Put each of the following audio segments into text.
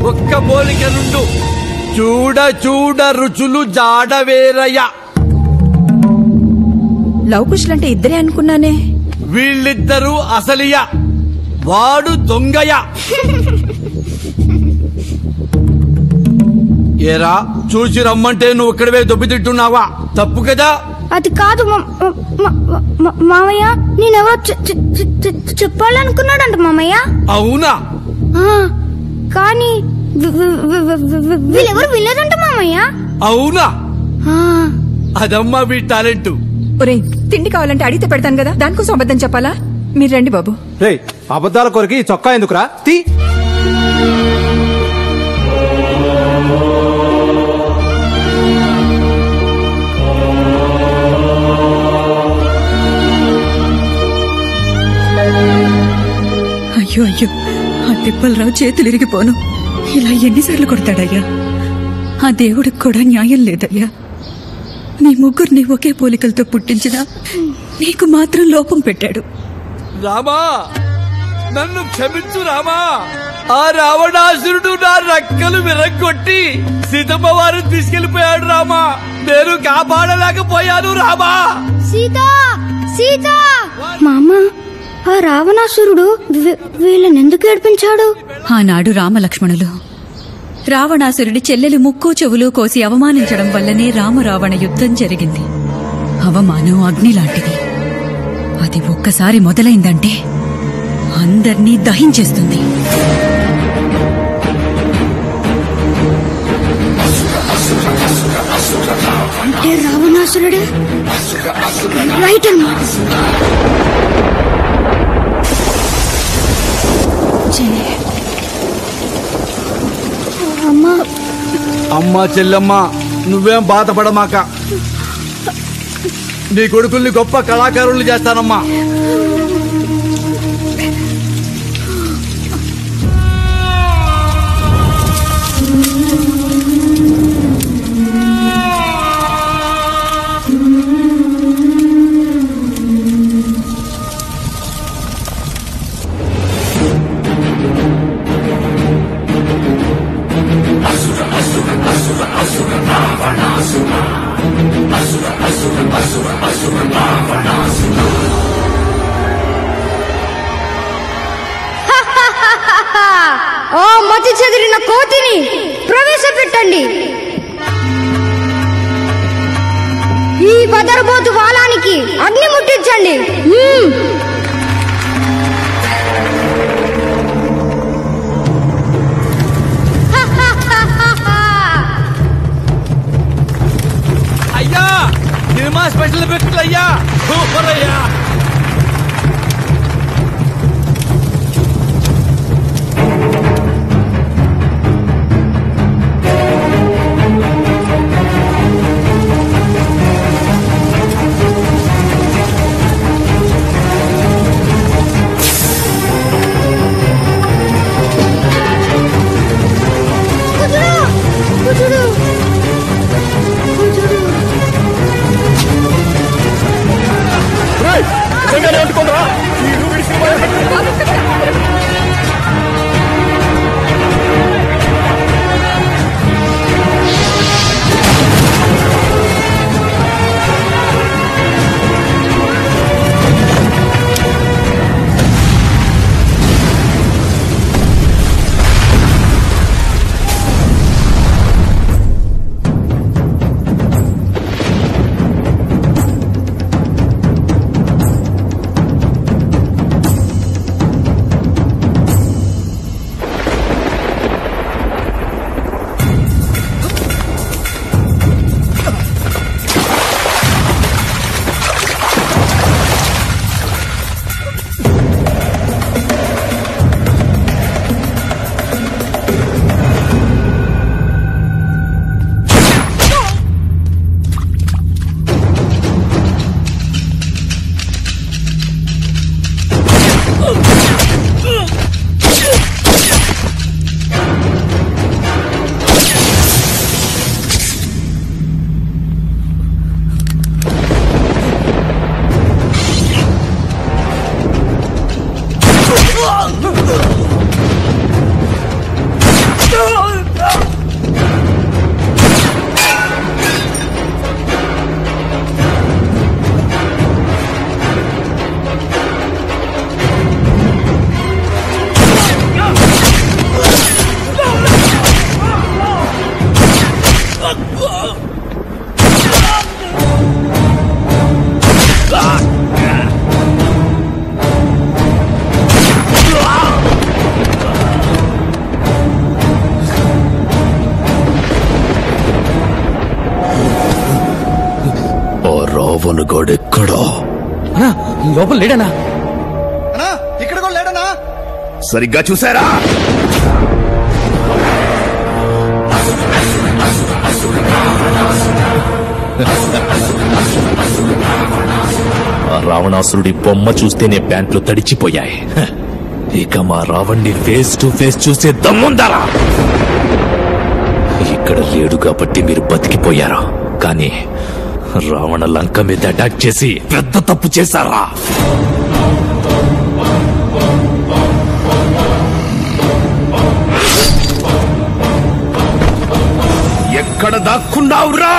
ఒక్క పోలిక నుండు చూడ చూడ రుచులు జాడవేరయ్య. లవ్ కుశలంటే ఇద్దరే అనుకున్నానే. వీళ్ళిద్దరూ అసలియ, వాడు దొంగయ. ఏరా చూసి రమ్మంటే నువ్వు ఇక్కడవే దొబ్బితిట్టున్నావా? తప్పు కదా. అది కాదు మామయ్య, నేనెవరో చెప్పాలనుకున్నాడంట మామయ్య. అవునా? కానీ వీళ్ళెవరు వినలేదంట మామయ్య. అవునా? అదమ్మా వీ టాలెంట్. ఒరేయ్, తిండి కావాలంటే అడిగితే పెడతాను కదా, దానికోసం అబద్ధం చెప్పాలా? మీరు రండి బాబు. రే, అబద్ధాల కొరకి చొక్కా ఎందుకురా? తీ. అయ్యో అయ్యో, ఆ తిప్పలరావు చేతులు ఇరిగిపోను. ఇలా ఎన్నిసార్లు కొడతాడయ్యా? ఆ దేవుడికి కూడా న్యాయం లేదయ్యా. మీ ముగ్గురిని ఒకే పోలికలతో పుట్టించినా నీకు మాత్రం లోపం పెట్టాడు. రామా, నన్ను క్షమించు రామా. ఆ రావణాసురుడు నా రెక్కలు విరగొట్టి సీతమ్మ వారు తీసుకెళ్లిపోయాడు రామా. నేను కాపాడలేకపోయాను రామా. సీత సీత. మామ, ఆ రావణాసురుడు వీళ్ళని ఎందుకు ఏడిపించాడు? ఆనాడు రామలక్ష్మణులు రావణాసురుడి చెల్లెలు ముక్కు చెవులు కోసి అవమానించడం వల్లనే రామరావణ యుద్ధం జరిగింది. అవమానం అగ్ని లాంటిది. అది ఒక్కసారి మొదలైందంటే అందర్నీ దహించేస్తుంది. అంటే రావణాసురుడే రైట్ అన్నమాట. అమ్మా చెల్లెమ్మ, నువ్వేం బాధపడమాక. నీ కొడుకుల్ని గొప్ప కళాకారులు చేస్తానమ్మా. ఓ మతి చెదిరిన కోతిని ప్రవేశపెట్టండి. ఈ బదరబోతు వాలానికి అగ్ని ముట్టించండి. అయ్యా, సినిమా స్పెషల్ ఎఫెక్ట్లు అయ్యా, సూపర్ అయ్యా. కుజుడు రావణగాడెక్కడా? లోపల లేడనా? ఇక్కడ కూడా లేడనా? సరిగ్గా చూసారా? ఆ రావణాసురుడి బొమ్మ చూస్తేనే ప్యాంట్లు తడిచిపోయాయి. ఇక మా రావణ్ణి ఫేస్ టు ఫేస్ చూసే దమ్ముందారా? ఇక్కడ లేడు కాబట్టి మీరు బతికిపోయారా, కానీ రావణ లంక మీద అటాక్ చేసి పెద్ద తప్పు చేశారా? ఎక్కడ దాక్కున్నావురా?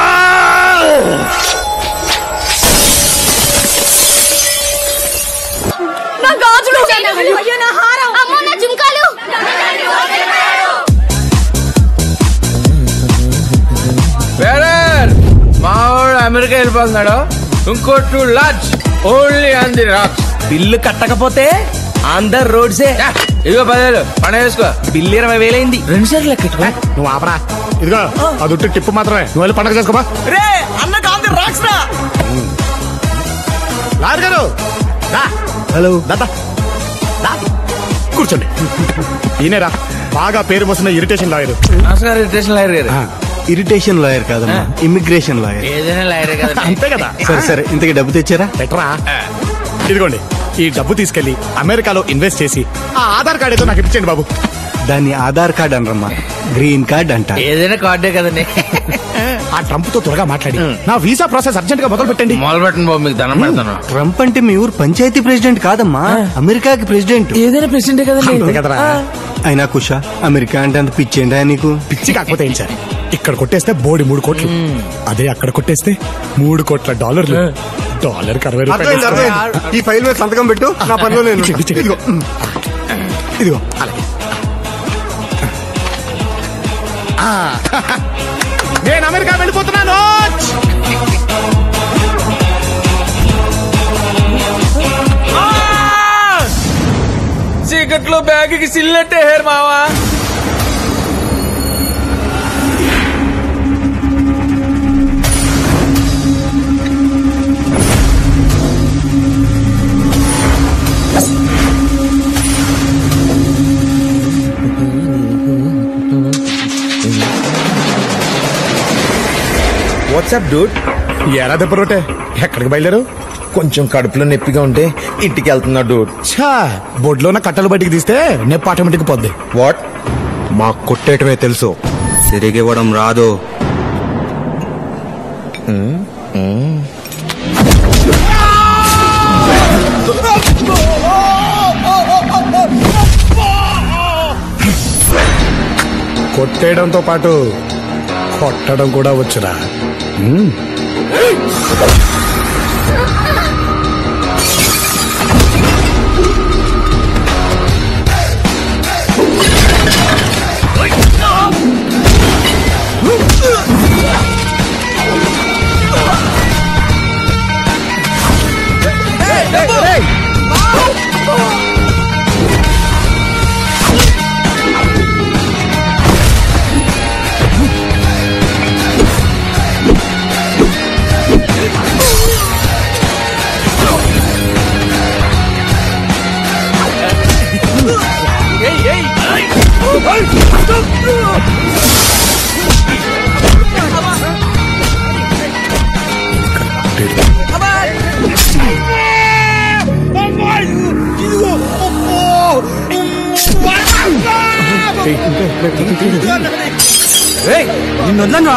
మావాడు అమెరికా వెళ్ళిపోతున్నాడు. ఇంకో 2 lakhs only on the rocks. Bill కట్టకపోతే అందరు రోడ్సే. ఇదిగో 10,000 పని వేసుకో. బిల్లు 20,000 అయింది. 2 సార్లు లెక్క. నువ్వు ఆపరా. ఇదిగో అదుట్టు టిప్పు మాత్రమే. నువ్వు వెళ్ళి పండగ చేసుకోమా. రే అన్న కాంతి రాక్స్ రా. లాయర్ గారు హలో దాదా కూర్చోండి. ఈయనరా బాగా పేరు వస్తున్న ఇరిటేషన్ లాయర్. నమస్కారం ఇరిటేషన్ లాయర్ గారు. ఇరిటేషన్ లాయర్ కాదమ్మా, ఇమిగ్రేషన్ లాయర్. ఏదైనా లాయరే కదా. అంతే కదా. సరే ఇంతకి డబ్బు తెచ్చారా? ఎట్రా ఇదిగోండి, ఈ డబ్బు తీసుకెళ్లి అమెరికాలో ఇన్వెస్ట్ చేసి ఆ ఆధార్ కార్డు ఏదో నాకు ఇప్పించండి బాబు. దాన్ని ఆధార్ కార్డ్ అనరమ్మా, గ్రీన్ కార్డ్ అంట. ఏదైనా కార్డే కదండి. ఆ ట్రంప్ తో త్వరగా మాట్లాడి నా వీసా ప్రాసెస్ అర్జెంట్ గా మొదలు పెట్టండి. మొదలు పెట్టండి బాబు, మీకు దండం పెడతాను. ట్రంప్ అంటే మీ ఊరు పంచాయతీ ప్రెసిడెంట్ కాదమ్మా, అమెరికాకి ప్రెసిడెంట్. ఏదైనా ప్రెసిడెంటే కదండి. అంతే కదరా. అయినా కుషా, అమెరికా అంటే అంత పిచ్చేంటా నీకు? పిచ్చి కాకపోతే ఏం సార్, ఇక్కడ కొట్టేస్తే బోడి 3 కోట్లు, అదే అక్కడ కొట్టేస్తే 3 కోట్ల డాలర్లు. డాలర్కి 60 రూపాయలు. ఈ ఫైల్ మీద సంతకం పెట్టు, నా పనిలో నేను. ఇదిగో ఇదిగో అలాగే. నేను అమెరికా వెళ్ళిపోతున్నాను. చీకట్లో బ్యాగ్కి సిల్లెట్టే హేర్ మావా. WhatsApp Dude. ఎరా దెబ్బ రోటే, ఎక్కడికి బయలుదేరు? కొంచెం కడుపులో నొప్పిగా ఉంటే ఇంటికి వెళ్తున్నా డూడ్. ఛా, బొడ్లో ఉన్న కట్టలు బయటికి తీస్తే నొప్పి ఆటోమేటిక్ పోద్ది. వాట్? మాకు కొట్టేయటమే తెలుసు, తిరిగివ్వడం రాదు. కొట్టేయడంతో పాటు కొట్టడం కూడా వచ్చురా. నిన్నొద్దా?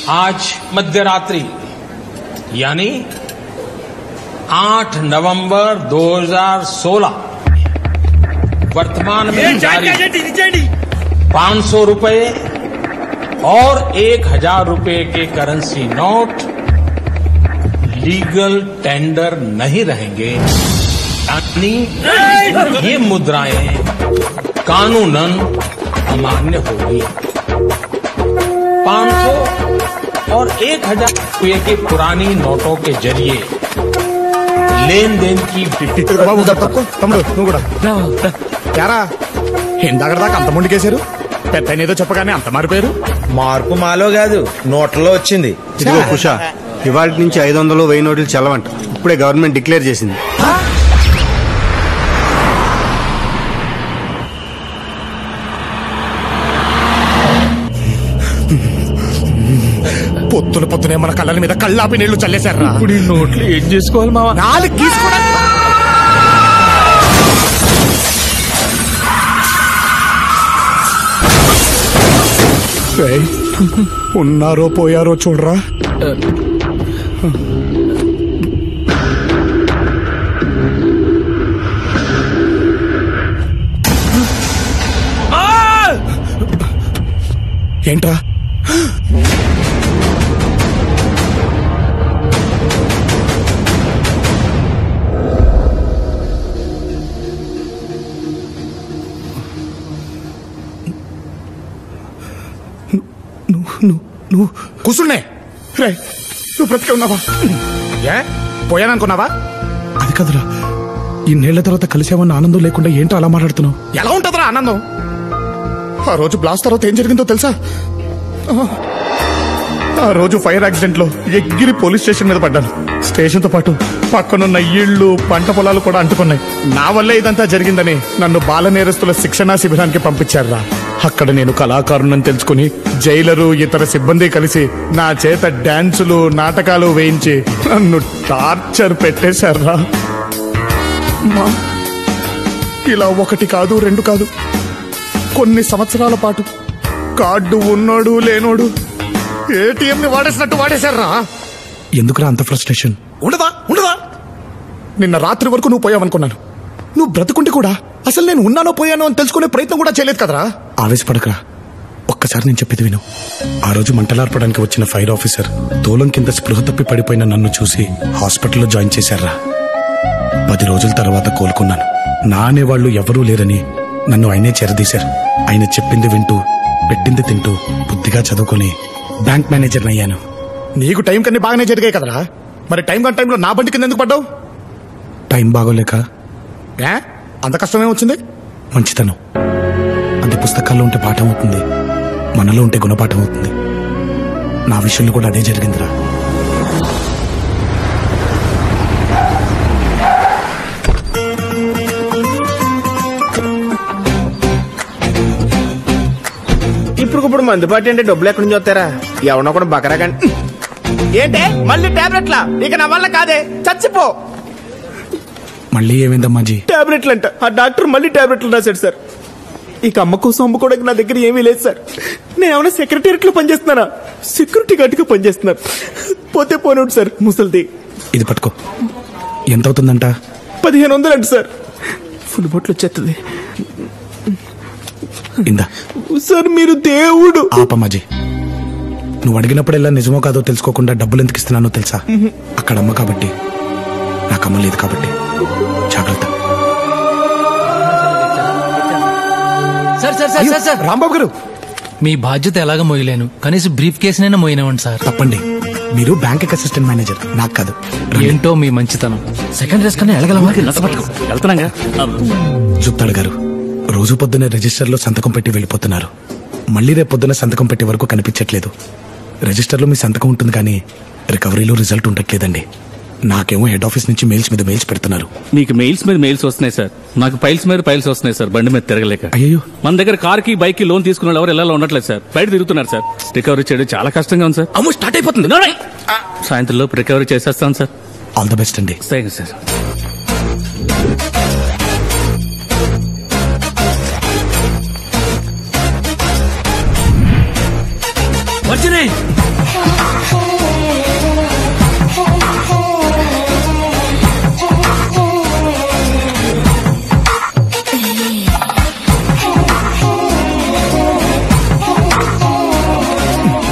आज मध्यरात्रि यानी 8 नवंबर 2016 वर्तमान में जारी 500 रुपए और 1000 रुपए के करेंसी नोट लीगल टेंडर नहीं रहेंगे, यानी ये मुद्राएं कानूनन अमान्य होगी। 500 और 1000 रुपये के पुरानी नोटों के जरिए लेन देन की బాబు తమ్ముడు నువ్వు కూడా యారా ఇందాక దాకా అంత ముందుకేశారు, పెద్ద ఏదో చెప్పగానే అంత మారిపోయారు. మార్పు మాలో కాదు, నోట్లలో వచ్చింది. ఇదిగో కుషా, ఇవాళ నుంచి 500, 1000 నోట్లు చల్లవంట. ఇప్పుడే గవర్నమెంట్ డిక్లేర్ చేసింది. పొద్దునే మన కళ్ళ మీద కళ్ళాపి నీళ్లు చల్లేశారా. ఇప్పుడు ఈ నోట్లు ఏం చేసుకోవాలి మావా? 4 తీసుకోవడానికి ఉన్నారో పోయారో చూడరా. ఏంట్రా? నువ్వు కూర్చున్నే. రే, నువ్వు బ్రతికే ఉన్నావా? ఏ పోయాననుకున్నావా? అది కదరా, ఇన్నేళ్ల తర్వాత కలిసామన్న ఆనందం లేకుండా ఏంటో అలా మాట్లాడుతున్నావు? ఎలా ఉంటుందిరా ఆనందం? ఆ రోజు బ్లాస్ట్ తర్వాత ఏం జరిగిందో తెలుసా? ఆ రోజు ఫైర్ యాక్సిడెంట్ లో ఎగిరి పోలీస్ స్టేషన్ మీద పడ్డాను. స్టేషన్ తో పాటు పక్కనున్న ఇళ్లు, పంట పొలాలు కూడా అంటుకున్నాయి. నా వల్లే ఇదంతా జరిగిందని నన్ను బాల నేరస్తుల శిక్షణా శిబిరానికి పంపించారా. అక్కడ నేను కళాకారుణ్ణని తెలుసుకుని జైలరు, ఇతర సిబ్బంది కలిసి నా చేత డాన్సులు, నాటకాలు వేయించి నన్ను టార్చర్ పెట్టేశారా. ఇలా 1 కాదు 2 కాదు, కొన్ని సంవత్సరాల పాటు కార్డు ఉన్నోడు లేనోడు ఏటీఎం ని వాడేసినట్టు వాడేశారా. ఎందుకురా అంత ఫ్రస్ట్రేషన్? ఉండదా? నిన్న రాత్రి వరకు నువ్వు పోయావనుకున్నాను. నువ్వు బ్రతుకుంటే కూడా అసలు నేను ఉన్నానో పోయానో అని తెలుసుకునే ప్రయత్నం కూడా చేయలేదు కదరా. ఆవేశపడకరా, ఒక్కసారి నేను చెప్పేది విను. ఆ రోజు మంటలార్పడానికి వచ్చిన ఫైర్ ఆఫీసర్ తోలం కింద స్పృహ తప్పి పడిపోయిన నన్ను చూసి హాస్పిటల్లో జాయిన్ చేశారా. 10 రోజుల తర్వాత కోలుకున్నాను. నా అనేవాళ్లు ఎవరూ లేరని నన్ను ఆయనే చేరదీశారు. ఆయన చెప్పింది వింటూ, పెట్టింది తింటూ, బుద్ధిగా చదువుకుని బ్యాంక్ మేనేజర్ అయ్యాను. నీకు టైం కన్నా బాగానే జరిగాయి కదరా. మరి టైం కన్నా టైంలో నా బండి కింద ఎందుకు పడ్డావు? టైం బాగోలేక. అంత కష్టమే వచ్చింది? మంచితనం అది పుస్తకాల్లో ఉంటే పాఠం అవుతుంది, మనలో ఉంటే గుణపాఠం అవుతుంది. నా విషయంలో కూడా అదే జరిగిందిరా. ఇప్పుడు మందుపాటి అంటే డబ్బులు ఎక్కడి నుంచి వస్తారా? ఎవరో కూడా బకరా కానీ. ఏంటే మళ్ళీ టాబ్లెట్లా? ఇక నా వల్ల కాదే, చచ్చిపో. మళ్ళీ ఏమైందమ్మాజీ? టాబ్లెట్లు అంట. ఆ డాక్టర్ మళ్ళీ టాబ్లెట్లు రాశాడు సార్. ఇక అమ్మ కోసం అమ్ముకోవడానికి నా దగ్గర ఏమీ లేదు సార్. నేను ఏమైనా సెక్రటేరియట్ లో పనిచేస్తున్నానా? సెక్యూరిటీ గార్డ్ గా పనిచేస్తున్నారు. పోతే పోనోడు సార్ ముసలిది. ఇది పట్టుకో. ఎంత అవుతుందంట? 1500 అంట సార్. ఫుల్ బొట్లు వచ్చేస్తుంది. ఇందా సార్, మీరు దేవుడు. ఆపమ్మాజీ, నువ్వు అడిగినప్పుడెల్లా నిజమో కాదో తెలుసుకోకుండా డబ్బులు ఎందుకు ఇస్తున్నానో తెలుసా? అక్కడ అమ్మ కాబట్టి, నాకమ్మ లేదు కాబట్టి. జాగ్రత్త. సార్ రాంబాబు గారు, మీ బాధ్యత ఎలాగ మోయలేను, కనీసం బ్రీఫ్ కేసునైనా మోయినవండి సార్. తప్పండి, మీరు బ్యాంక్ అసిస్టెంట్ మేనేజర్, నాకు కాదు. ఏంటో మీ మంచితనం. సెకండ్ రేస్ కన్నా ఎలగలమా? వెళ్తున్నాగా. జుప్తాడు గారు, రోజు పొద్దున్నే రిజిస్టర్లో సంతకం పెట్టి వెళ్ళిపోతున్నారు. మళ్ళీ రేపు పొద్దున సంతకం పెట్టే వరకు కనిపించట్లేదు. రిజిస్టర్లో మీ సంతకం ఉంటుంది కానీ రికవరీలో రిజల్ట్ ఉండట్లేదండి. నాకేమో హెడ్ ఆఫీస్ నుంచి మెయిల్స్ మీద మెయిల్స్ పెడుతున్నారు. మీకు మెయిల్స్ మీద మెయిల్స్ వస్తున్నాయి సార్, నాకు ఫైల్స్ మీద ఫైల్స్ వస్తున్నాయి సార్. బండి మీద తిరగలేక. అయ్యో, మన దగ్గర కార్ కి బైక్ కి లోన్ తీసుకున్న ఎవరు ఎలా ఉండట్లేదు సార్, బయట తిరుగుతున్నారు సార్. రికవరీ చేయడం చాలా కష్టంగా ఉంది సార్. అమ్మో, స్టార్ట్ అయిపోతుంది. సాయంత్రం లోపు రికవరీ చేసేస్తాను సార్. ఆల్ ది బెస్ట్ అండి. Thank you sir.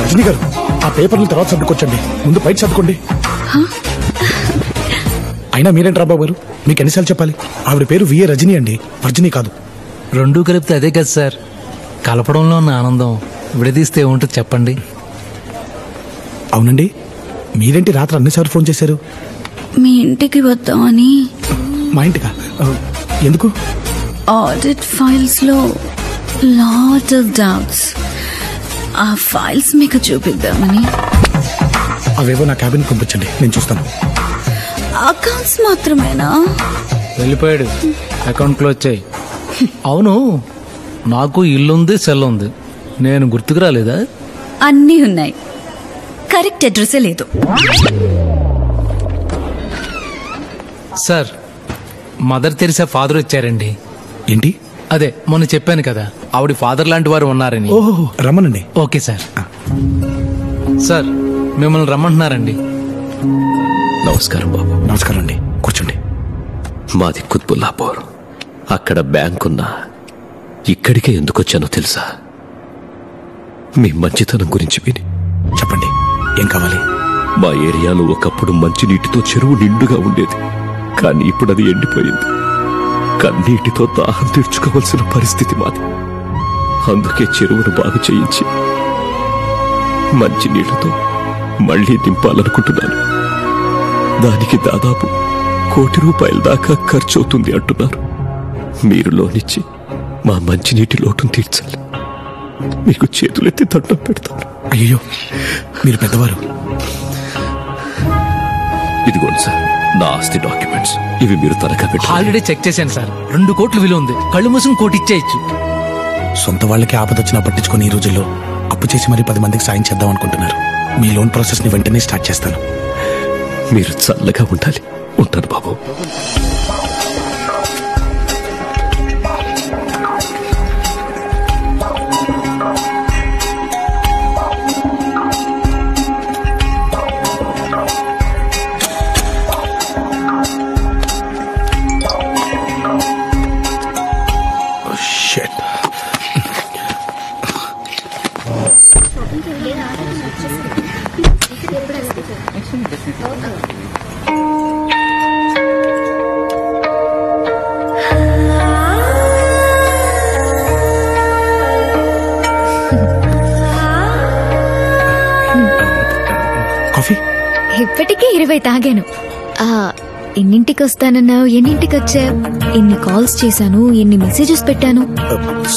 రజనీ గారు, ఆ పేపర్లు తర్వాత సర్దుకొచ్చండి, ముందు బయట సర్దుకోండి. అయినా మీరేంటి రాబాబు గారు, మీకు ఎన్నిసార్లు చెప్పాలి? ఆవిడ పేరు విఏ రజనీ అండి, వర్జనీ కాదు. రెండూ కలిపితే అదే కదా సార్. కలపడంలో ఉన్న ఆనందం విడదీస్తే ఏముంటుంది చెప్పండి. అవునండి, మీరేంటి రాత్రి అన్నిసార్లు ఫోన్ చేశారు? మీ ఇంటికి వద్దామని. మా ఇంటికా? ఎందుకు? ఆడిట్ ఫైల్స్ లో లాట్ ఆఫ్ డౌట్స్. ఆ ఫైల్స్ మీకు చూపిద్దామని. అవేవో నా క్యాబిన్ పంపించండి, నేను చూస్తాను. అకౌంట్స్ మాత్రమేనా? వెళ్ళిపోయాడు. అకౌంట్ క్లోజ్ చేయి. అవును, నాకు ఇల్లుంది, సెల్ ఉంది. నేను గుర్తుకు రాలేదా? అన్నీ ఉన్నాయి, కరెక్ట్ అడ్రస్ లేదు. సార్, మదర్ తెరిసా ఫాదర్ వచ్చారండి. ఏంటి? అదే మొన్న చెప్పాను కదా, ఆవిడ ఫాదర్ లాంటి వారు ఉన్నారని. ఓహో, రమ్మనండి. Okay sir. సార్, మిమ్మల్ని రమ్మంటున్నారండి. నమస్కారం బాబు. నమస్కారం అండి, కూర్చోండి. మాది కుత్బుల్లాపూర్. అక్కడ బ్యాంక్ ఉన్నా ఇక్కడికే ఎందుకు వచ్చానో తెలుసా? మీ మంచితనం గురించి విని. చెప్పండి, ఏం కావాలి? మా ఏరియాలో ఒకప్పుడు మంచినీటితో చెరువు నిండుగా ఉండేది, కానీ ఇప్పుడు అది ఎండిపోయింది. కన్నీటితో దాహం తీర్చుకోవాల్సిన పరిస్థితి మాది. అందుకే చెరువును బాగు చేయించి మంచినీళ్లతో మళ్లీ నింపాలనుకుంటున్నాను. దానికి దాదాపు ₹1 కోటి దాకా ఖర్చవుతుంది అంటున్నారు. మీరు లోనిచ్చి మా మంచినీటి లోటును తీర్చాలి. మీకు చేతులెత్తి దండం పెడతాను. అయ్యో, మీరు పెద్దవారు. ఇదిగోండి సార్, నా ఆస్తి డాక్యుమెంట్స్. ఇవి మీరు తనఖా పెట్టి. ఆల్రెడీ చెక్ చేశాను సార్. 2 కోట్లు విలువ ఉంది. కళ్ళు మూసుకుని 1 కోటి ఇచ్చేయచ్చు. సొంత వాళ్ళకి ఆపదొచ్చినా పట్టించుకొని ఈ రోజుల్లో అప్పు చేసి మరీ 10 మందికి సాయం చేద్దాం అనుకుంటున్నారు. మీ లోన్ ప్రాసెస్ ని వెంటనే స్టార్ట్ చేస్తాను. మీరు చల్లగా ఉండాలి. ఉంటాను బాబు. కాఫీ? ఇప్పటికే 20 తాగాను. ఎన్నింటికి వస్తానన్నావు, ఎన్నింటికి వచ్చావు? ఎన్ని కాల్స్ చేశాను, ఎన్ని మెసేజెస్ పెట్టాను.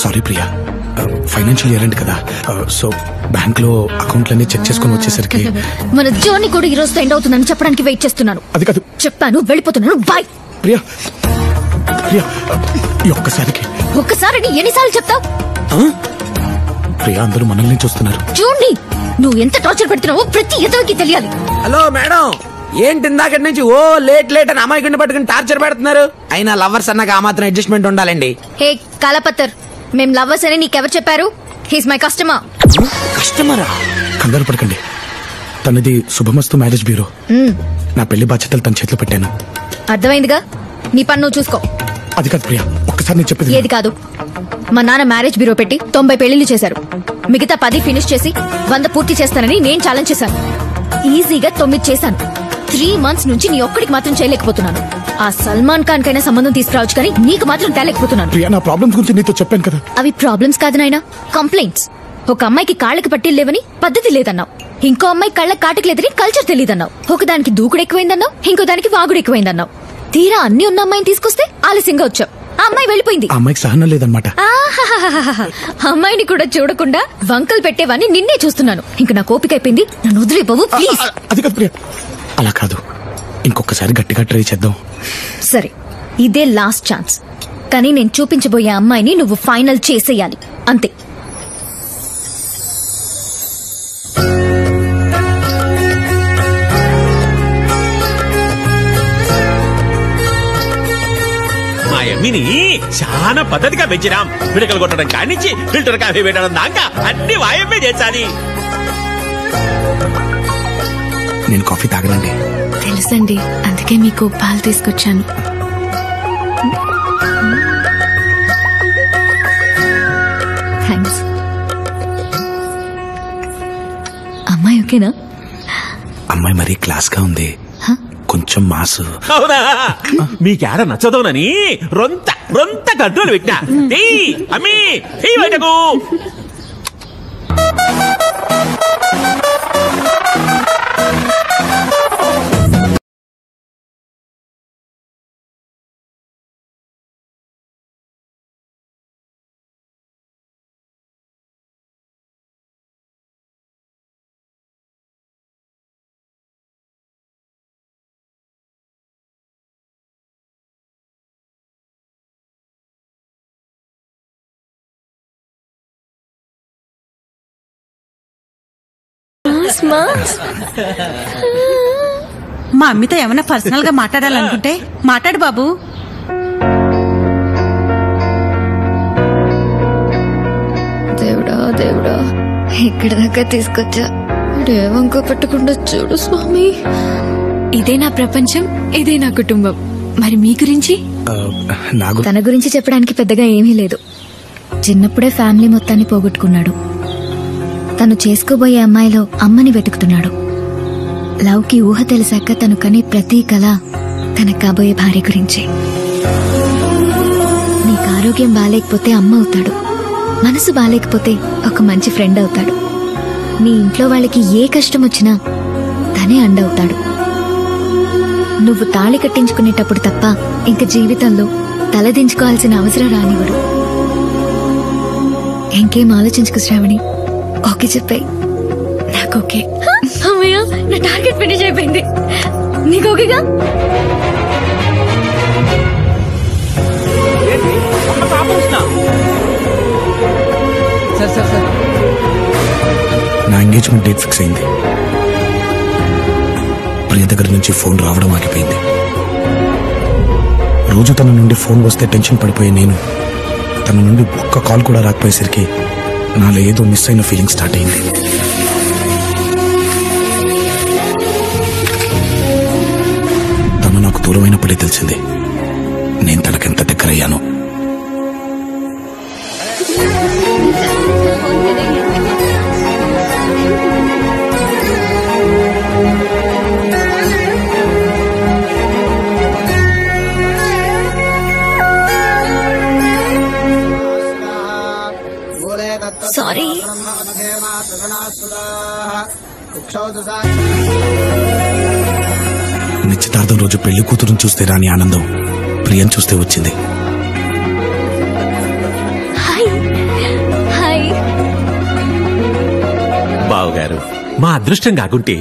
Sorry Priya, financial year end కదా, సో బ్యాంక్ లో అకౌంట్లన్నీ చెక్ చేసుకుని వచ్చేసరికి మన జర్నీ కూడా ఈ రోజు ఎండ్ అవుతుందని చెప్పడానికి వెయిట్ చేస్తున్నాను. అది కాదు, చెప్తాను, వెళ్ళిపోతున్నాను. బాయ్. ప్రియా, ప్రియా, ఈ ఒక్కసారి ఎన్నిసార్లు చెప్తావు? ప్రియా, అందరూ మనల్ని చూస్తున్నారు. చూడండి, నువ్వు ఎంత టార్చర్ పెడుతున్నావో ప్రతి ఎదవికి తెలియాలి. హలో మేడం, ఏంటి ఇందాకటి నుంచి ఓ లేట్ అని అమాయకుడిని పట్టుకుని టార్చర్ పెడుతున్నారు? అయినా లవర్స్ అన్నాక ఆ మాత్రం అడ్జస్ట్మెంట్ ఉండాలండి. హే కలపత్తర్, మేం లవర్స్ అని నీకెవరు చెప్పారు? He's my customer. కస్టమరా? కంగారు పడకండి, తనది శుభమస్తు మ్యారేజ్ బ్యూరో. నా పెళ్లి బాధ్యతలు తన చేతిలో పెట్టాను. అర్థమైందిగా, నీ పని నువ్వు చూసుకో. అది కాదు ప్రియా, ఒక్కసారి నేను చెప్పేది. ఏది కాదు? మా నాన్న మ్యారేజ్ బ్యూరో పెట్టి 90 పెళ్లిళ్లు చేశారు. మిగతా 10 ఫినిష్ చేసి 100 పూర్తి చేస్తానని నేను ఛాలెంజ్ చేశాను. ఈజీగా 9 చేశాను. 3 మంత్స్ నుంచి నీ ఒక్కడికి మాత్రం చేయలేకపోతున్నాను. ఆ సల్మాన్ ఖాన్ కైనా సంబంధం తీసుకురావచ్చు, కానీ నీకు మాత్రం తేలేకపోతున్నాను. ప్రియా, నా ప్రాబ్లమ్స్ గురించి నీతో చెప్పాను కదా. అవి ప్రాబ్లమ్స్ కాదు నాయనా, కంప్లైంట్స్. ఒక అమ్మాయికి కాళ్ళకి పట్టీలు లేవని పద్ధతి లేదన్నావు, ఇంకో అమ్మాయి కళ్ళకి కాటికి లేదని కల్చర్ తెలియదన్నావు, ఒకదానికి దూకుడు ఎక్కువైందన్నావు, ఇంకో దానికి వాగుడు ఎక్కువైందన్నావు. తీరా అన్ని ఉన్న అమ్మాయిని తీసుకొస్తే ఆలస్యంగా వచ్చావు. ఆ అమ్మాయి వెళ్ళిపోయింది. అమ్మాయికి సహనం లేదన్నమాట. అమ్మాయిని కూడా చూడకుండా వంకలు పెట్టేవాన్ని నిన్నే చూస్తున్నాను. ఇంక నా కోపిక అయిపోయింది, నన్ను వదిలేబాబు ప్లీజ్. అది కాదు ప్రియా, అలా కాదు, ఇంకొకసారి గట్టిగా ట్రై చేద్దాం. సరే, ఇదే లాస్ట్ ఛాన్స్, కానీ నేను చూపించబోయే అమ్మాయిని నువ్వు ఫైనల్ చేసేయాలి, అంతే. మిని చాలా పద్ధతిగా పెంచినాం. పిడకలు కొట్టడం కానించి ఫిల్టర్ కాఫీ పెట్టడం దాకా అన్ని వాయమే చేశాలి. నేను కాఫీ తాగనండి. తెలుసండి, అందుకే మీకు పాలు తీసుకొచ్చాను. థ్యాంక్స్. అమ్మాయి ఓకేనా? అమ్మాయి మరీ క్లాస్ గా ఉంది, కొంచెం మాసు. అవునా? మీకేడ నచ్చదోనని రొంత కంట్రోల్ పెట్టినా. అమ్మీ బయటకు స్మార్ట్. మా అమ్మితో ఏమైనా పర్సనల్ గా మాట్లాడాలనుకుంటే మాట్లాడు బాబు. దేవుడా దేవుడా, ఇక్కడ దాకా తీసుకొచ్చా. ఏవంకో పెట్టకుండా చూడు స్వామి. ఇదే నా ప్రపంచం, ఇదే నా కుటుంబం. మరి మీ గురించి? తన గురించి చెప్పడానికి పెద్దగా ఏమీ లేదు. చిన్నప్పుడే ఫ్యామిలీ మొత్తాన్ని పోగొట్టుకున్నాడు. తను చేసుకోబోయే అమ్మాయిలో అమ్మని వెతుకుతున్నాడు. లవ్ కి ఊహ తెలిసాక తను కనే ప్రతి కళ తన కాబోయే భార్య గురించి. నీకు ఆరోగ్యం బాలేకపోతే అమ్మ అవుతాడు, మనసు బాలేకపోతే ఒక మంచి ఫ్రెండ్ అవుతాడు. నీ ఇంట్లో వాళ్ళకి ఏ కష్టం వచ్చినా తనే అండవుతాడు. నువ్వు తాళి కట్టించుకునేటప్పుడు తప్ప ఇంక జీవితంలో తలదించుకోవాల్సిన అవసరం రానివ్వడు. ఇంకేం ఆలోచించుకు శ్రావణి, ఓకే చెప్పాయి. నాకు ఓకే. అమ్మయ్య, నా టార్గెట్ ఫినిష్ అయిపోయింది. నీకు ఓకేగా? నా ఎంగేజ్మెంట్ డేట్ ఫిక్స్ అయింది. ప్రియ దగ్గర నుంచి ఫోన్ రావడం ఆగిపోయింది. రోజు తన నుండి ఫోన్ వస్తే టెన్షన్ పడిపోయే నేను తన నుండి ఒక్క కాల్ కూడా రాకపోయేసరికి నాలో ఏదో మిస్ అయిన ఫీలింగ్ స్టార్ట్ అయింది. తను నాకు దూరమైనప్పుడే తెలిసింది నేను తనకెంత దగ్గరయ్యాను. సారీ. నిశ్చితార్థం రోజు పెళ్లి కూతురుని చూస్తే రాని ఆనందం ప్రియం చూస్తే వచ్చింది. బావగారు, మా అదృష్టం కాకుంటే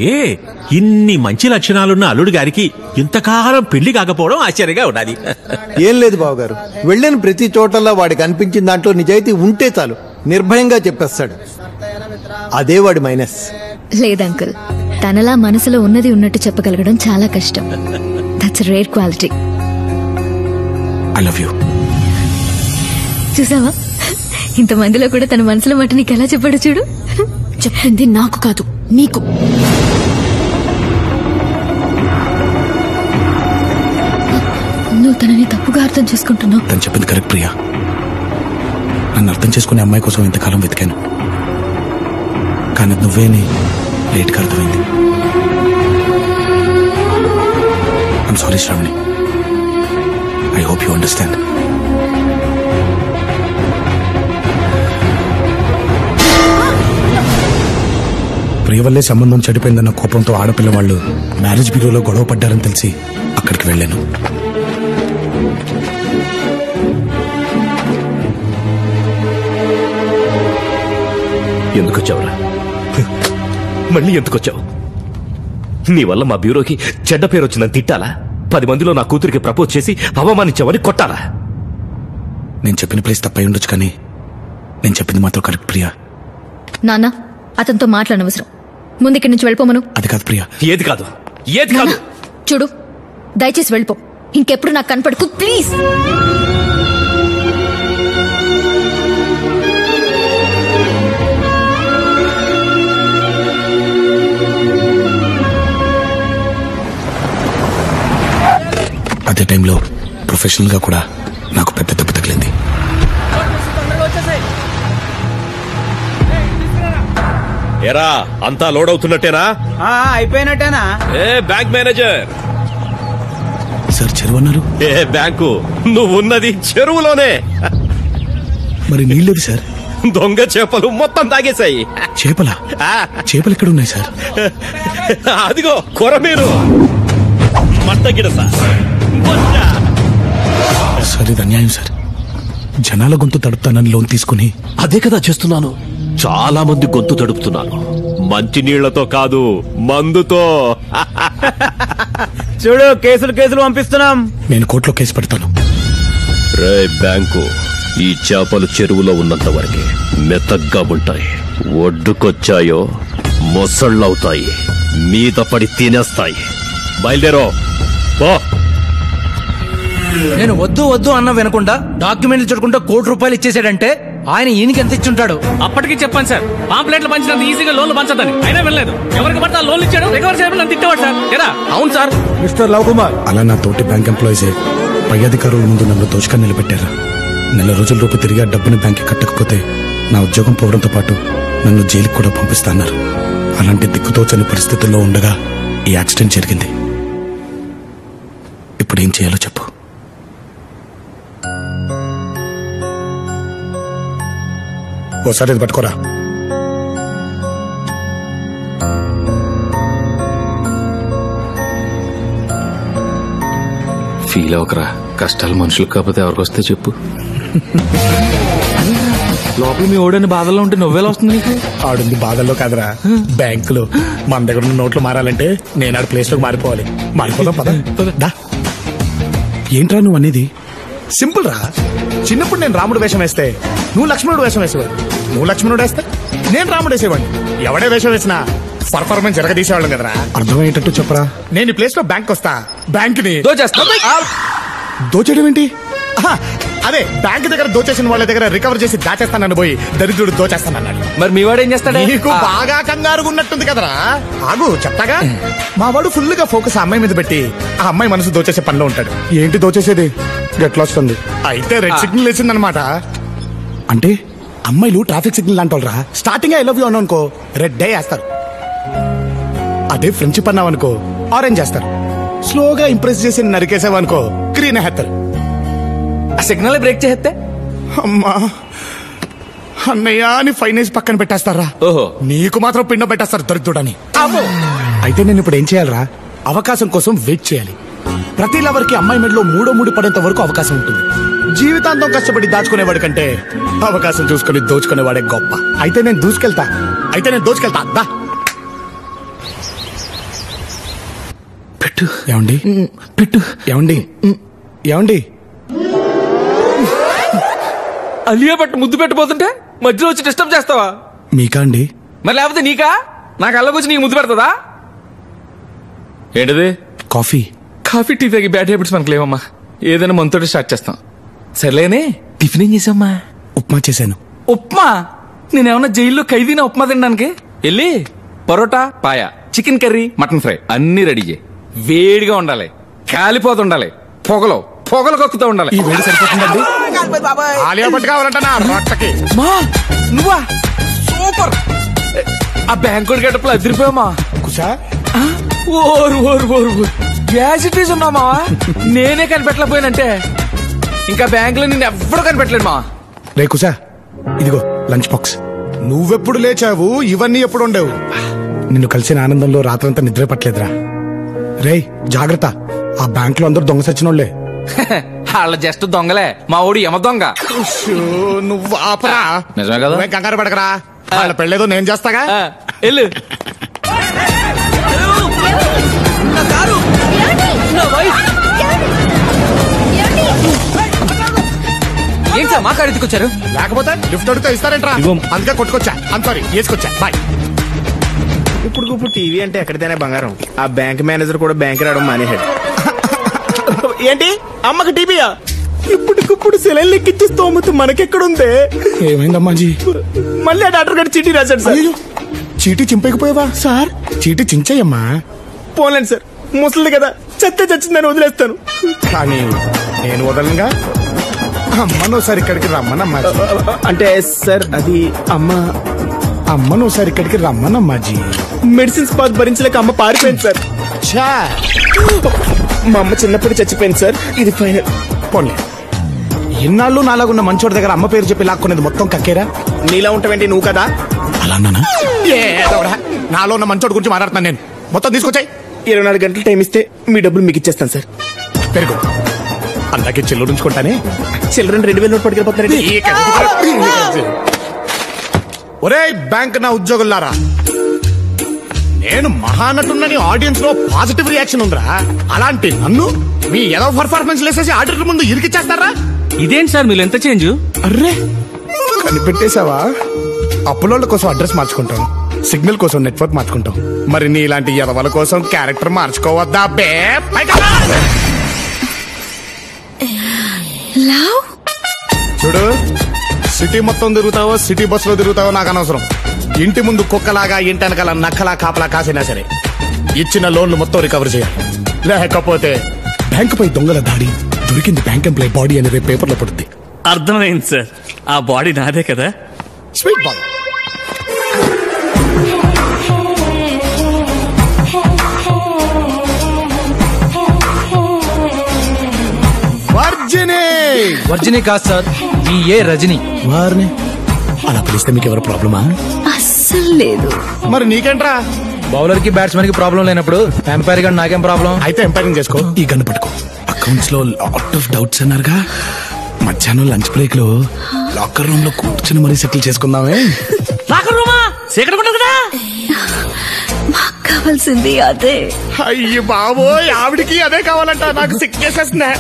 ఇన్ని మంచి లక్షణాలున్న అల్లుడు గారికి ఇంతకాలం పెళ్లి కాకపోవడం ఆశ్చర్యంగా ఉన్నది. ఏం లేదు బావగారు, వెళ్ళిన ప్రతి చోటల్లా వాడికి అనిపించిన దాంట్లో నిజాయితీ ఉంటే చాలు, నిర్భయంగా చెప్పేస్తాడు. అదే వాడి మైనస్. లేదంకుల్, తనలా మనసులో ఉన్నది ఉన్నట్టు చెప్పగలగడం చాలా కష్టం. That's rare quality. I love you. చూసావా, ఇంతమందిలో కూడా తన మనసులో మాట నీకు ఎలా చెప్పాడు చూడు. చెప్పింది నాకు కాదు, నీకు. నువ్వు తనని తప్పుగా అర్థం చేసుకుంటున్నావు. తను చెప్పింది కరెక్ట్ ప్రియా. నన్ను అర్థం చేసుకునే అమ్మాయి కోసం ఇంతకాలం వెతికాను, కానీ నువ్వేని లేట్గా అర్థమైంది. I'm sorry Shravani. I hope you understand. Priya వల్లే సంబంధం చెడిపోయిందన్న కోపంతో ఆడపిల్ల వాళ్ళు మ్యారేజ్ బ్యూరోలో గొడవ పడ్డారని తెలిసి అక్కడికి వెళ్ళాను. ఎందుకొచ్చావురా? మళ్ళీ ఎందుకొచ్చావు? నీ వల్ల మా బ్యూరోకి చెడ్డ పేరు వచ్చిందని తిట్టాలా? 10 మందిలో నా కూతురికి ప్రపోజ్ చేసి అవమానించావని కొట్టాలా? నేను చెప్పిన ప్లేస్ తప్పై ఉండొచ్చు, కానీ నేను చెప్పింది మాత్రం కరెక్ట్ ప్రియా. నాన్న, అతనితో మాట్లాడనవసరం. ముందు ఇక్కడి నుంచి వెళ్ళిపోమను. అది కాదు ప్రియా. ఏది కాదు, ఏది కాదు. చూడు, దయచేసి వెళ్ళిపో. ఇంకెప్పుడు నాకు కనపడకు ప్లీజ్. అదే టైంలో ప్రొఫెషనల్ గా కూడా నాకు పెద్ద దెబ్బ తగిలింది. ఏరా, అంతా లోడ్ అవుతున్నట్టేనా? అయిపోయినట్టేనా? ఏ బ్యాంక్ మేనేజర్ సార్, చెరువు అన్నారు? ఏ బ్యాంకు? నువ్వున్నది చెరువులోనే. మరి నీళ్ళేవి సార్? దొంగ చేపలు మొత్తం తాగేశాయి. చేపలా? చేపలు ఎక్కడ ఉన్నాయి సార్? అదిగో కొరమీరు, మట్టగిడస. సార్, ఇది అన్యాయం సార్. జనాల గొంతు తడుపుతానని లోన్ తీసుకుని అదే కదా చేస్తున్నాను. చాలా మంది గొంతు తడుపుతున్నాను. మంచి నీళ్లతో కాదు, మందుతో. చూడు, కేసులు పంపిస్తున్నాం. నేను కోర్టులో కేసు పెడతాను. రే బ్యాంకు, ఈ చేపలు చెరువులో ఉన్నంత వరకే మెత్తగ్గా ఉంటాయి. ఒడ్డుకొచ్చాయో మొసళ్ళవుతాయి, మీద పడి తినేస్తాయి. బయలుదేరో. నేను వద్దు వద్దు అన్న వినకుండా డాక్యుమెంట్లు చూడకుండా ₹1,00,00,000 ఇచ్చేసాడంటే ఆయన ఈయనకి ఎంత ఇచ్చుంటాడు? అప్పటికి చెప్పాను సార్, పాంప్లెట్లు పంచినంత ఈజీగా లోన్లు పంచదని. అయినా వెళ్ళలేదు. ఎవరికి పడితే లోన్లు ఇచ్చాడు, రికవర్ చేయమని నన్ను తిట్టేవాడు సార్. ఏరా? అవును సార్. మిస్టర్ లవ్ కుమార్, అలా నా తోటి బ్యాంక్ ఎంప్లాయీసే పై అధికారుల ముందు నన్ను దోచుకొని నిలబెట్టారు. నెల రోజుల లోపు తిరిగి ఆ డబ్బుని బ్యాంక్కి కట్టకపోతే నా ఉద్యోగం పోవడంతో పాటు నన్ను జైలుకి కూడా పంపిస్తాన్నారు. అలాంటి దిక్కుతోచని పరిస్థితుల్లో ఉండగా ఈ యాక్సిడెంట్ జరిగింది. ఇప్పుడు ఏం చేయాలో చెప్పు. ఓసారి ఇది పట్టుకోరా. ఫీల్ అవకరా, కష్టాలు మనుషులకు కాకపోతే ఎవరికి వస్తే చెప్పు. లోపల మీ ఓడని బాధల్లో ఉంటే నువ్వేలా వస్తుంది నీకు? ఆడుంది బాధల్లో కాదురా, బ్యాంకులో. మన దగ్గర ఉన్న నోట్లు మారాలంటే నేను ఆడ ప్లేస్ లోకి మారిపోవాలి. మారిపోదాం పద. ఏంట్రా నువ్వు అనేది? సింపుల్ రా. చిన్నప్పుడు నేను రాముడు వేషం వేస్తే నువ్వు లక్ష్మణుడు వేషం వేసేవాడు, నువ్వు లక్ష్మణుడు వేస్తే నేను రాముడు వేసేవాడిని. ఎవడే వేషం వేసినా పర్ఫార్మెన్స్ జరగదీసేవాళ్ళం కదరా. అర్థమయ్యేటట్టు చెప్పరా. నేను ఈ ప్లేస్ లో బ్యాంక్ వస్తా, బ్యాంక్ ని దోచేయడం ఏంటి? అదే బ్యాంక్ దగ్గర దోచేసిన వాళ్ళ దగ్గర రికవర్ చేసి దాచేస్తానని పోయి దరిద్రుడు దోచేస్తానన్నాడు. మరి మీ వాడు ఏం చేస్తాడు? నీకు బాగా కంగారుగా ఉన్నట్టుంది కదరా. ఆగు చెప్తాగా. మా వాడు ఫుల్ గా ఫోకస్ ఆ అమ్మాయి మీద పెట్టి ఆ అమ్మాయి మనసు దోచేసే పనిలో ఉంటాడు. ఏంటి దోచేసేది? గట్లా వస్తుంది. అయితే రెడ్ సిగ్నల్ వేసిందనమాట. అంటే అమ్మాయిలు ట్రాఫిక్ సిగ్నల్ అంటారా. స్టార్టింగ్ ఐ లవ్ యూ అనుకో రెడ్ డే వేస్తారు. అదే ఫ్రెండ్షిప్ అన్నావనుకో ఆరెంజ్ చేస్తారు. స్లోగా ఇంప్రెస్ చేసి నరికేసావనుకో గ్రీన్ వేస్తారు. ఆ సిగ్నల్ బ్రేక్ చేస్తే అమ్మా అన్నయ్య అని ఫైనేజ్ పక్కన పెట్టేస్తారా. ఓహో, నీకు మాత్రం పిండ పెట్టేస్తారు దొరుకుతుడని. అయితే నేను ఇప్పుడు ఏం చేయాలరా? అవకాశం కోసం వెయిట్ చేయాలి. ప్రతి లవర్ కి అమ్మాయి మెడలో మూడో పడేంత వరకు అవకాశం ఉంటుంది. జీవితాంతం కష్టపడి దాచుకునేవాడి కంటే అవకాశం చూసుకుని దోచుకునేవాడే గొప్ప. అయితే నేను దోచుకెళ్తా. దా పెట్టు. ఏమండి? పెట్టు. ఏమండి? అలియా పట్టు ముద్దు పెట్టబోతుంటే మధ్యలో వచ్చి డిస్టర్బ్ చేస్తావా? మీకా అండి? మరి లేకపోతే నీకా? నాకు అల్లకొచ్చి నీకు ముద్దు పెడతాదా? ఏంటిది? కాఫీ టీ తాగి బ్యాడ్ హ్యాబిట్స్ మనకు లేవమ్మా. ఏదైనా మనతోటి స్టార్ట్ చేస్తాం. సర్లేనే, టిఫిన్ ఏం చేసామ్మా? ఉప్మా చేశాను. ఉప్మా? నేనేమన్నా జైల్లో ఖైదీనా ఉప్మా తినడానికి? వెళ్ళి పరోటా, పాయ, చికెన్ కర్రీ, మటన్ ఫ్రై అన్ని రెడీ చేయి. వేడిగా ఉండాలి, కాలిపోతుండాలి, పొగలు కక్కుతూ ఉండాలి. ఈ వేడి సరిపోతుందండి. ఆలియా భట్ కావాలంటనా రొట్టకి? మా నువ్వా? సూపర్. ఆ బ్యాంకుడి గడపలో అదిరిపోయామా? కుషా ఓరు గ్యాసిటీస్ ఉన్నామా? నేనే కనిపెట్టలేకపోయానంటే ఇంకా బ్యాంక్ లో నిన్ను ఎవ్వరూ కనిపెట్టలేడు మా. రే కుషా, ఇదిగో లంచ్ బాక్స్. నువ్వెప్పుడు లేచావు? ఇవన్నీ ఎప్పుడు ఉండేవు? నిన్ను కలిసిన ఆనందంలో రాత్రంతా నిద్ర పట్టలేదురా. రే జాగ్రత్త, ఆ బ్యాంక్ లో అందరూ దొంగ సచ్చినోళ్లే. వాళ్ళ జస్ట్ దొంగలే, మా ఓడి యమ దొంగ. నువ్వు ఆపరా. నిజమే కదా? కంగారు పడకరా, వాళ్ళ పెళ్ళేదో నేను చేస్తాగా. వెళ్ళు. ఏం సార్ మా కారు ఎత్తుకొచ్చారు? లేకపోతే లిఫ్ట్ అడిగితే ఇస్తారంట్రా. అందుకే కొట్టుకొచ్చా. సారీ వేసుకొచ్చా. బాయ్. ఇప్పుడు టీవీ అంటే ఎక్కడితేనే బంగారం. ఆ బ్యాంక్ మేనేజర్ కూడా బ్యాంక్ రావడం మానేశాడు. ఏంటి అమ్మకి టీవీయా? ఇప్పటికిప్పుడు సెలైన్ లెక్కిచ్చే స్తోమత మనకెక్కడుందే? ఏమైందమ్మాజీ? మళ్ళీ ఆ డాక్టర్ గారు చీటీ రాశాడు సార్. చీటీ చింపేకపోయావా సార్? చీటీ చించేయమ్మా. పోలేండి సార్, ముసలిది కదా, చెత్త చచ్చిందని వదిలేస్తాను. కానీ నేను వదలనుగా. అమ్మనోసారి ఇక్కడికి రమ్మనమ్మా. అంటే సార్ అది అమ్మనోసారి ఇక్కడికి రమ్మనమ్మాజీ. మెడిసిన్స్ బాధ భరించలేక అమ్మ పారిపోయింది సార్. మా అమ్మ చిన్నప్పుడు చచ్చిపోయింది సార్. ఇది ఫైనల్. పోన్లే, ఇన్నాళ్ళు నాలాగున్న మంచోడి దగ్గర అమ్మ పేరు చెప్పి లాక్కునేది మొత్తం కక్కేరా. నీలా ఉంటావేంటి నువ్వు కదా? అలా నాలో ఉన్న మంచోడి గురించి మాట్లాడుతున్నాను నేను. మొత్తం తీసుకొచ్చాయి. 24 గంటలు టైం ఇస్తే మీ డబ్బులు మీకు ఇచ్చేస్తాను సార్. పెరుగు అలాగే చిల్లర ఉంచుకుంటానే. Children 2000 note పట్టుకెళ్ళిపోతున్నారండి. ఒరే బ్యాంక్ నా ఉద్యోగులారా, నేను మహానటున్నని ఆడియన్స్ లో పాజిటివ్ రియాక్షన్ ఉందిరా. అలాంటి నన్ను మీ ఏదో పర్ఫార్మెన్స్ లేసేసి ఆడిటర్ ముందు ఇరికిచ్చేస్తారా? ఇదేంటి సార్ మీరు ఎంత చేంజ్? అర్రే కనిపెట్టేశావా? అప్పులోళ్ళ కోసం అడ్రస్ మార్చుకుంటాం, సిగ్నల్ కోసం నెట్వర్క్ మార్చుకుంటాం. మరి నీ ఇలాంటి ఎదవల కోసం క్యారెక్టర్ మార్చుకోవద్దా బే? లవ్ చూడు, సిటీ మొత్తం తిరుగుతావో సిటీ బస్ లో తిరుగుతావో నాకు అనవసరం. ఇంటి ముందు కుక్కలాగా ఇంటి వెనకాల నక్కలా కాపలా కాసినా సరే ఇచ్చిన లోన్లు మొత్తం రికవర్ చేయాలి. లేకపోతే బ్యాంకు పై దొంగల దాడి, దొరికింది బ్యాంక్ ఎంప్లాయ్ బాడీ అనేది పేపర్లో పడుతుంది. అర్థమైంది సార్, ఆ బాడీ నాదే కదా. Sweet boy. వర్జిని కాదు సార్, ఏ రజని. వారిని అలా పిలిస్తే మీకు ఎవరు ప్రాబ్లమా? అస్సలు లేదు. మరి నీకేంట్రా? బౌలర్ కి బ్యాట్స్మెన్ కి ప్రాబ్లం లేనప్పుడు ఎంపైర్ గా నాకేం ప్రాబ్లం? అయితే ఎంపైరింగ్ చేసుకో. ఈ గన్ను పట్టుకో. అకౌంట్స్ లో లాట్ ఆఫ్ డౌట్స్ అన్నారుగా, మధ్యాహ్నం లంచ్ బ్రేక్ లో లాకర్ రూమ్ లో కూర్చొని మరీ సెటిల్ చేసుకుందామే. లాకర్ రూమా? సీక్రెట్ ఉండదు కదా. మాకు కావాల్సింది అదే. అయ్యి బాబోయ్, ఆవిడికి అదే కావాలంట. నాకు సిక్కేసేస్తున్నా.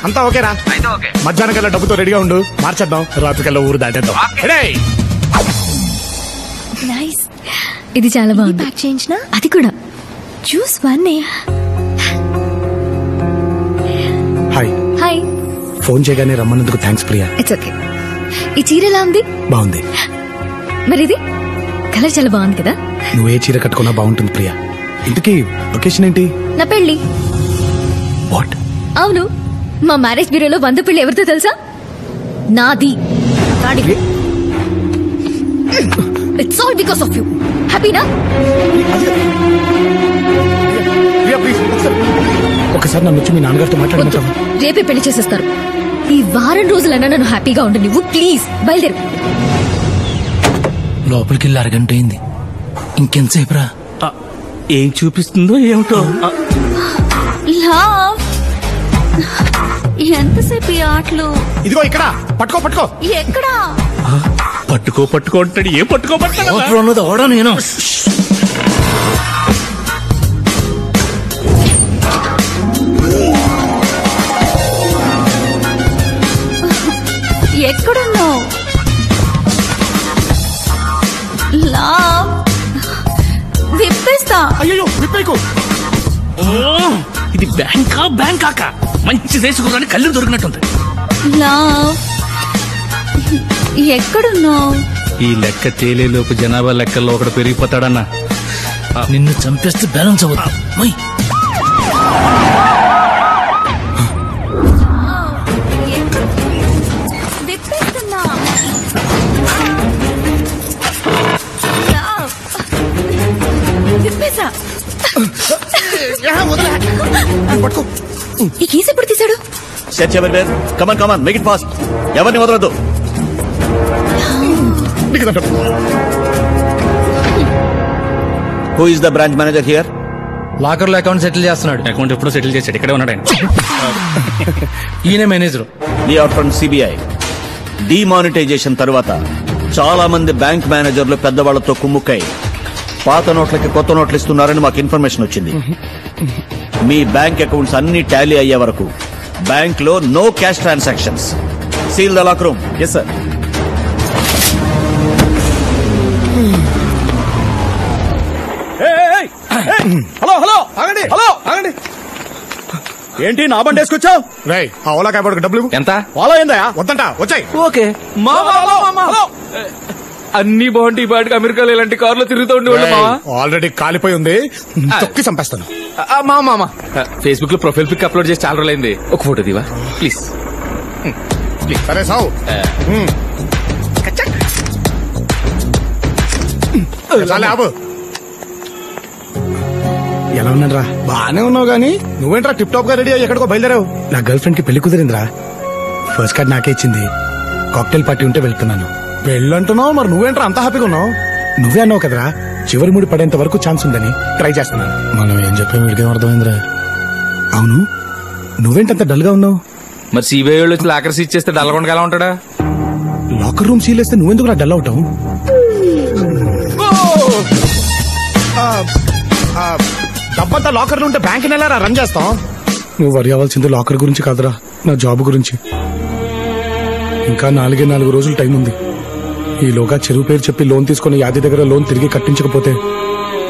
అంతా ఓకేరా? మధ్యాహ్నం కల్లా డబ్బుతో రెడీగా ఉండు, మార్చేద్దాం. రాత్రికల్లా ఊరు దాటేద్దాం. నైస్. ఇది చాలా బాగుంది. ప్యాక్ చేయించిన అది కూడా జ్యూస్ వన్నే. హాయ్. హాయ్. ఫోన్ చేయగానే రమ్మన్నందుకు థ్యాంక్స్ ప్రియా. It's okay. ఈ చీర ఎలా ఉంది? బాగుంది. మరి ఇది కలర్ చాలా బాగుంది కదా. నువ్వే చీర కట్టుకున్నా బాగుంటుంది ప్రియా. ఇంతకీ లొకేషన్ ఏంటి? నా పెళ్లి. వాట్? అవును, మా మ్యారేజ్ బ్యూరోలో 100 పెళ్లి ఎవరితో తెలుసా? నాది. It's all because of you. హ్యాపీనా? ఒకసారి నన్ను వచ్చి మీ నాన్నగారితో మాట్లాడమంటావా? రేపే పెళ్లి చేసేస్తారు. ఈ వారం రోజులన్నా నన్ను హ్యాపీగా ఉండు నువ్వు. ప్లీజ్ బయలుదేరు. లోపలికి వెళ్ళి అరగంట అయింది, ఇంకెంతసేపు రా? ఏం చూపిస్తుందో ఏమిటో. లవ్, ఎంతసేపు ఈ ఆటలు? ఇదిగో ఇక్కడ పట్టుకో. పట్టుకో. ఎక్కడా? పట్టుకో అంటాడు. ఏ పట్టుకో అన్నది ఓడా నేను. ఎక్కడున్నావు? లవ్, విప్పేస్తా. అయ్యో విప్పేకు. ఇది బ్యాంకాక మంచి చేసుకుని కళ్ళు దొరికినట్టుంది. లవ్, ఎక్కడున్నావు? ఈ లెక్క తేలేలోపు జనాభా లెక్కల్లో ఒకడు పెరిగిపోతాడన్నా. నిన్ను చంపేస్తే బ్యాలెన్స్ అవుతుంది. విప్పేస్తున్నా. విప్పేసా. ఈ కేసు ఎప్పుడు తీశాడు? Come on make it fast. ఎవరిని వదలొద్దు. Who is the branch manager here? Locker లో అకౌంట్ సెటిల్ చేస్తున్నాడు. అకౌంట్ ఎప్పుడో సెటిల్ చేశాడు, ఇక్కడే ఉన్నాడు ఆయన. ఈయన manager. We are from CBI. Demonetisation తర్వాత చాలా మంది బ్యాంక్ మేనేజర్లు పెద్దవాళ్లతో కుమ్ముక్కై పాత నోట్లకి కొత్త నోట్లు ఇస్తున్నారని మాకు ఇన్ఫర్మేషన్ వచ్చింది. మీ బ్యాంక్ అకౌంట్స్ అన్ని టాలీ అయ్యే వరకు బ్యాంక్ లో no cash transactions. Seal the lock room. Yes sir. Hello ఆగండి. ఏంటి నా బండి వేసుకొచ్చావు? రేయ్, ఆ ఓలా క్యాబ్ డబ్బులు ఎంత? ఫాలో అయిందా? వద్దంట, వచ్చాయి. ఓకే. అన్ని బాగుంటే ఈ పాటికి అమెరికాలో ఇలాంటి కార్లో తిరుగుతూ ఉండేవాళ్ళు మావా. ఆల్రెడీ కాలిపోయి ఉంది, తొక్కి చంపేస్తాను. మామా ఫేస్బుక్ లో ప్రొఫైల్ పిక్ అప్లోడ్ చేసి చాలా రోజులైంది, ఒక ఫోటో దివా ప్లీజ్. సరే సావు. ఎలా ఉన్నారా? బానే ఉన్నావు గానీ నువ్వేంట్రా టిప్ టాప్ గా రెడీ అయ్యి ఎక్కడికో బయలుదేరావు? నా గర్ల్ ఫ్రెండ్ కి పెళ్లి కుదిరిందిరా. ఫస్ట్ కార్డ్ నాకే ఇచ్చింది. కాక్టైల్ పార్టీ ఉంటే వెళ్తున్నాను. పెళ్ళంటున్నావు, మరి నువ్వేంట్రా అంత హ్యాపీగా ఉన్నావు? నువ్వే అన్నావు కదరా చివరి ముడి పడేంత వరకు ఛాన్స్ ఉందని. ట్రై చేస్తున్నాను. మనం ఏం చెప్పాము వీడికేం అర్థమైందిరా? అవును, నువ్వేంటంత డల్ గా ఉన్నావు? మరి సిబిఐ వాళ్ళు వచ్చి లాకర్ సీజ్ చేస్తే డల్గొండగా ఎలా ఉంటాడా? లాకర్ రూమ్ సీల్ వేస్తే నువ్వెందుకు నా డల్ అవుతావు? డబ్బంతా లాకర్ లో ఉంటే బ్యాంక్ ఎలా రన్ చేస్తాం? నువ్వు వరి అవ్వాల్సింది లాకర్ గురించి కాదురా, నా జాబ్ గురించి. ఇంకా 4 రోజులు టైం ఉంది. ఈలోగా చెరువు పేరు చెప్పి లోన్ తీసుకుని యాది దగ్గర లోన్ తిరిగి కట్టించకపోతే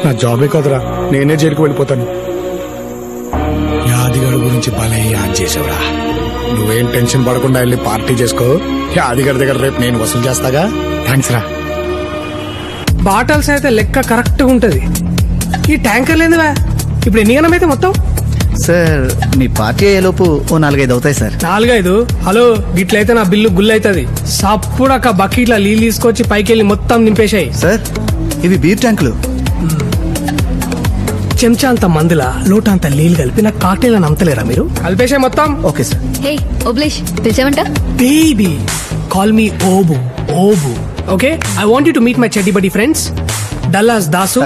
నా జాబే కాదురా, నేనే జైలుకి వెళ్ళిపోతాను. యాదిగాడి గురించి భలే యాద్ చేసావురా. నువ్వేం టెన్షన్ పడకుండా వెళ్ళి పార్టీ చేసుకో. యాదిగాడి దగ్గర రేపు నేను వసూలు చేస్తాగా. థ్యాంక్స్ రా. బాటల్స్ అయితే లెక్క కరెక్ట్ గా ఉంటది. ఈ ట్యాంకర్ లేదువా ఇప్పుడు ఎన్ని గణం అయితే మొత్తం? సార్ మీ పార్టీ అయ్యేలోపు ఓ 4-5 అవుతాయి సార్. 4-5? హలో గిట్లయితే నా బిల్లు గుల్ అవుతుంది. సప్పుడక్క బకెట్ల నీళ్ళు తీసుకొచ్చి పైకి వెళ్ళి మొత్తం నింపేశాయి. సార్ ఇవి బీర్ ట్యాంకులు. చెంచా అంత మందుల లోట అంత నీళ్ళు కలిపి నాకు కాక్టైల్ అని అమ్మతలేరా మీరు? కలిపేసే మొత్తం. Okay sir. హే ఓబ్లేష్ పిలిచావంట? Baby call me Obu. Obu okay. I want you to meet my చెడ్డి buddy friends. Dallas Dasu,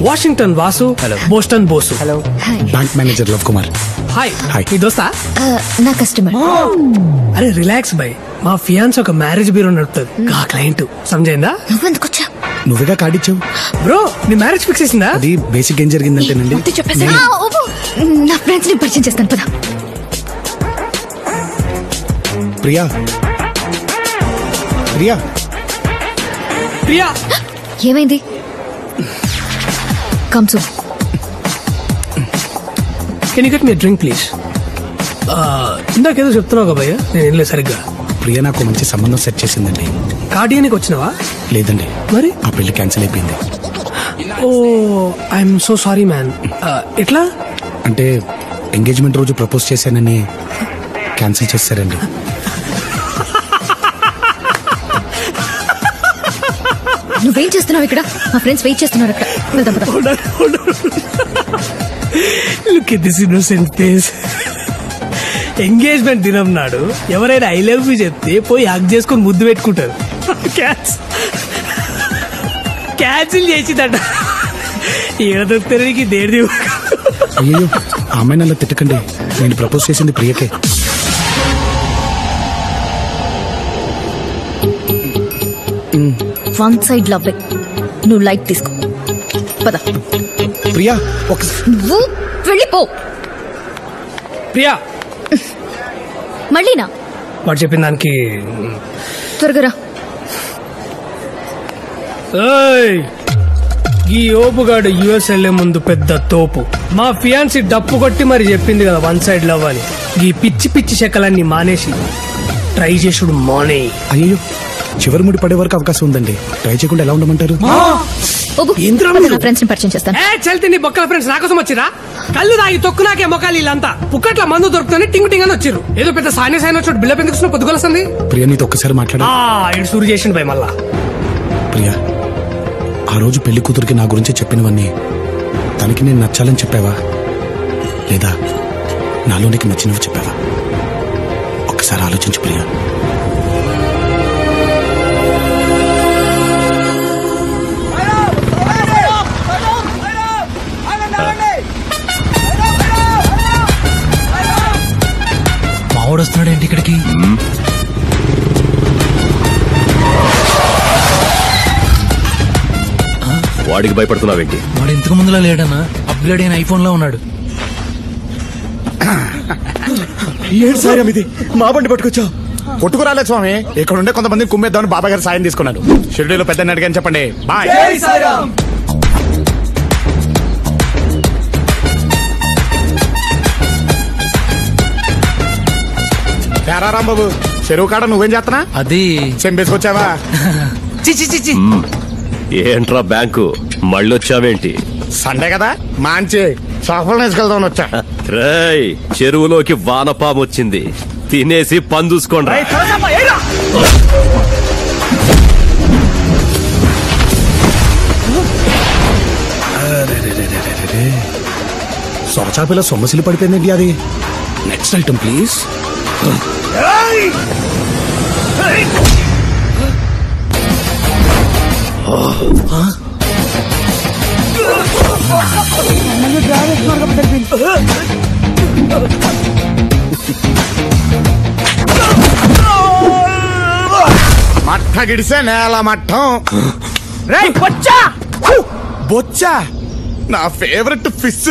Washington Vasu, Boston Bosu, bank manager love Kumar. Hi. మీ దోస్తా? నా కస్టమర్. అరే రిలాక్స్ బై, మా ఫియాన్స్ ఒక మ్యారేజ్ బ్యూరో నడుపుతుంది. ఆ క్లయింట్ సమజైందా? నువ్వెందుకొచ్చా? నువ్వేగా కార్డు ఇచ్చావు బ్రో. నీ మ్యారేజ్ ఫిక్స్ చేసిందా? అది బేసిక్ ఏం జరిగిందంటేనండి, నా ఫ్రెండ్స్ ని పరిచయం చేస్తాను పద. ప్రియా ప్రియా ప్రియా ఏమైంది? కమ్సు. Can you get me drink please? ఇందాకేదో చెప్తున్నావు కదా భయ్య, నేను ఏం లేదు సరిగ్గా. ప్రియా నాకు మంచి సంబంధం సెట్ చేసిందండి. కార్డియానికి వచ్చినావా? లేదండి, మరి ఆ పెళ్లి క్యాన్సిల్ అయిపోయింది. ఓ ఐఎమ్ సో సారీ మ్యాన్. ఎట్లా అంటే ఎంగేజ్మెంట్ రోజు ప్రపోజ్ చేశానని క్యాన్సిల్ చేశారండి. నువ్వేం చేస్తున్నావు ఇక్కడ? మా ఫ్రెండ్స్ వెయిట్ చేస్తున్నారు అక్కడ. వెళ్దాం పద. Look at this innocent face. Engagement దినం నాడు ఎవరైనా ఐ లవ్ యూ చెప్తే పోయి హగ్ చేసుకొని ముద్దు పెట్టుకుంటారు. క్యాన్సిల్ చేసిందట. ఏదో తిరిగి దేడి. అయ్యో ఆ అమ్మాయిని అలా తిట్టకండి, నేను ప్రపోజ్ చేసింది ప్రియకే. One side love. నువ్వు లైట్ తీసుకో పద. ప్రియా నువ్వు వెళ్ళిపో. ప్రియా మళ్ళీనా? వాడు చెప్పిన దానికి త్వరగా రా. ఈ ఓపుగాడు యుఎస్ వెళ్లే ముందు పెద్ద తోపు. మా ఫియాన్సీ డప్పు కొట్టి మరి చెప్పింది కదా వన్ సైడ్ లవ్ అని. ఈ పిచ్చి పిచ్చి చెక్కలన్నీ మానేసి ట్రై చేసుడు మానే. అయ్యో చివరి ముడి పడే వరకు అవకాశం ఉందండి, ట్రై చేయకుండా ఎలా ఉండమంటారు? ఫ్రెండ్స్ ని పరిచయం చేస్తాను. చల్తే నీ బొక్కల ఫ్రెండ్స్ నా కోసం వచ్చిరా? కళ్ళు తాగి తొక్కు నాకే మొక్కలు వీళ్ళంతా పుక్కట్ల మందు దొరుకుతుంది టింగ్ టింగ్ అని వచ్చిర్రు. ఏదో పెద్ద సాయన వచ్చాడు బిల్డప్ ఎందుకు పొద్దుగొలసింది. ప్రియా నీతో ఒక్కసారి మాట్లాడా? ఇటు సూరు చేసిండు భయ మళ్ళా. ప్రియా ఆ రోజు పెళ్లి కూతురికి నా గురించి చెప్పినవన్నీ తనకి నేను నచ్చాలని చెప్పావా, లేదా నాలో నీకు నచ్చినవి చెప్పావా? ఒక్కసారి ఆలోచించు ప్రియా. మావాడు వస్తున్నాడు ఏంటి ఇక్కడికి? వాడికి భయపడుతున్నావేంటి? వాడు ఇంతకు ముందులా లేడన్నా, అప్గ్రేడ్ అయిన ఐఫోన్ లో ఉన్నాడు. ఏడు సాయం ఇది, మా బండి పట్టుకొచ్చావు. కొట్టుకురాలే స్వామి, ఇక్కడ ఉండే కొంతమంది కుమ్మేద్దామని బాబా గారు సాయం తీసుకున్నారు. షిరిడీలో పెద్ద అడిగాని చెప్పండి. బాయ్. రాంబాబు చెరువు కాడ నువ్వేం చేస్తున్నా? అది చెంపేసుకొచ్చావా? ఏంట్రా బ్యాంకు మళ్ళొచ్చావేంటి? సండే కదా మంచి చేపలు వేసుకెళ్దామని వచ్చా. రేయ్ చెరువులోకి వానపాము వచ్చింది, తినేసి పని చూసుకోండి. సొరచాపిల సొమ్మసిలి పడిపోయిందండి. అది నెక్స్ట్ ఐటమ్ ప్లీజ్. మట్ట గిడిసే నేల మట్టం. బొచ్చా నా ఫేవరెట్ ఫిష్.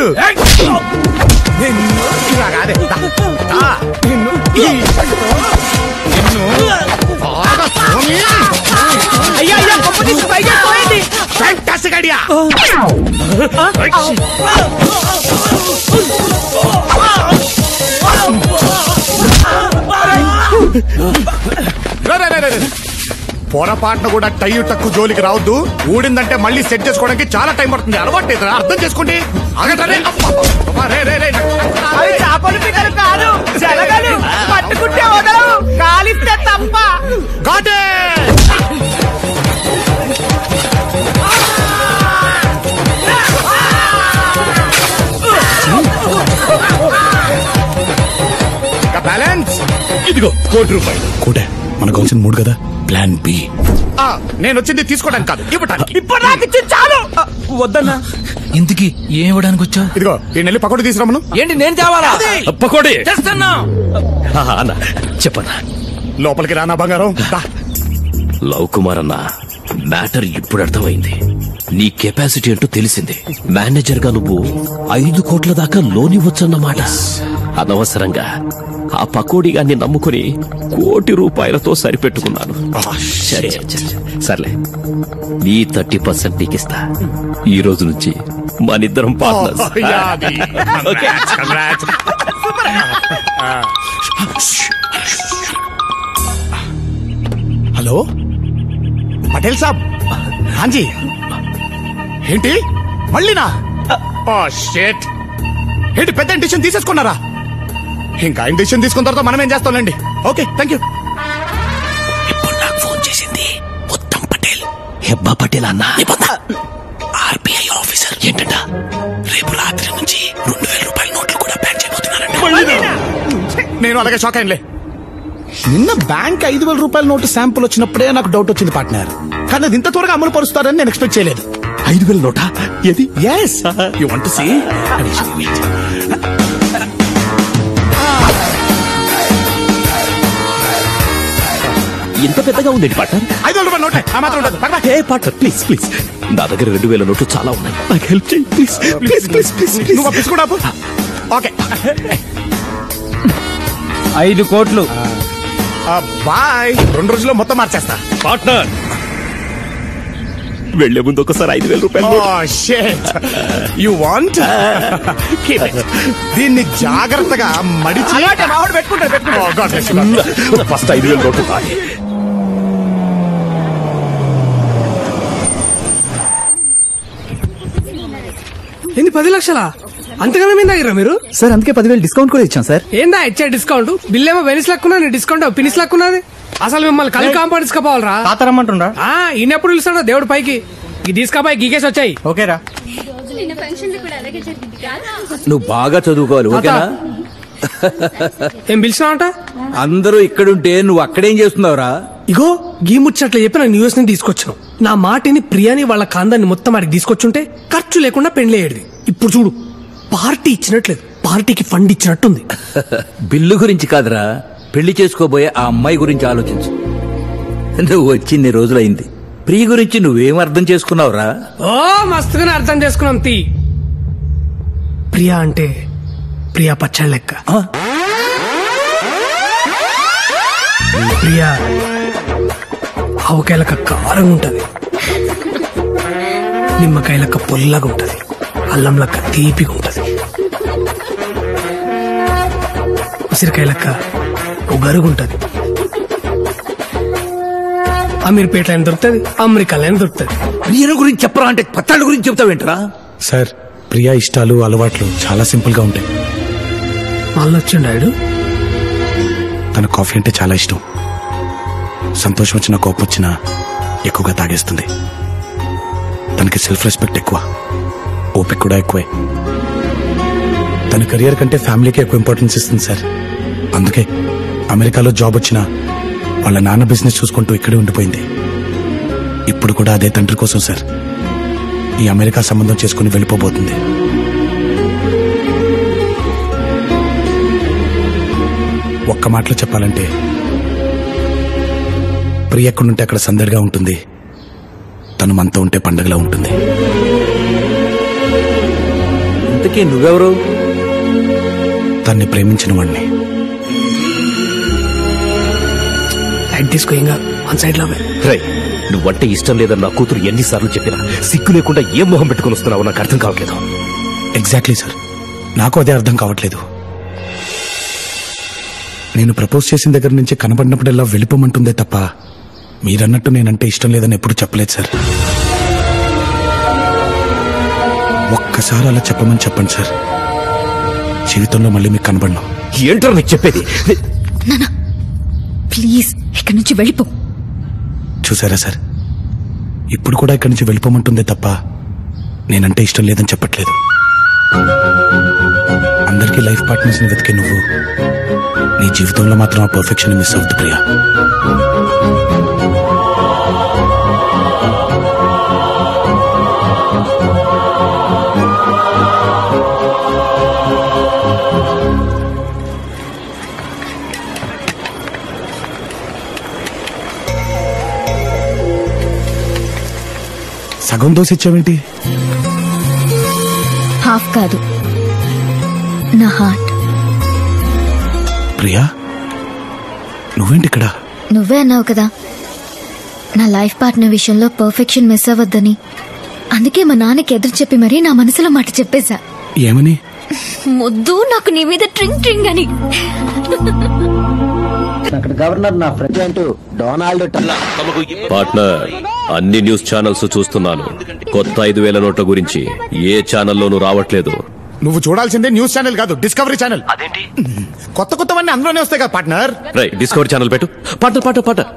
అయ్యా గొప్ప తీసి పైగా పోయింది. Fantastic idea. పొరపాటున కూడా టైయు టక్కు జోలికి రావద్దు. ఊడిందంటే మళ్ళీ సెట్ చేసుకోవడానికి చాలా టైం పడుతుంది. అలవాటు అర్థం చేసుకోండి. చేపలు పిక్కలు కాదు, జలగలు పట్టుకుంటే వదలవు, కాలిస్తే తప్ప. బ్యాలెన్స్ ఇదిగో ₹1,00,00,000. కోటే మనకు కావాల్సిన 3 కదా. Plan B. నేను వచ్చింది తీసుకోవడానికి కాదు, ఇవ్వడానికి. ఇప్పుడు నాకు ఇచ్చి చాలు. వద్దన్నా. ఇంతకి ఏం ఇవ్వడానికి వచ్చా? ఇదిగో ఈ నెల్లి పకోడీ తీసుకురామను. ఏంటి నేను తేవాలా? పకోడీ చేస్తున్నా. చెప్పన్నా. లోపలికి రానా బంగారం. లవ్ కుమార్ అన్న, మ్యాటర్ ఇప్పుడు అర్థమైంది. నీ కెపాసిటీ అంటూ తెలిసింది. మేనేజర్ గా నువ్వు 5 కోట్ల దాకా లోన్ ఇవ్వచ్చన్నమాట. అనవసరంగా ఆ పకోడీగాన్ని నమ్ముకుని ₹1,00,00,000 సరిపెట్టుకున్నాను. సర్లే, నీ 30% నీకిస్తా. ఈ రోజు నుంచి మనిద్దరం పార్ట్నర్స్. హలో పటేల్ సాబ్. హాంజీ. ఏంటి మళ్ళీనా? ఏంటి పెద్ద డిసిషన్ తీసేసుకున్నారా? ఇంకా డిసిషన్ తీసుకున్న తర్వాత మనం ఏం చేస్తాంలేండి. Okay, thank you. ఇప్పుడు నాకు ఫోన్ చేసింది ఉత్తమ్ పటేల్. హెబ్బా పటేల్ అన్న, ఆర్బీఐ ఆఫీసర్. ఏంటంట, రేపు రాత్రి నుంచి ₹2,000 నోట్లు కూడా బ్యాన్ చేయబోతున్నారంట. నేను అలాగే షాక్ అయ్యలే. నిన్న బ్యాంక్ ₹5,000 నోటు శాంపుల్ వచ్చినప్పుడే నాకు డౌట్ వచ్చింది పార్ట్నర్. కానీ అది ఇంత త్వరగా అమలు పరుస్తారని నేను ఎక్స్పెక్ట్ చేయలేదు. 5,000 నోటా? ఏది? yes, you want to see? ఇంత పెద్దగా ఉంది పార్ట్నర్. ₹5,000 నోటే ఆ మాత్రం ఉండదు. ఏ పార్ట్నర్, ప్లీజ్ ప్లీజ్, నా దగ్గర 2,000 నోట్లు చాలా ఉన్నాయి. నాకు హెల్ప్ చేయి ప్లీజ్ ప్లీజ్ ప్లీజ్ ప్లీజ్. నువ్వు పిసుకుడా? ఓకే, 5 కోట్లు. బాయ్. 2 రోజుల్లో మొత్తం మార్చేస్తా. పార్ట్నర్, వెళ్లే ముందు ఒకసారి ₹5,000. You want? దీన్ని జాగ్రత్తగా మడిచి పెట్టుకుంటారు. ఫస్ట్ 5,000 నోట్లు. ఏంది 10 లక్షలా? అంతగా మేము దగ్గర మీరు సార్ అందుకే 10,000 డిస్కౌంట్ కూడా ఇచ్చాం సార్. ఏందా ఇచ్చే డిస్కౌంట్? బిల్ ఏమో వెనిస్ లక్కున్నా, డిస్కౌంట్ పినిస్ లక్కున్నది. అసలు మిమ్మల్ని కళ్ళు కాంపౌండ్ తీసుకుపోవాలరా? తాతరమ్మంటుండ్రా? ఈయనెప్పుడు పిలుస్తాడో దేవుడు పైకి. తీసుకపోయి గీకేసి వచ్చాయి. ఓకేరా. నువ్వు బాగా చదువుకోవాలి, ఓకేనా? ఏం పిలిచినావంట? అందరూ ఇక్కడుంటే నువ్వు అక్కడేం చేస్తున్నావురా? ఇగో గీ ముచ్చట్లు చెప్పి నేను న్యూస్ ని తీసుకొచ్చాను. నా మాటిని ప్రియాని వాళ్ళ కాందాన్ని మొత్తం ఆడికి తీసుకొచ్చుంటే ఖర్చు లేకుండా పెళ్లేయడిది. ఇప్పుడు చూడు, పార్టీ ఇచ్చినట్లేదు, పార్టీకి ఫండ్ ఇచ్చినట్టుంది. బిల్లు గురించి కాదురా, పెళ్లి చేసుకోబోయే ఆ అమ్మాయి గురించి ఆలోచించు. నువ్వు వచ్చిన్ని రోజులైంది, ప్రియ గురించి నువ్వేం అర్థం చేసుకున్నావురా? ఓ మస్తుగానే అర్థం చేసుకున్నాం. ప్రియా అంటే ప్రియా పచ్చళ్ళ లెక్క. ప్రియా ఆవకాయలక కారం ఉంటది, నిమ్మకాయలక పొల్లగా ఉంటది, అల్లం లెక్క తీపిగా ఉంటది, ఉసిరికాయలక్క ఉగరుగుంటది. అమీర్పేట అని దొరుకుతుంది, అమెరికాలో అని దొరుకుతుంది. ప్రియ గురించి చెప్పరా అంటే పచ్చళ్ళ గురించి చెప్తావేంట్రా? సార్, ప్రియా ఇష్టాలు అలవాట్లు చాలా సింపుల్ గా ఉంటాయి. మళ్ళీ వచ్చిండాడు. తన కాఫీ అంటే చాలా ఇష్టం. సంతోషం వచ్చినా కోపం వచ్చినా ఎక్కువగా తాగేస్తుంది. తనకి సెల్ఫ్ రెస్పెక్ట్ ఎక్కువ, ఓపిక కూడా ఎక్కువే. తన కెరియర్ కంటే ఫ్యామిలీకి ఎక్కువ ఇంపార్టెన్స్ ఇస్తుంది సార్. అందుకే అమెరికాలో జాబ్ వచ్చినా వాళ్ళ నాన్న బిజినెస్ చూసుకుంటూ ఇక్కడే ఉండిపోయింది. ఇప్పుడు కూడా అదే తండ్రి కోసం సార్ ఈ అమెరికా సంబంధం చేసుకుని వెళ్ళిపోబోతుంది. ఒక్క మాటలో చెప్పాలంటే ప్రియ ఎక్కడుంటే అక్కడ సందడిగా ఉంటుంది, తను మనతో ఉంటే పండగలా ఉంటుంది. ఇంతకీ నువ్వెవరు? తన్ని ప్రేమించిన వాడిని. లైట్ తీసుకో, ఇంకా వన్ సైడ్ లవ్. రై, నువ్వంటే ఇష్టం లేదని నా కూతురు ఎన్నిసార్లు చెప్పినా సిగ్గు లేకుండా ఏం మొహం పెట్టుకుని వస్తున్నావో నాకు అర్థం కావట్లేదు. ఎగ్జాక్ట్లీ సార్, నాకు అదే అర్థం కావట్లేదు. నేను ప్రపోజ్ చేసిన దగ్గర నుంచి కనబడినప్పుడల్లా వెళ్ళిపోమంటుందే తప్ప మీరన్నట్టు నేనంటే ఇష్టం లేదని ఎప్పుడు చెప్పలేదు సార్. ఒక్కసారి అలా చెప్పమని చెప్పండి సార్, జీవితంలో మళ్ళీ మీకు కనబడను. ఏంటో నీకు చెప్పేది? ప్లీజ్ ఇక్కడి నుంచి వెళ్ళిపో. చూసారా సార్, ఇప్పుడు కూడా ఇక్కడి నుంచి వెళ్ళిపోమంటుందే తప్ప నేనంటే ఇష్టం లేదని చెప్పట్లేదు. అందరికీ లైఫ్ పార్ట్నర్స్ ని వెతికే నువ్వు నీ జీవితంలో మాత్రం ఆ పర్ఫెక్షన్ మిస్ అవుతుంది ప్రియా. సగం దోశ ఇచ్చావేంటి? హాఫ్ కాదు, నా హార్ట్. ప్రియా, నువ్వేంటి ఇక్కడ? నువ్వే అన్నావు కదా నా లైఫ్ పార్ట్నర్ విషయంలో పర్ఫెక్షన్ మిస్ అవ్వద్దని. అందుకే మా నాన్నకి ఎదురు చెప్పి మరీ నా మనసులో మాట చెప్పేశా. ఏమని? ముద్దు నాకు నీ మీద ట్రింగ్ ట్రింగ్ అని. అక్కడ గవర్నర్ నా ప్రెసిడెంట్ డొనాల్డ్ పార్ట్నర్, అన్ని న్యూస్ ఛానల్స్ చూస్తున్నాను. కొత్త 5,000 నోట్ల గురించి ఏ ఛానల్లోనూ రావట్లేదు. నువ్వు చూడాల్సిందే న్యూస్ ఛానల్ కాదు, డిస్కవరీ ఛానల్. అదేంటి కొత్త కొత్తవన్నీ అందులోనే వస్తాయి కదా పార్ట్నర్. రైట్, డిస్కవరీ ఛానల్ పెట్టు.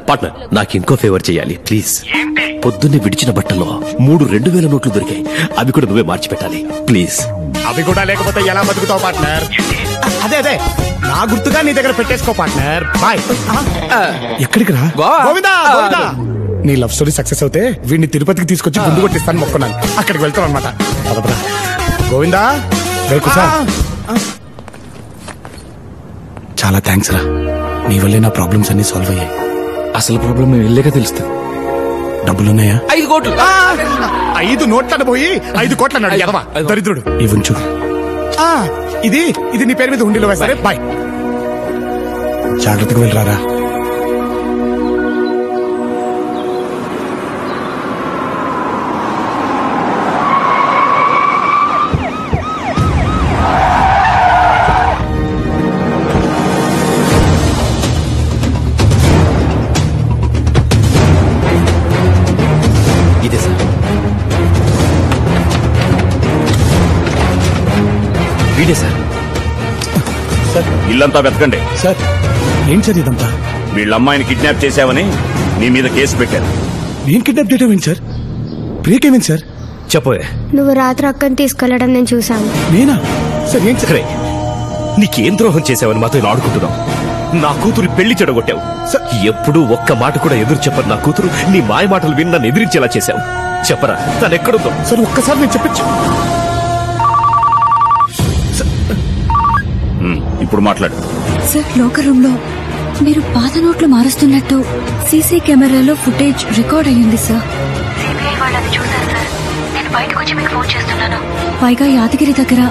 పార్ట్నర్, నాకు ఇంకో ఫేవర్ చేయాలి ప్లీజ్. పొద్దున్నే విడిచిన బట్టల్లో 3 2,000 నోట్లు దొరికాయి. అవి కూడా నువ్వే మార్చి పెట్టాలి ప్లీజ్. అవి కూడా లేకపోతే ఎలా బతుకుతావు పార్ట్నర్? అదే నా గుర్తుగా నీ దగ్గర పెట్టేసుకో పార్ట్నర్. బాయ్. ఎక్కడికి రా? గోవిందా. నీ లవ్ స్టోరీ సక్సెస్ అవుతే వీడిని తిరుపతికి తీసుకొచ్చి గుండు కొట్టిస్తాను మొక్కున్నాను. అక్కడికి వెళ్తాను అనమాట. గోవిందా, చాలా థ్యాంక్స్ రా, నీ వల్లే నా ప్రాబ్లమ్స్ అన్ని సాల్వ్ అయ్యాయి. అసలు ప్రాబ్లం వెళ్ళాక తెలుస్తుంది. డబ్బులున్నాయా? 5 కోట్లు. 5 నోట్లను పోయి 5 కోట్ల అన్నాడు ఎదవా దరిద్రుడు. ఇవ్వంచు. ఇది నీ పేరు మీద హుండీలో వేస్తారే. బాయ్. జాగ్రత్తగా వెళ్ళరారా. ఇల్లంతా వెతకండి. సార్, ఏంటి సార్ ఇదంతా? వీళ్ళ అమ్మాయిని కిడ్నాప్ చేశావని నీ మీద కేసు పెట్టారు. నేను కిడ్నాప్ చేయడం ఏంటి సార్? ప్రియకేమేంటి సార్? చెప్పోయే. నువ్వు రాత్రి అక్కని తీసుకెళ్లడం నేను చూశాను. నేనా సార్? ఏంటి సార్, నీకేం ద్రోహం చేశావని మాతో ఇలా ఆడుకుంటున్నావు? నా కూతురు పెళ్లి చెడగొట్టావు. ఎప్పుడూ ఒక్క మాట కూడా ఎదురు చెప్పరు నా కూతురు. నీ మాయ మాటలు విని నన్ను ఎదిరించేలా చేశావు. చెప్పరా, తను ఎక్కడుందో? సార్ ఒక్కసారి నేను చెప్పచ్చు. ఇప్పుడు మాట్లాడు. సార్, లోకర్ రూమ్ లో మీరు పాత నోట్లు మారుస్తున్నట్టు సీసీ కెమెరాలో ఫుటేజ్ రికార్డ్ అయ్యింది సార్. పైగా యాదగిరి దగ్గర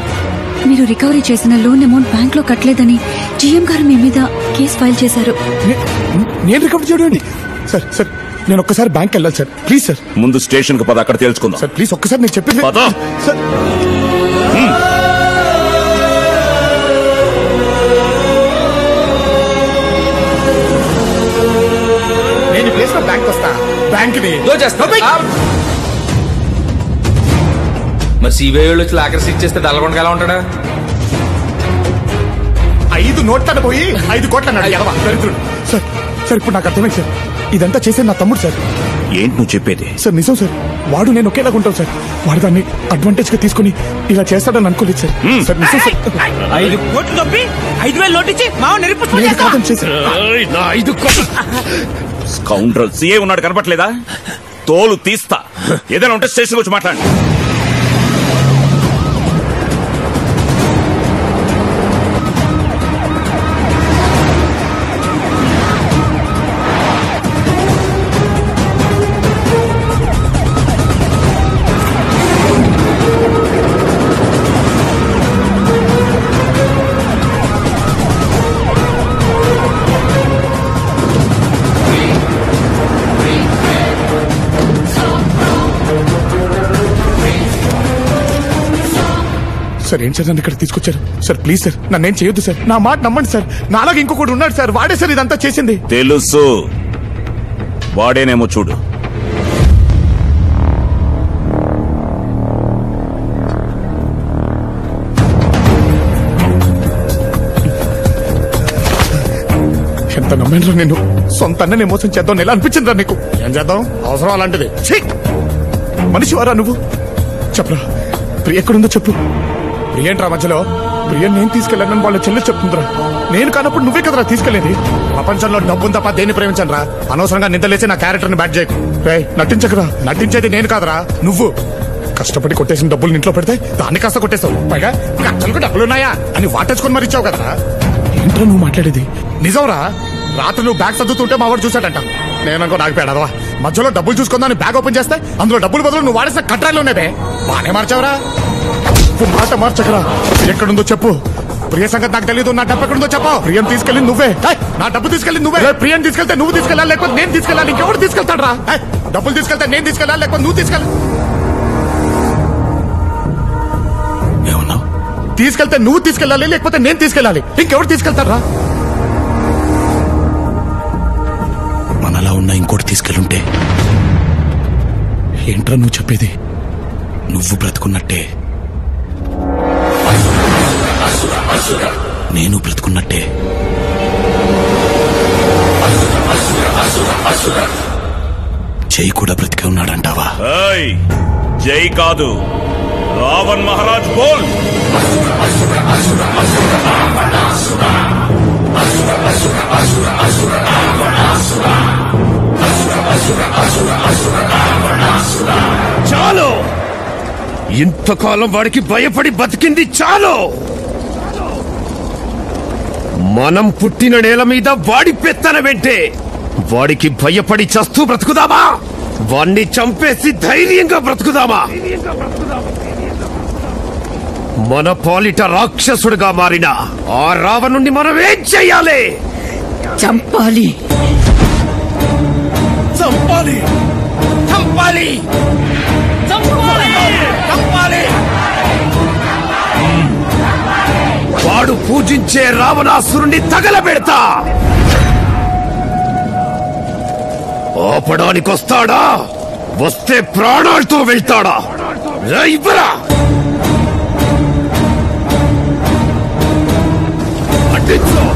మీరు రికవరీ చేసిన లోన్ అమౌంట్ బ్యాంక్ లో కట్టలేదని జీఎం గారు మీ మీద కేసు ఫైల్ చేశారు. నేను రికవరీ చేయడం? సార్ నేను ఒక్కసారి బ్యాంక్ వెళ్ళాలి సార్, ప్లీజ్ సార్. ముందు స్టేషన్ కు పద, అక్కడ తెలుసుకుందాం. సార్ ప్లీజ్ ఒక్కసారి నేను చెప్పింది సార్. నేను ప్లేస్ లో బ్యాంక్ వస్తా. బ్యాంక్ మరి సిబిఐ వాళ్ళు వచ్చి లాకర్స్ ఇచ్చేస్తే డల్లగొండగా ఎలా ఉంటాడా? 5 నోట్లను పోయి 5 కోట్ల అన్నాడు ఎదవా దరిద్రుడు. సార్ ఇప్పుడు నాకు అర్థమైంది సార్, ఇదంతా చేసేది నా తమ్ముడు సార్. ఏంటి నువ్వు చెప్పేది? సార్ నిజం సార్, వాడు నేను ఒకేలాగా ఉంటాం సార్. వాడు దాన్ని అడ్వాంటేజ్ గా తీసుకుని ఇలా చేస్తాడని అనుకోలేదు సార్. సార్ నిజం సార్. 5 కోట్లు తప్పి 5,000 నోటిచ్చి మావ స్కౌండ్రల్ సీఏ ఉన్నాడు, కనపట్లేదా? తోలు తీస్తా. ఏదైనా ఉంటే స్టేషన్ వచ్చి మాట్లాడండి. సార్ ఏంటి సార్ నన్ను ఇక్కడ తీసుకొచ్చారు సార్? ప్లీజ్ సార్ నన్నేం చేయొద్దు సార్, నా మాట నమ్మండి సార్. నాలాగా ఇంకొకటి ఉన్నాడు సార్, వాడే సార్ ఇదంతా చేసింది. తెలుసు, వాడేనేమో చూడు. ఎంత నమ్మాను నిన్ను, సొంత అన్ననే మోసం చేద్దాం ఎలా అనిపించిందిరా నీకు? ఏం చేద్దాం, అవసరం అలాంటిది. మనిషి వారా నువ్వు? చెప్పరా ప్రియ ఎక్కడుందో చెప్పు. ప్రియ ఏంట్రా మధ్యలో? ప్రియ నేను తీసుకెళ్ళానని వాళ్ళ చెల్లి చెప్తుందిరా. నేను కానప్పుడు నువ్వే కదరా తీసుకెళ్లేది. ప్రపంచంలో డబ్బును తప్ప దేన్ని ప్రేమించను రా. అనవసరంగా నిద్రలేసి నా క్యారెక్టర్ ని బ్యాట్ చేయకు. నటించకరా, నటించేది నేను కాదరా నువ్వు. కష్టపడి కొట్టేసిన డబ్బులు ఇంట్లో పెడితే దాన్ని కాస్త కొట్టేశావు. పైగా అసలు డబ్బులున్నాయా అని వాటేసుకొని మరి ఇచ్చావు కదరా. ఏంట్రా నువ్వు మాట్లాడేది? నిజంరా, రాత్రి నువ్వు బ్యాగ్ సర్దుతుంటే మా వాడు చూశాడంట. నేననుకో నాకు పేడదవా, మధ్యలో డబ్బులు చూసుకుందాని బ్యాగ్ ఓపెన్ చేస్తే అందులో డబ్బులు బదులు నువ్వు వాడేసిన కట్రాలు ఉన్నావే. బానే మార్చావరా, మాట మార్చకరా. ఎక్కడుందో చెప్పు. ప్రియ సంగతి నాకు తెలియదు, నా డబ్బు ఎక్కడుందో చెప్పు. ప్రియం తీసుకెళ్ళి నువ్వే, నా డబ్బు తీసుకెళ్ళి నువ్వే. ప్రియం తీసుకెళ్తే నువ్వు తీసుకెళ్ళాలి, లేకపోతే నేను తీసుకెళ్ళాలి. ఇంకెవరు తీసుకెళ్తాడు రా? డబ్బులు తీసుకెళ్తే నేను తీసుకెళ్ళాలి, లేకపోతే నువ్వు తీసుకెళ్ళాలి. ఏమన్నావు? తీసుకెళ్తే నువ్వు తీసుకెళ్ళాలి, లేకపోతే నేను తీసుకెళ్ళాలి. ఇంకెవరు తీసుకెళ్తారా? మనలా ఉన్న ఇంకోటి తీసుకెళ్ళుంటే ఏంట్రా నువ్వు చెప్పేది? నువ్వు బ్రతుకున్నట్టే నేను బ్రతుకున్నట్టే. జై కూడా బ్రతికే ఉన్నాడంటావా? జై కాదు, రావణ్ మహారాజ్ బోల్. చాలు, ఇంతకాలం వాడికి భయపడి బతికింది చాలు. మనం పుట్టిన నేల మీద వాడి పెత్తన వెంటే వాడికి భయపడి చస్తూ బ్రతుకుదామా? వాణ్ణి చంపేసి ధైర్యంగా బ్రతుకుదామా? మన పాలిట రాక్షసుడిగా మారిన ఆ రావణుణ్ణి మనం ఏం చెయ్యాలి? చంపాలి. చంపాలి, చంపాలి, చంపాలి. వాడు పూజించే రావణాసురుణ్ణి తగలబెడతా. ఆపడానికొస్తాడా? వస్తే ప్రాణాలతో వెళ్తాడా? ఇవ్వరా? అడ్డించు.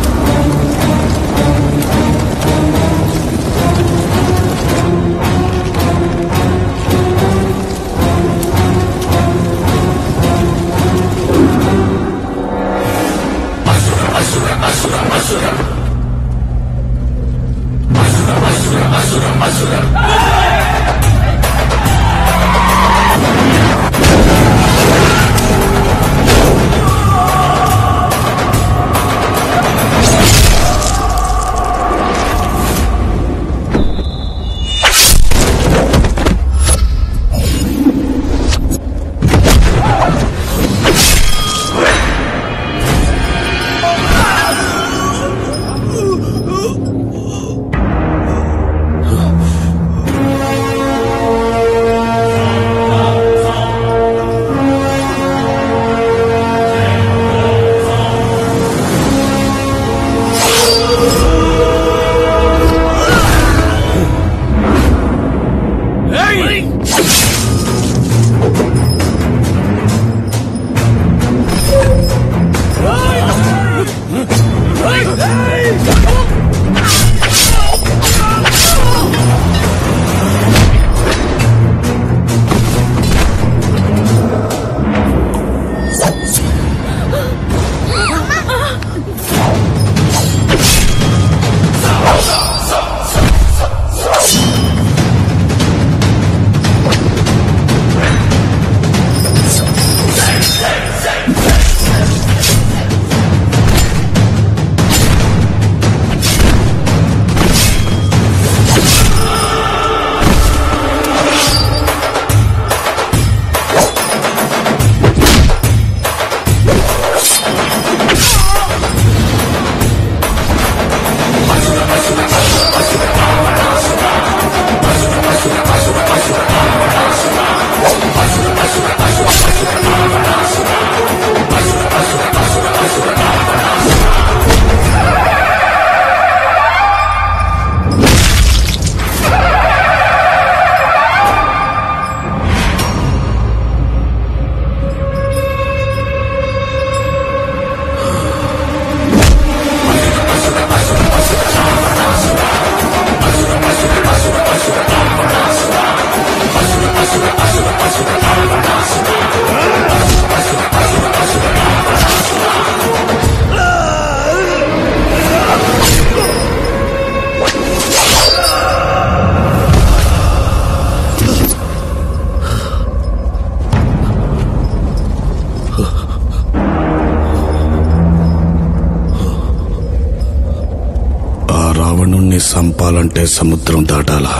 సంపాలంటే సముద్రం దాటాలా,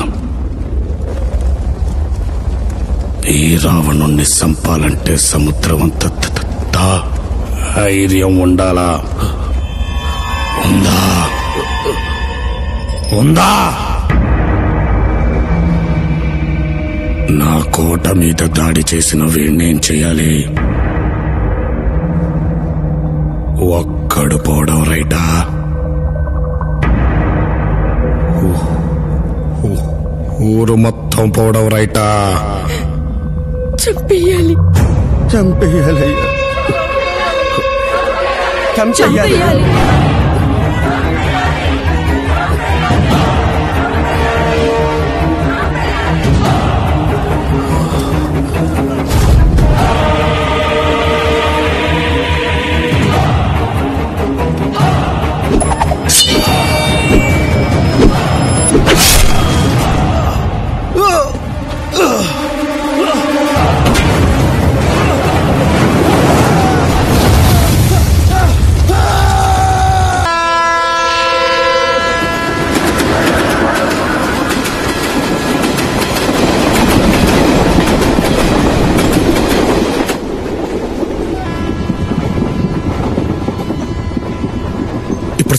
ఈ రావణుణ్ణి సంపాలంటే సముద్రం అంత ధైర్యం ఉండాలా? ఉందా? ఉందా? నా కోట మీద దాడి చేసిన వీణ్ణేం చెయ్యాలి? ఒక్కడు పోవడం రైటా? ఊరు మొత్తం పోవడం రైటా? చంపేయాలి. చంపేయాలయ్యా, చంపేయాలి.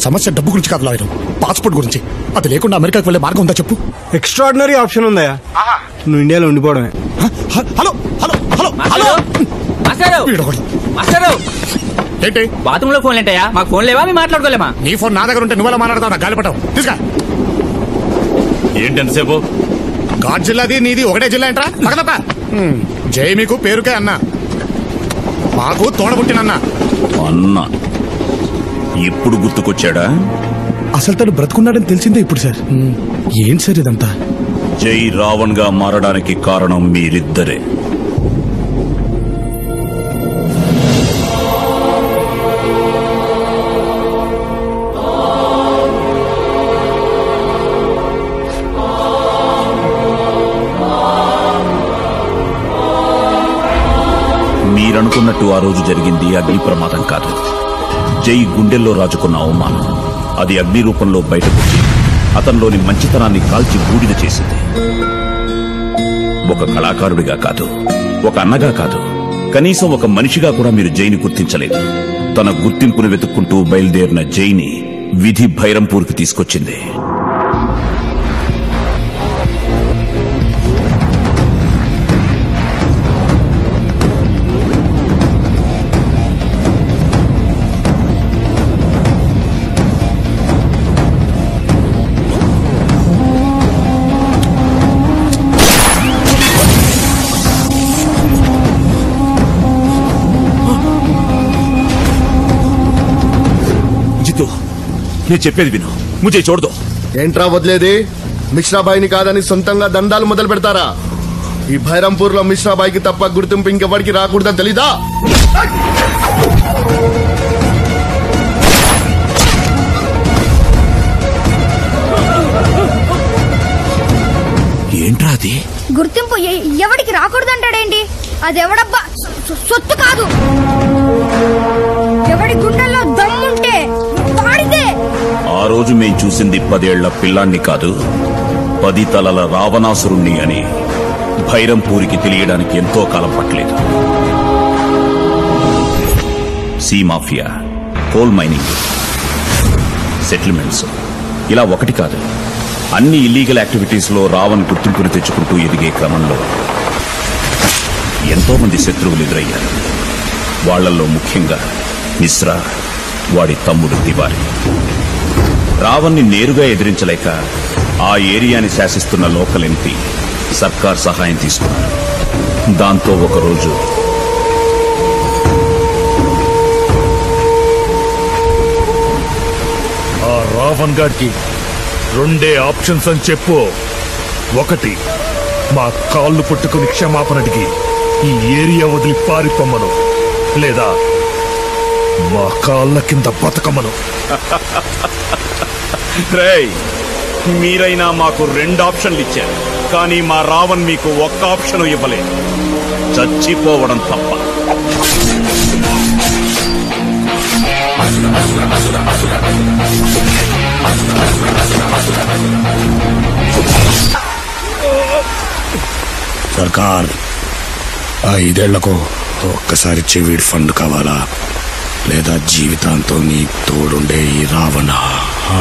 సమస్య డబ్బు గురించి కాదు లాయరు, పాస్పోర్ట్ గురించి. అది లేకుండా అమెరికాకి వెళ్ళే మార్గం ఉందా చెప్పు? ఎక్స్ట్రాడినరీ ఆప్షన్ ఉందయ్యా, నువ్వు ఇండియాలో ఉండిపోవడమే. హలో హలో హలో హలో ఏంటి బాత్రూమ్ లో ఫోన్ ఏంటయ్యా? మాకు ఫోన్ లేవా? మేము మాట్లాడుకోలేమా? నీ ఫోన్ నా దగ్గర ఉంటే నువ్వెలా మాట్లాడతావు? గాలిపటం తీసుకా. ఏంటంతసేపు? ఘాట్ జిల్లాది నీది ఒకటే జిల్లా ఏంట్రా? పక్కదప్ప. జై మీకు పేరుకే అన్న, మాకు తోడబుట్టినన్నా. అన్న ఇప్పుడు గుర్తుకొచ్చాడా? అసలు తను బ్రతుకున్నాడని తెలిసిందే ఇప్పుడు సార్. ఏంటి సార్ ఇదంతా? జై రావణ్ గా మారడానికి కారణం మీరిద్దరే. మీరనుకున్నట్టు ఆ రోజు జరిగింది అగ్ని ప్రమాదం కాదు, జై గుండెల్లో రాజుకున్న అవమానం. అది అగ్ని రూపంలో బయటకొచ్చి అతనిలోని మంచితనాన్ని కాల్చి బూడిద చేసింది. ఒక కళాకారుడిగా కాదు, ఒక అన్నగా కాదు, కనీసం ఒక మనిషిగా కూడా మీరు జైని గుర్తించలేదు. తన గుర్తింపును వెతుక్కుంటూ బయలుదేరిన జైని విధి భైరంపూర్కి తీసుకొచ్చింది. నేను చెప్పేది విను, ముజే చూడదు. ఏంట్రా వదిలేది? మిశ్రాబాయిని కాదని సొంతంగా దండాలు మొదలు పెడతారా? ఈ భైరంపూర్ లో మిశ్రాబాయికి తప్ప గుర్తింపు ఇంకెవరికి రాకూడదని తెలీదా? ఏంట్రా అది? గుర్తింపు ఎవడికి రాకూడదంటాడేంటి? అది ఎవడబ్బా సొత్తు కాదు. ఎవడి గుండెల్లో దమ్ముంటే వాడిదే. ఆ రోజు మేం చూసింది 10 ఏళ్ల పిల్లాన్ని కాదు, 10 తలల రావణాసురుణ్ణి అని భైరంపూరికి తెలియడానికి ఎంతో కాలం పట్టలేదు. See mafia, coal mining, settlements, ఇలా ఒకటి కాదు, అన్ని ఇల్లీగల్ యాక్టివిటీస్ లో రావణ్ గుర్తింపును తెచ్చుకుంటూ ఎదిగే క్రమంలో ఎంతో మంది శత్రువులు ఎదురయ్యారు. వాళ్లలో ముఖ్యంగా మిశ్రా, వాడి తమ్ముడు తివారి. రావణ్ణి నేరుగా ఎదిరించలేక ఆ ఏరియాని శాసిస్తున్న లోకల్ ఎంపీ సర్కార్ సహాయం తీసుకున్నారు. దాంతో ఒకరోజు ఆ రావణ్ గారికి 2 ఆప్షన్స్ అని చెప్పు. 1, మా కాళ్ళు పట్టుకుని క్షమాపణ అడిగి ఈ ఏరియా వదిలి పారిపోమ్మను, లేదా మా కాళ్ళ కింద బతకమ్మను. మీరైనా మాకు 2 ఆప్షన్లు ఇచ్చారు, కానీ మా రావణ్ మీకు 1 ఆప్షన్ ఇవ్వలేదు, చచ్చిపోవడం తప్ప. సర్కార్ 5 ఏళ్లకు ఒక్కసారి చెవిడ్ ఫండ్ కావాలా లేదా జీవితాంతం నీ తోడుండే ఈ రావణ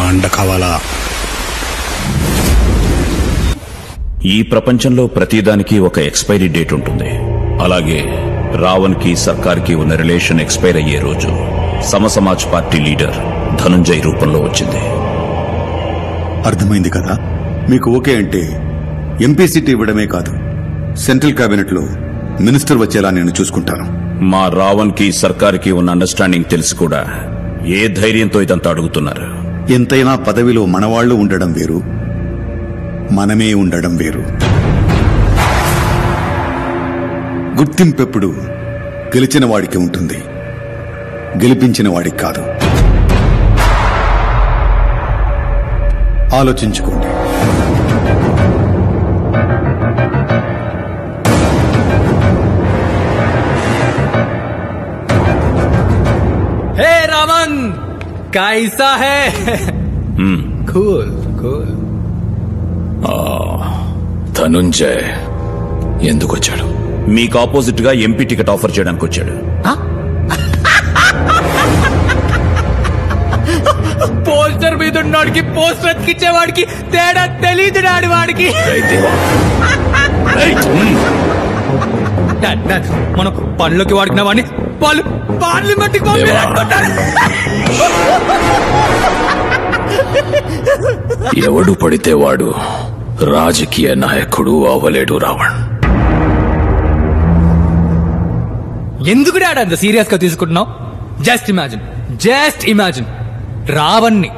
అండ కావాలా? ఈ ప్రపంచంలో ప్రతిదానికి ఒక ఎక్స్పైరీ డేట్ ఉంటుంది. అలాగే రావణ్ కి సర్కార్ కి ఉన్న రిలేషన్ ఎక్స్పైర్ అయ్యే రోజు సమసమాజ్ పార్టీ లీడర్ ధనుంజయ్ రూపంలో వచ్చింది. అర్థమైంది కదా. మీకు ఓకే అంటే ఎంపీ సీట్ ఇవ్వడమే కాదు, సెంట్రల్ కేబినెట్ లో మినిస్టర్ వచ్చేలా నేను చూసుకుంటాను. మా రావణ్ కి సర్కార్ కి ఉన్న అండర్స్టాండింగ్ తెలిసి కూడా ఏ ధైర్యంతో ఇదంతా అడుగుతున్నారు? ఎంతైనా పదవిలో మనవాళ్లు ఉండడం వేరు, మనమే ఉండడం వేరు. గుర్తింపెప్పుడు గెలిచిన వాడికి ఉంటుంది, గెలిపించిన వాడికి కాదు. ఆలోచించుకోండి. हे रावण कैसा है? Cool cool. ధనుంజయ్ ఎందుకు వచ్చాడు? మీకు ఆపోజిట్ గా ఎంపీ టికెట్ ఆఫర్ చేయడానికి వచ్చాడు. పోస్టర్ మీద ఉన్నవాడికి పోస్టర్ అతికిచ్చేవాడికి తేడా తెలీదు నాడు వాడికి. మనం పనులకి వాడుకున్న వాడిని వాళ్ళు పార్లమెంట్కి పంపించారు. ఎవడు పడితే వాడు రాజకీయ నాయకుడు అవ్వలేడు రావణ్. ఎందుకు డాడ్ అంత సీరియస్ గా తీసుకుంటున్నావు? జస్ట్ ఇమాజిన్ రావణ్ణి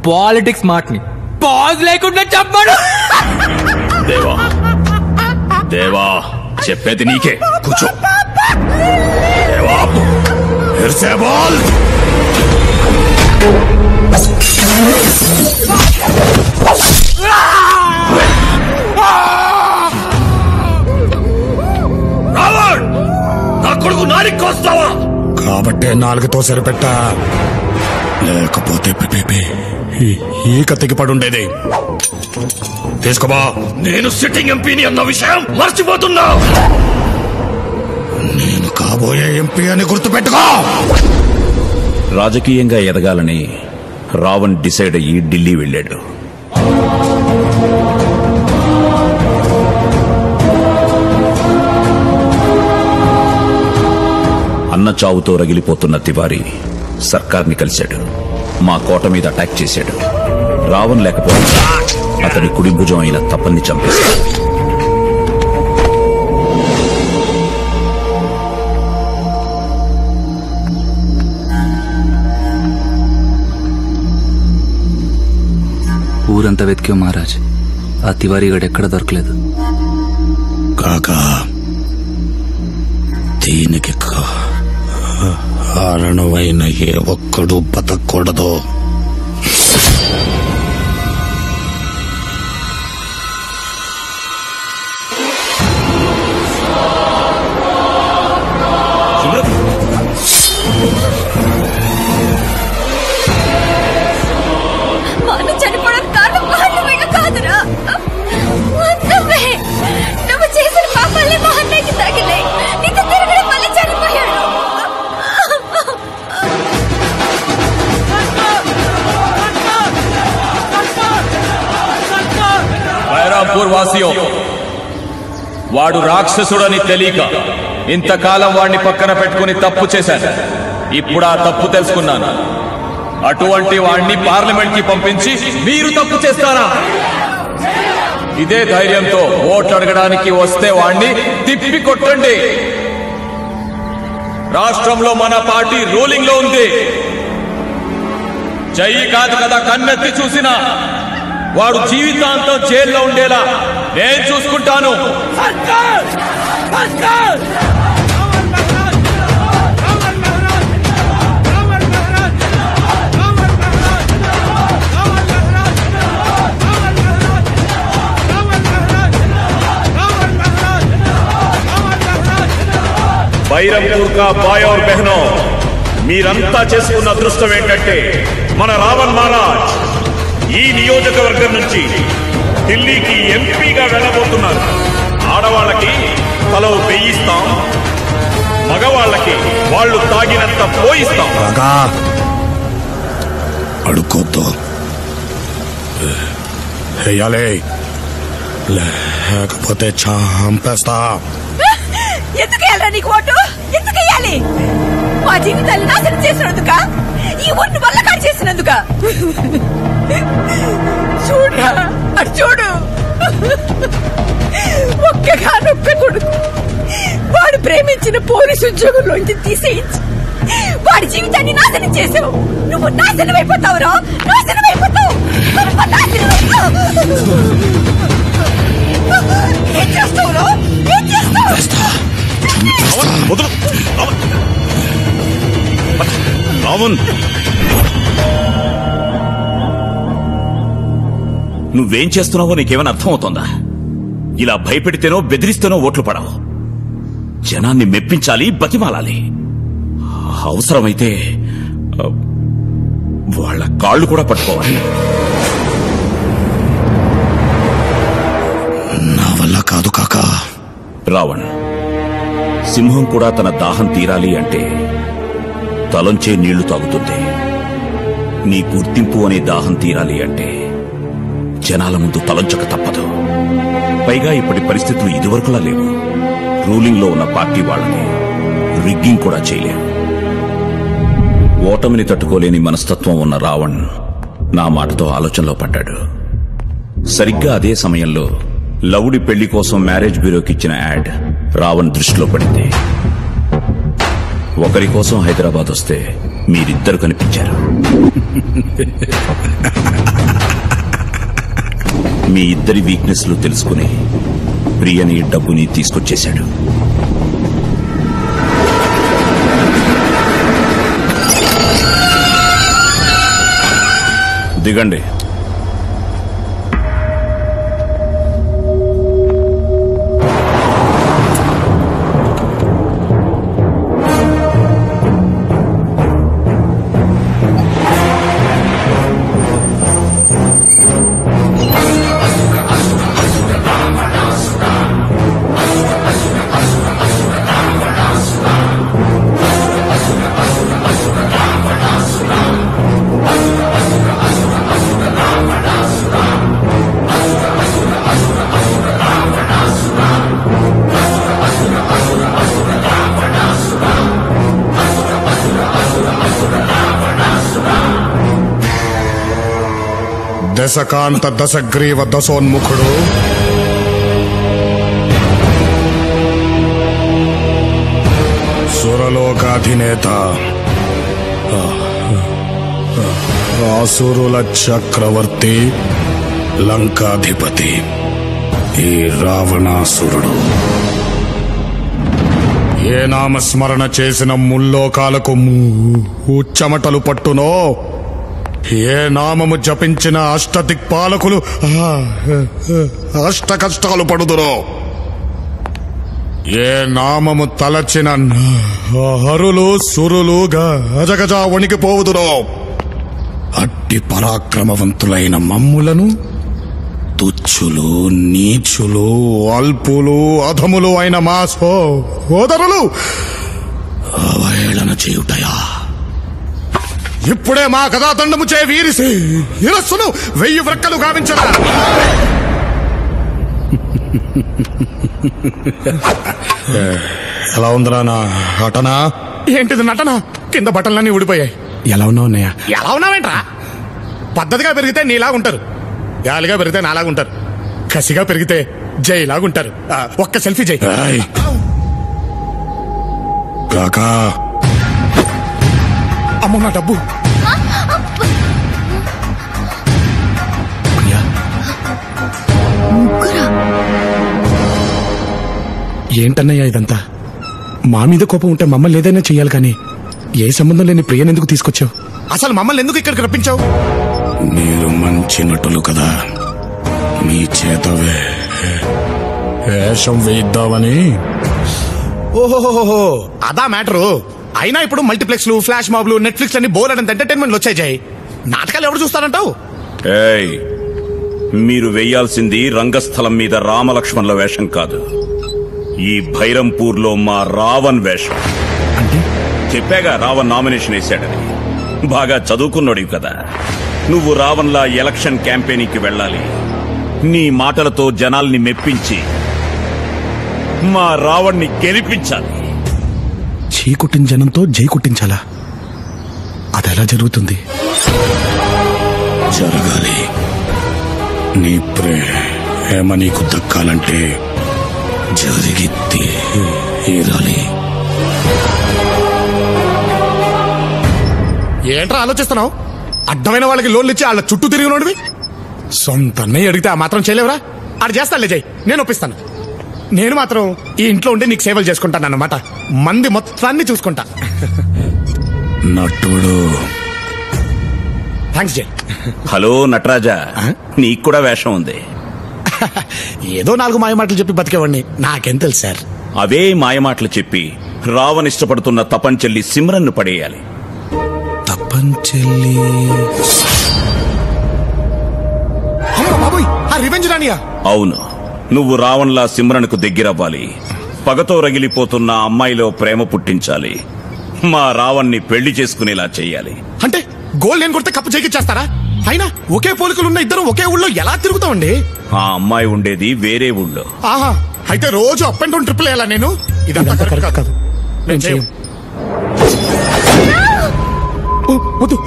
పాలిటిక్స్ మాటని పాజ్ లేకుండా చెప్పాడు. దేవా దేవా చెప్పేది నీకే. కూర్చో. దేవా ఫిర్ సే బోల్. రావణ్ నా కొడుకు నారికొస్తావా? కాబట్టే 4తో సరిపెట్టా, లేకపోతే ఈ కత్తికి పడుండేది. తీసుకోబా. నేను సిట్టింగ్ ఎంపీని అన్న విషయం మర్చిపోతున్నా. నేను కాబోయే ఎంపీ అని గుర్తుపెట్టుకో. రాజకీయంగా ఎదగాలని రావణ్ డిసైడ్ అయ్యి ఢిల్లీ వెళ్ళాడు. అన్న చావుతో రగిలిపోతున్న తివారీ సర్కార్ని కలిశాడు. మా కోట మీద అటాక్ చేశాడు. రావణ్ లేకపోతే అతని కుడి భుజం అయిన తప్పన్ని చంపేశాడు. ఊరంతా వెతికాం మహారాజ్, ఆ తివారీ గడు ఎక్కడ దొరకలేదు. కాకా దీనికి కారణమైన ఏ ఒక్కడు బతకూడదు. మాను చనిపోవడానికి కారణం మానవేగా కాదురా, నువ్వే. నువ్వు చేసిన పాపాలే మా అన్నయ్యకి తగిలాయి. నీతో తిరగడం వల్ల చనిపోయాడు. బైరాంపూర్ వాసియో, వాడు రాక్షసుడని తెలియక ఇంతకాలం వాడిని పక్కన పెట్టుకుని తప్పు చేశాను. ఇప్పుడు ఆ తప్పు తెలుసుకున్నాను. అటువంటి వాడిని పార్లమెంట్ కి పంపించి మీరు తప్పు చేస్తారా? ఇదే ధైర్యంతో ఓట్లు అడగడానికి వస్తే వాడిని తిప్పి కొట్టండి. రాష్ట్రంలో మన పార్టీ రూలింగ్ లో ఉంది. చెయ్యి కాదు కదా కన్నెత్తి చూసినా వాడు జీవితాంతం జైల్లో ఉండేలా నేను చూసుకుంటాను. बैरमपुर का भाई और बहनों, మీరంతా చేసుకున్న అదృష్టం ఏంటంటే మన రావణ్ మహారాజ్ ఈ నియోజకవర్గం నుంచి ఢిల్లీకి ఎంపీగా వెళ్ళబోతున్నారు. ఆడవాళ్ళకి తలో 1000 ఇస్తాం, మగవాళ్ళకి వాళ్ళు తాగినంత పోయిస్తాం. అడుక్కోద్దు, వేయాలి, లేకపోతే చంపేస్తా. ఎందుకు వేయాలి నీకు ఓటు? ఎందుకు వేయాలి? మా జీవితాన్ని నాశనం చేసినందుక, ఈ ఊరిని వల్లకాడు చేసినందుక. చూడరా, అటు చూడు, ఒక్కగానొక్క కొడుకు వాడు ప్రేమించిన పోలీసు ఉద్యోగంలోంచి తీసేయించి వాడి జీవితాన్ని నాశనం చేసావు. నువ్వు నాశనం అయిపోతావురా, నాశనం అయిపోతావు. ఏం చేస్తావురా? ఏం చేస్తావు? రావణ్, నువ్వేం చేస్తున్నావో నీకేమైనా అర్థమవుతోందా? ఇలా భయపెడితేనో బెదిరిస్తేనో ఓట్లు పడవు. జనాన్ని మెప్పించాలి, బతిమాలాలి. అవసరమైతే వాళ్ళ కాళ్ళు కూడా పట్టుకోవాలి. నా వల్ల కాదు కాకా. రావణ్, సింహం కూడా తన దాహం తీరాలి అంటే తలంచే నీళ్లు తాగుతుంది. నీ గుర్తింపు అనే దాహం తీరాలి అంటే జనాల ముందు తలంచక తప్పదు. పైగా ఇప్పటి పరిస్థితులు ఇదివరకులా లేవు. రూలింగ్ లో ఉన్న పార్టీ వాళ్ళని రిగ్గింగ్ కూడా చేయలేం. ఓటమిని తట్టుకోలేని మనస్తత్వం ఉన్న రావణ్ నా మాటతో ఆలోచనలో పడ్డాడు. సరిగ్గా అదే సమయంలో లవుడి పెళ్లి కోసం మ్యారేజ్ బ్యూరోకి ఇచ్చిన యాడ్ రావణ్ దృష్టిలో పడింది. ఒకరి కోసం హైదరాబాద్ వస్తే మీరిద్దరు కనిపించారు. మీ ఇద్దరి వీక్నెస్లు తెలుసుకుని ప్రియని, డబ్బుని తీసుకొచ్చేశాడు. దిగండి. దశకాంత దశగ్రీవ దశోన్ముఖుడు, సురలోకాధినేత, ఆసురుల చక్రవర్తి, లంకాధిపతి ఈ రావణాసురుడు ఏ నామస్మరణ చేసిన ముల్లోకాలకు చెమటలు పట్టునో, ఏ నామము జపించిన అష్టదిక్పాలకులు అష్ట కష్టాలు పడుదురో, ఏ నామము తలచిన హరులు సురులు గజగజ వణికిపోవుదురో, అట్టి పరాక్రమవంతులైన మమ్ములను తుచ్చులు, నీచులు, అల్పులు, అధములు అయిన మా సోదరులు అవహేళన చేయుటయా? ఇప్పుడే మా కథాతండము చే వీరిసి ఇరస్సును 1000 వ్రక్కలు గావించరా? ఎలా ఉందిరా నా నటన? ఏంటిది నటన? కింద బట్టలన్నీ ఊడిపోయాయి. ఎలా ఉన్నావు అన్నయ్య? ఎలా ఉన్నావేంట్రా? పద్ధతిగా పెరిగితే నీలాగా ఉంటారు, యాలిగా పెరిగితే నాలాగా ఉంటారు, కసిగా పెరిగితే జైలాగా ఉంటారు. ఒక్క సెల్ఫీ జై. కాకా, అమ్మ నా డబ్బు. ఏంటన్నయ్యా ఇదంతా? మా మీద కోపం ఉంటే మమ్మల్ని ఏదైనా చెయ్యాలి, కానీ ఏ సంబంధం లేని ప్రియని ఎందుకు తీసుకొచ్చావు? అసలు మమ్మల్ని ఎందుకు ఇక్కడికి రప్పించావు? మీరు మంచి నటులు కదా, మీ చేత వేషం వేయిద్దామని. ఓహోహోహో, అదా మ్యాటరు. అయినా ఇప్పుడు మల్టీప్లెక్స్లు ఫ్లాష్ మాబ్లు నెట్ఫ్లిక్స్ అని బోర్ అంత ఎంటర్టైన్మెంట్ వచ్చాయి జై. నాటకాలు ఎవరు చూస్తారంటావు? ఏయ్, మీరు వెయ్యాల్సింది రంగస్థలం మీద రామలక్ష్మణుల వేషం కాదు, ఈ భైరంపూర్లో మా రావణ్ వేషం. చెప్పాగా రావణ్ నామినేషన్ వేశాడని. బాగా చదువుకున్నాడు కదా. నువ్వు రావణ్లా ఎలక్షన్ క్యాంపెయినింగ్కి వెళ్ళాలి. నీ మాటలతో జనాల్ని మెప్పించి మా రావణ్ణి గెలిపించాలి. చీ కుట్టిన జనంతో జై కుట్టించాలా? అదెలా జరుగుతుంది? జరగాలి. నీ ప్రేమ నీకు దక్కాలంటే జరిగి తీరాలి. ఏంట్రా ఆలోచిస్తున్నావు? అడ్డమైన వాళ్ళకి లోన్లు ఇచ్చి వాళ్ళ చుట్టూ తిరిగినోడివి. సొంత అన్నయ్య అడిగితే ఆ మాత్రం చేయలేవురా? ఆడు చేస్తానులే జై, నేను ఒప్పిస్తాను. నేను మాత్రం ఈ ఇంట్లో ఉండి నీకు సేవలు చేసుకుంటాను అన్నమాట. మంది మొత్తాన్ని చూసుకుంటా. నటుడు. థ్యాంక్స్ జై. హలో నటరాజా, నీకు కూడా వేషం ఉంది. ఏదో 4 మాయమాటలు చెప్పి బతికేవాడిని, నాకేం తెలుసు సార్. అవే మాయమాటలు చెప్పి రావణ్ ఇష్టపడుతున్న తపంచెల్లి సిమ్రన్ను పడేయాలి. తపంచెల్లి? బాబోయ్, ఆ రివెంజ్ రానియా? అవును, నువ్వు రావణ్లా సిమ్రన్కు దగ్గరవ్వాలి. పగతో రగిలిపోతున్న అమ్మాయిలో ప్రేమ పుట్టించాలి. మా రావణ్ణి పెళ్లి చేసుకునేలా చెయ్యాలి. అంటే గోల్ నేను కొడితే కప్పు చేకిచ్చేస్తారా? అయినా ఒకే పోలికలున్న ఇద్దరు ఒకే ఊళ్ళో ఎలా తిరుగుతామండి? ఆ అమ్మాయి ఉండేది వేరే ఊళ్ళో. ఆహా, అయితే రోజు అప్ అండ్ డౌన్ ట్రిపుల్ వేయాలా నేను? ఇదంతా కరెక్ట్ కాదు. నేను చేయం. వద్దు,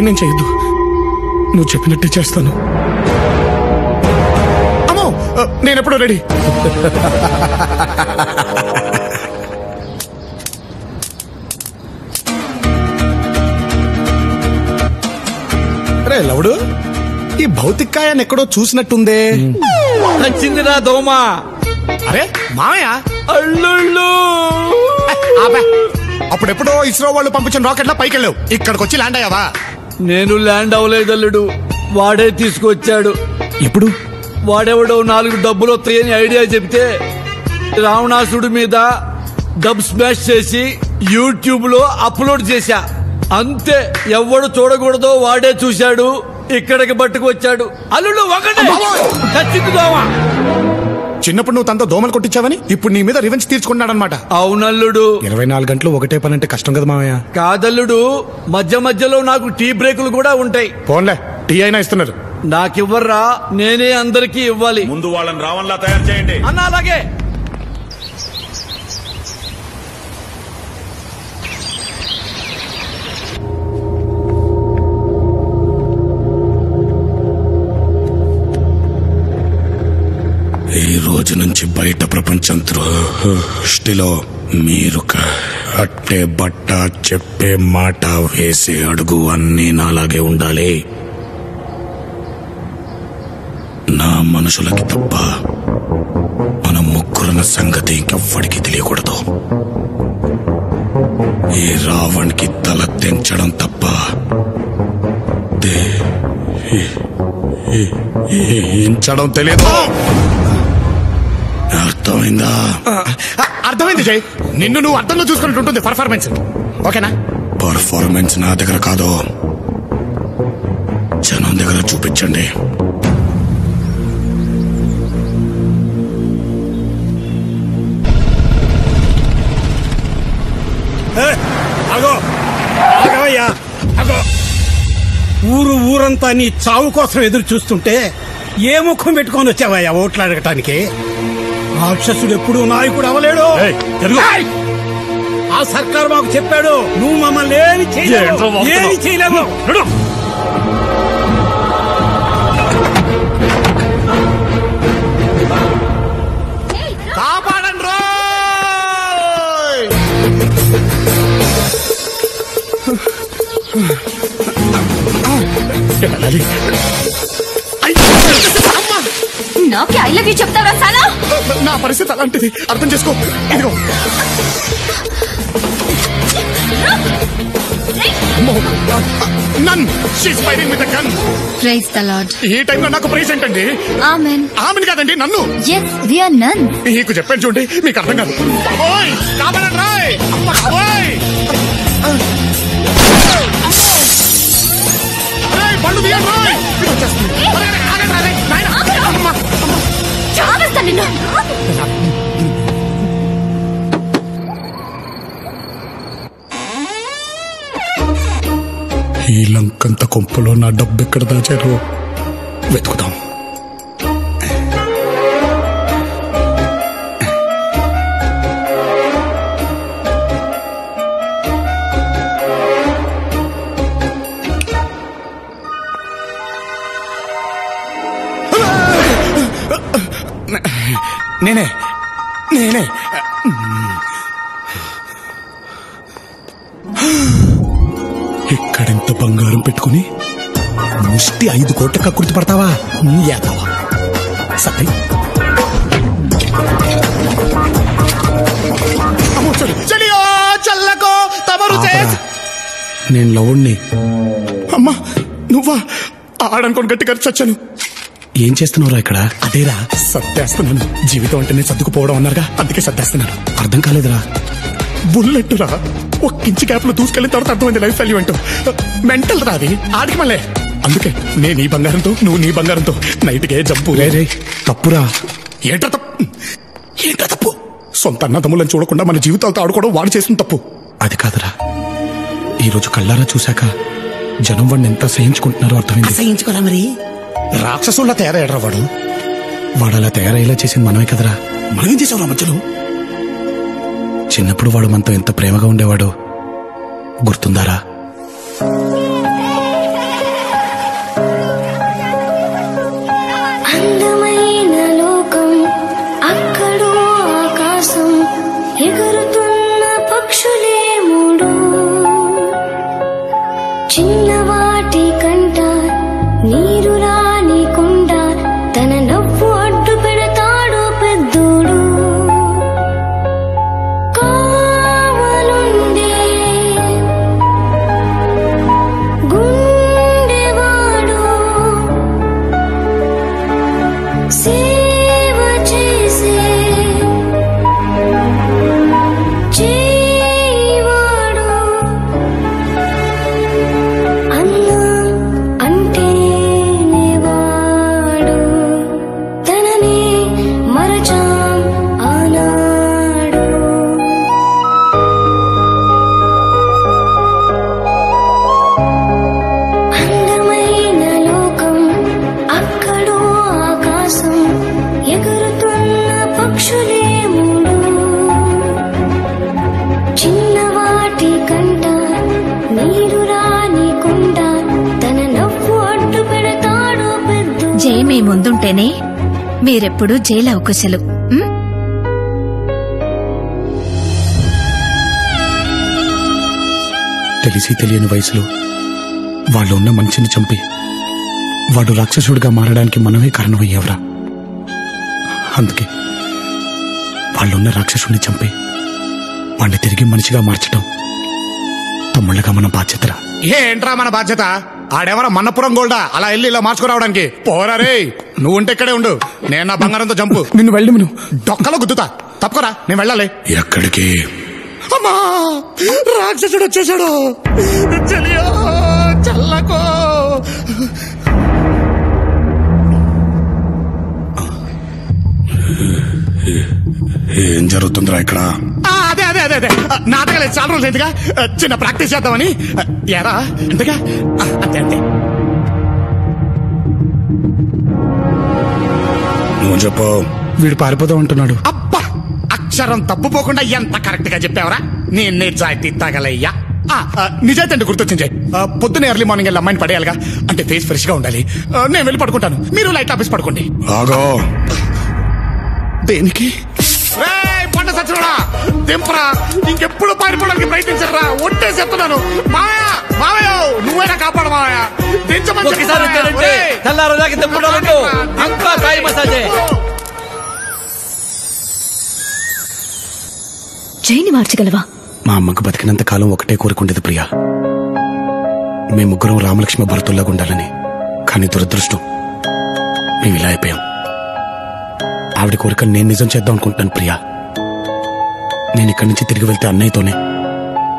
నేను చేయొద్దు. నువ్వు చెప్పినట్టే చేస్తాను. అమ్మో, నేనెప్పుడో రెడీ. రే లవుడు, ఈ భౌతికాయాన్ని ఎక్కడో చూసినట్టుందే. నచ్చిందిరా దోమ. అరే మామయ్య, అల్లుళ్ళు. అప్పుడెప్పుడో ఇస్రో వాళ్ళు పంపించిన రాకెట్లా పైకి వెళ్ళావు, ఇక్కడికి వచ్చి ల్యాండ్ అయ్యావా? నేను ల్యాండ్ అవ్వలేదు అల్లుడు, వాడే తీసుకొచ్చాడు. ఎప్పుడు? వాడెవడో 4 డబ్బులు వస్తాయని ఐడియా చెప్తే రావణాసుడి మీద డబ్ స్మాష్ చేసి యూట్యూబ్ లో అప్లోడ్ చేశా. అంతే, ఎవడు చూడకూడదో వాడే చూశాడు, ఇక్కడికి పట్టుకొచ్చాడు. అల్లుడు ఒకటే చచ్చింది దోమ. చిన్నప్పుడు నువ్వు తనతో దోమలు కొట్టించావని ఇప్పుడు నీ మీద రివెంజ్ తీర్చుకున్నాడనమాట. అవునల్లుడు. 24 గంటలు ఒకటే పని అంటే కష్టం కదా మామయ్య. కాదల్లుడు, మధ్య మధ్యలో నాకు టీ బ్రేకులు కూడా ఉంటాయి. పోన్లే, టీ అయినా ఇస్తున్నారు. నాకివ్వర్రా, నేనే అందరికీ ఇవ్వాలి. ముందు వాళ్ళని రావణ్లా తయారు చేయండి అన్న. అలాగే. ఈ రోజు నుంచి బయట ప్రపంచం దృష్టిలో మీరు అట్టే బట్ట, చెప్పే మాట, వేసే అడుగు అన్నీ నాలాగే ఉండాలి. నా మనుషులకి తప్ప మన ముగ్గురున్న సంగతి ఇంకెవ్వడికి తెలియకూడదు. ఈ రావణ్కి తల తెంచడం తప్ప ఇంచడం తెలియదు. అర్థమైందా? అర్థమైంది జై. నిన్ను నువ్వు అర్థంలో చూసుకున్నట్టు ఉంటుంది పర్ఫార్మెన్స్. ఓకేనా? పర్ఫార్మెన్స్ నా దగ్గర కాదు, జనం దగ్గర చూపించండి. ఊరంతా నీ చావు కోసం ఎదురు చూస్తుంటే ఏ ముఖం పెట్టుకొని వచ్చావయ్యా ఓట్లు అడగటానికి? రాక్షసుడు ఎప్పుడు నాయకుడు అవలేడు. ఆ సర్కారు మాకు చెప్పాడు, నువ్వు మమ్మల్ని ఏమి చేయలేవు. కాపాడండి రోయ్. నాకే ఐ లవ్ యూ చెప్తావా సాలా? నా పరిస్థితి అలాంటిది, అర్థం చేసుకో. ఇదిగో nun she's firing with gun. Praise the Lord. ఈ టైంలో నాకు ప్రైజ్ ఏంటండి? ఆమెన్. ఆమెన్ కాదండి, నన్ను. yes we are none. మీకు చెప్పాను చూడండి, మీకు అర్థం కాదు. ఓయ్ కాపాడండి రాయ్. ఓయ్ రేయ్ బండు తీయండి రాయ్. చావస్తా నిన్ను. ఈ లంకంత కొంపలో నా డబ్బు ఎక్కడ దాచారో వెతుకుదాం. నేనే నేనే ఇక్కడెంత బంగారం పెట్టుకుని ముష్టి 5 కోట్ల కక్కుర్తి పడతావా? ఏతావా సత్య చల్లకో తమరు. నేను లవుణ్ణి. అమ్మా నువ్వా? ఆడనుకోని గట్టిగా చచ్చాను. ఏం చేస్తున్నావురా ఇక్కడ? అదేరా సర్దేస్తున్నాను. జీవితం అంటేనే సర్దుకుపోవడం అన్నారుగా, అందుకే సర్దేస్తున్నాను. అర్థం కాలేదురా. బుల్లెట్ రా, ఒక్కించి గ్యాప్ లో దూసుకెళ్ళిన తర్వాత అర్థమైంది లైఫ్ వాల్యూ అంటూ. మెంటల్ రాది ఆడికి మళ్ళీ. అందుకే నేను ఈ బంగారంతో, నువ్వు నీ బంగారంతో నైట్కే జంపు. రే తప్పురా. ఏంట్రా తప్పు? సొంత అన్నదమ్ములను చూడకుండా మన జీవితాలతో ఆడుకోవడం వాడు చేసిన తప్పు. అది కాదురా, ఈరోజు కళ్ళారా చూశాక జనం వాడిని ఎంత సహించుకుంటున్నారో అర్థమైంది. సహించుకోరా మరి. రాక్షసుల్లా తయారయ్యాడ్రా వాడు. వాడు అలా తయారయ్యేలా చేసింది మనమే కదరా. మనమేం చేసావురా మధ్యలో? చిన్నప్పుడు వాడు మనతో ఎంత ప్రేమగా ఉండేవాడో గుర్తుందారా? అందమైన లోకం, అక్కడో ఆకాశం, ఎగురుతున్న పక్షులే మూడు. చిన్నవాటి కంట నీరు రానికుండా తన నవ్వు అడ్డు పెడతాడు పెద్దోడు. కావలుండే గుండెవాడు, సేవ చేసే చేయివాడు. అన్న అంటేనే వాడు, తననే మరచాం ఆనాడు. అందమైన లోకం, అక్కడో ఆకాశం, ఎగురుతున్న పక్షులే మూడు. చిన్నవాటి కంట నీరు రానికుండా తన నవ్వు అడ్డు పెడతాడు పెద్ద. జై మీ ముందుంటేనే మీరెప్పుడు జైలు అవకాశాలు. తెలిసి తెలియని వయసులో వాళ్ళు ఉన్న మనిషిని చంపి వాడు రాక్షసుడిగా మారడానికి మనమే కారణమయ్యావురా. అందుకే వాళ్ళున్న రాక్షసుడిని చంపి వాడిని తిరిగి మనిషిగా మార్చడం తమ్ముళ్ళగా మన బాధ్యతరా. ఏంట్రా మన బాధ్యత? ఆడెవరా మన్నపురం గోల్డా అలా వెళ్ళి ఇలా మార్చుకురావడానికి? పోరా రే, నువ్వు ఉంటే ఇక్కడే ఉండు. నేను నా బంగారంతో చంపు. నిన్ను వెళ్ళి నువ్వు డొక్కలో గుద్దుతా. తప్పకరా, నేను వెళ్ళాలి. ఎక్కడికి? అమ్మా రాక్షసుడు వచ్చేసాడు. చెలియా చల్లకో. ఏం జరుగుతుందిరా ఇక్కడ? అదే అదే అదే అదే నాటకాలు చాలా రోజులు ఎందుగా చిన్న ప్రాక్టీస్ చేద్దామని. ఎరా అంతేగా? అంతే అంతే. నువ్వు చెప్పు. వీడు పారిపోదాం అంటున్నాడు. అబ్బా అక్షరం తప్పుపోకుండా ఎంత కరెక్ట్ గా చెప్పావరా. నేను నిజాయితీ తగలయ్యా. నిజాయితీ అంటే గుర్తొచ్చింది. పొద్దున్న ఎర్లీ మార్నింగ్ వెళ్ళి అమ్మాయిని పడేయాలిగా, అంటే ఫేస్ ఫ్రెష్ గా ఉండాలి. నేను వెళ్ళి పడుకుంటాను, మీరు లైట్ ఆఫీస్ పడుకోండి. ఆగో. దేనికి? పంట సచ్చినోడా దింపరా. ఇంకెప్పుడు పారిపోవడానికి ప్రయత్నించరా. ఒట్టే చెప్తున్నాను. మావయ్య మావయ్య నువ్వైనా కాపాడు మావయ్య. జైని మార్చగలవా? మా అమ్మకు బతికినంత కాలం ఒకటే కోరుకుండేది ప్రియా, మేము ముగ్గురం రామలక్ష్మి భరతుల్లాగా ఉండాలని. కానీ దురదృష్టం మేము ఇలా అయిపోయాం. ఆవిడ కోరికలు నేను నిజం చేద్దాం అనుకుంటున్నాను ప్రియా. నేను ఇక్కడి నుంచి తిరిగి వెళ్తే అన్నయ్యతోనే.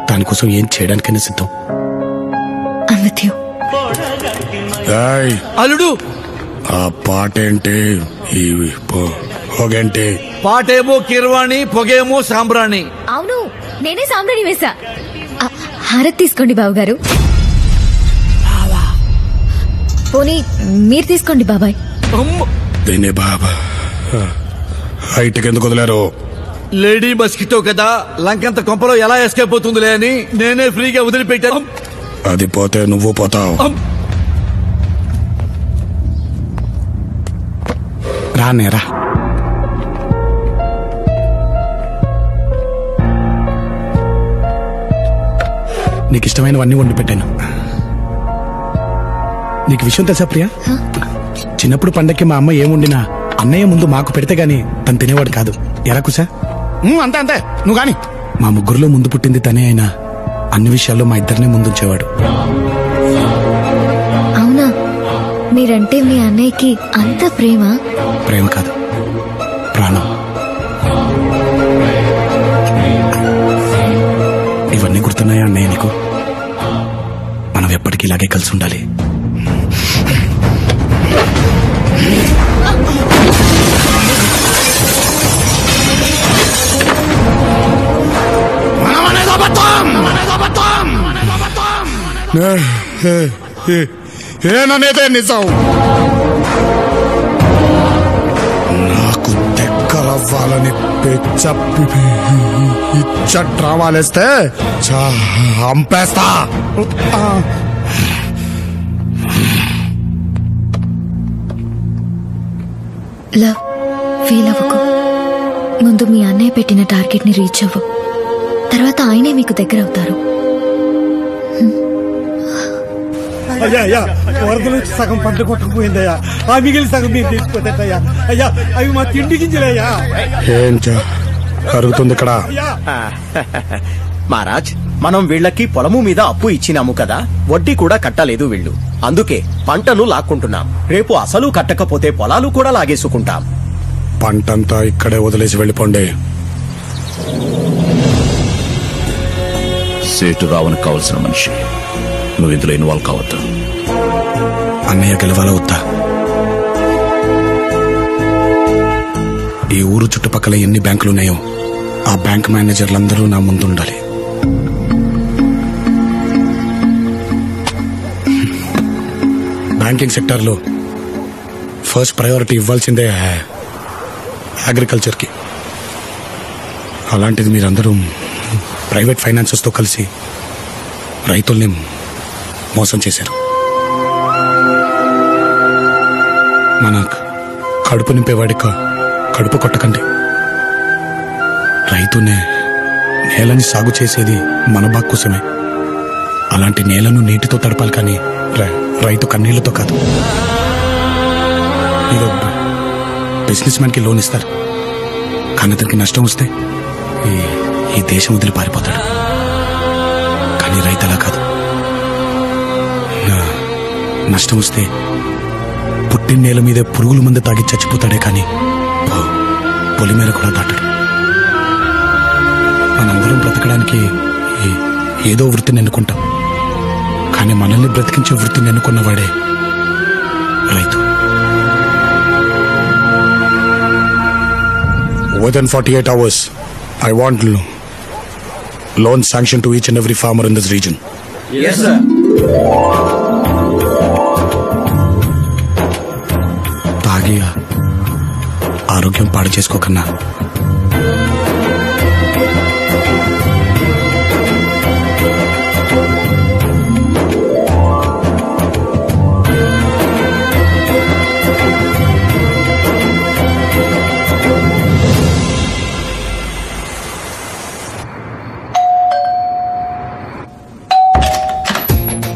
దానికోసం ఏం చేయడానికైనా సిద్ధం. అల్లుడు ఆ పాట ఏంటి, ఈ పొగేంటి? పాటేమో కిర్వాణి, పొగేమో సాంబ్రాణి. అవును, నేనే సాంబ్రాణి వేసా. హారతి తీసుకోండి బావగారు. పోనీ మీరు తీసుకోండి బాబాయ్. దీనే బాబా హైట్కి ఎందుకు వదిలేరు? లేడీ మస్కిటో కదా, లంకంత కొంపలో ఎలా ఎస్కేప్ అవుతుందిలే అని నేనే ఫ్రీగా వదిలిపెట్టాను. అది పోతే నువ్వు పోతావు. రానేరా. నీకు ఇష్టమైనవన్నీ వండి పెట్టాను. నీకు విషయం తెలుసా ప్రియా? చిన్నప్పుడు పండక్కి మా అమ్మ ఏం వండినా అన్నయ్య ముందు మాకు పెడితే గాని తను తినేవాడు కాదు. ఎలా కుసా? అంతే అంతే, నువ్వు గాని. మా ముగ్గురులో ముందు పుట్టింది తనే అయినా అన్ని విషయాల్లో మా ఇద్దరినే ముందుంచేవాడు. అవునా? మీరంటే మీ అన్నయ్యకి అంత ప్రేమ? ప్రేమ కాదు, ప్రాణం. ఇవన్నీ గుర్తున్నాయా అన్నయ్య నీకు? మనం ఎప్పటికీ ఇలాగే కలిసి ఉండాలి. ఏననేదే నిజం. నాకు దగ్గరవ్వాలని ఇచ్చ డ్రామాలేస్తే చంపేస్తా. లవ్ ఫీల్ అవ్వకు. ముందు మీ అన్నయ్య పెట్టిన టార్గెట్ ని రీచ్ అవ్వు, తర్వాత ఆయనే మీకు దగ్గర అవుతారు. అయ్యా అయ్యా, వరదలు సగం పంట కొట్టుకుపోయిందయ్యా. ఆ మిగిలిన సగం మీరు తీసుకుపోతాయ్యా. అయ్యా, అవి మా తిండి గింజలయ్యా. ఏం జరుగుతుంది ఇక్కడ? మహారాజ్, మనం వీళ్ళకి పొలము మీద అప్పు ఇచ్చినాము కదా, వడ్డీ కూడా కట్టలేదు వీళ్ళు. అందుకే పంటను లాక్కుంటున్నాం. రేపు అసలు కట్టకపోతే పొలాలు కూడా లాగేసుకుంటాం. పంటంతా ఇక్కడే వదిలేసి వెళ్ళిపోండి. సేటు రావణ్ కావలసిన మనిషి. నువ్వు ఇందులో ఇన్వాల్వ్ కావద్దు. అన్నయ్య గెలవాలా వద్దా? ఈ ఊరు చుట్టుపక్కల ఎన్ని బ్యాంకులున్నాయో ఆ బ్యాంక్ మేనేజర్లందరూ నా ముందు ఉండాలి. బ్యాంకింగ్ సెక్టార్లో ఫస్ట్ ప్రయారిటీ ఇవ్వాల్సిందే అగ్రికల్చర్కి. అలాంటిది మీరందరూ ప్రైవేట్ ఫైనాన్సెస్తో కలిసి రైతుల్ని మోసం చేశారు. మన కడుపు నింపేవాడి కడుపు కొట్టకండి. రైతునే నేలని సాగు చేసేది మన బాగు కోసమే. అలాంటి నేలను నీటితో తడపాలి, కానీ రైతు కన్నీళ్లతో కాదు. మీరు బిజినెస్ మ్యాన్కి లోన్ ఇస్తారు, కానీ అతనికి నష్టం వస్తే ఈ దేశం వదిలి పారిపోతాడు. కానీ రైతు అలా కాదు. నష్టం వస్తే పుట్టిన నేల మీద పురుగుల మందు తాగి చచ్చిపోతాడే, కానీ పొలి మీద కూడా దాటడు. మనందరం బ్రతకడానికి ఏదో వృత్తిని ఎన్నుకుంటాం, కానీ మనల్ని బ్రతికించే వృత్తిని ఎన్నుకున్నవాడే రైతు. Within 48 hours, I want loan sanction to each and every farmer in this region. Yes, sir. తాగి ఆరోగ్యం పాడు చేసుకోకన్నా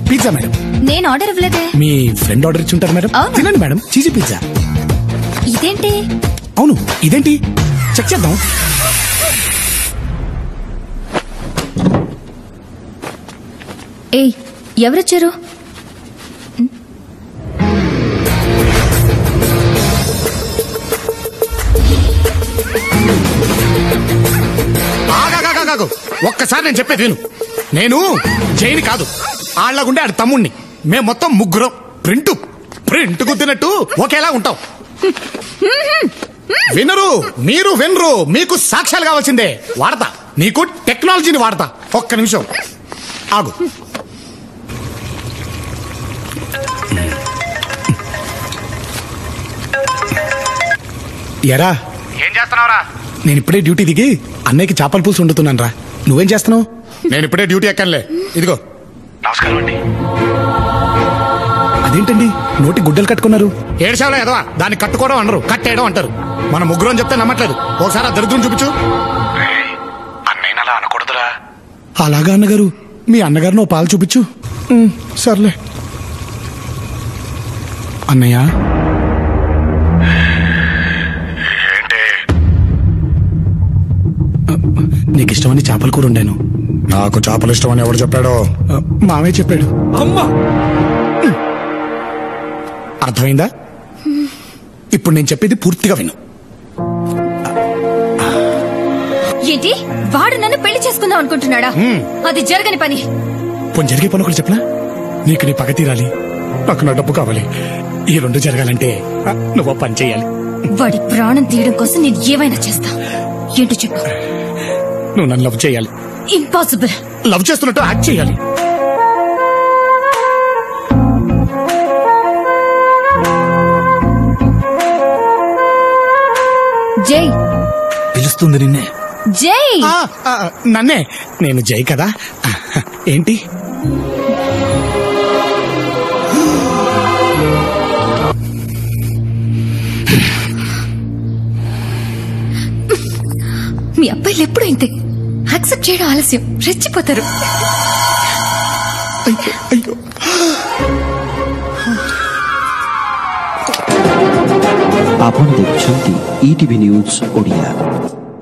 పిజ్జా మేడం. నేను ఆర్డర్ ఇవ్వలేదే. మీ ఫ్రెండ్ ఆర్డర్ ఇచ్చి ఉంటారు మేడం. తినండి మేడం, చీజీ పిజ్జా. ఇదేంటి? అవును, ఇదేంటి? చెక్ చేద్దాం. ఏయ్, ఎవరొచ్చారు? ఒకసారి నేను చెప్పేది విను. నేను జైని కాదు, ఆళ్లగుండే ఆడి తమ్ముణ్ణి. మేము మొత్తం ముగ్గురం ప్రింట్ గుద్దినట్టు ఒకేలా ఉంటాం. వినరు, మీరు వినరు. మీకు సాక్ష్యాలు కావాల్సిందే. వాడతా, నీకు టెక్నాలజీని వాడతా. ఒక్క నిమిషం ఆగు. ఎరా ఏం చేస్తున్నావురా? నేను ఇప్పుడే డ్యూటీ దిగి అన్నయ్యకి చేపల పులుసు వండుతున్నాను రా. నువ్వేం చేస్తున్నావు? నేను ఇప్పుడే డ్యూటీ ఎక్కనులే. ఇదిగో. నమస్కారం అండి. అదేంటండి నోటి గుడ్డలు కట్టుకున్నారు? ఏడ్చావులే ఎదవా, దాన్ని కట్టుకోవడం అనరు, కట్టేయడం అంటారు. మన ముగ్గురు అని చెప్తే నమ్మట్లేదు. ఒకసారి ఆ దరిద్రం చూపించు. అన్నయ్య అలా అనకూడదురా. అలాగా అన్నగారు? మీ అన్నగారిని ఓ పాలు చూపించు. సర్లే అన్నయ్య. నీకు ఇష్టమని చేపల కూర ఉండాను. నాకు చేపలు ఇష్టమని ఎవరు చెప్పాడో? మామే చెప్పాడు. అమ్మా, అర్థమైందా? ఇప్పుడు నేను చెప్పేది పూర్తిగా విను. ఏంటి వాడు నన్ను పెళ్లి చేసుకుందాం అనుకుంటున్నాడా? అది జరగని పని. పోనీ జరిగే పని ఒకటి చెప్పనా? నీకు నీ పగ తీరాలి, నాకు నా డబ్బు కావాలి. ఈ రెండు జరగాలంటే నువ్వు పని చేయాలి. వాడి ప్రాణం తీయడం కోసం నేను ఏమైనా చేస్తా. ఏంటో చెప్పు. నువ్వు నన్ను లవ్ చేయాలి. ఇంపాసిబుల్. లవ్ చేస్తున్నట్టు యాక్ట్ చేయాలి. జై పిలుస్తుంది నిన్నే. జై నన్నే. నేను జై కదా. ఏంటి? మీ అబ్బాయిలు ఎప్పుడు ఇంతే. యాక్సెప్ట్ చేయడం ఆలస్యం, రెచ్చిపోతారు. అయ్యో. ଆପଣ ଦେଖୁଛନ୍ତି ଇଟିଭି ନ୍ୟୁଜ୍ ଓଡ଼ିଆ।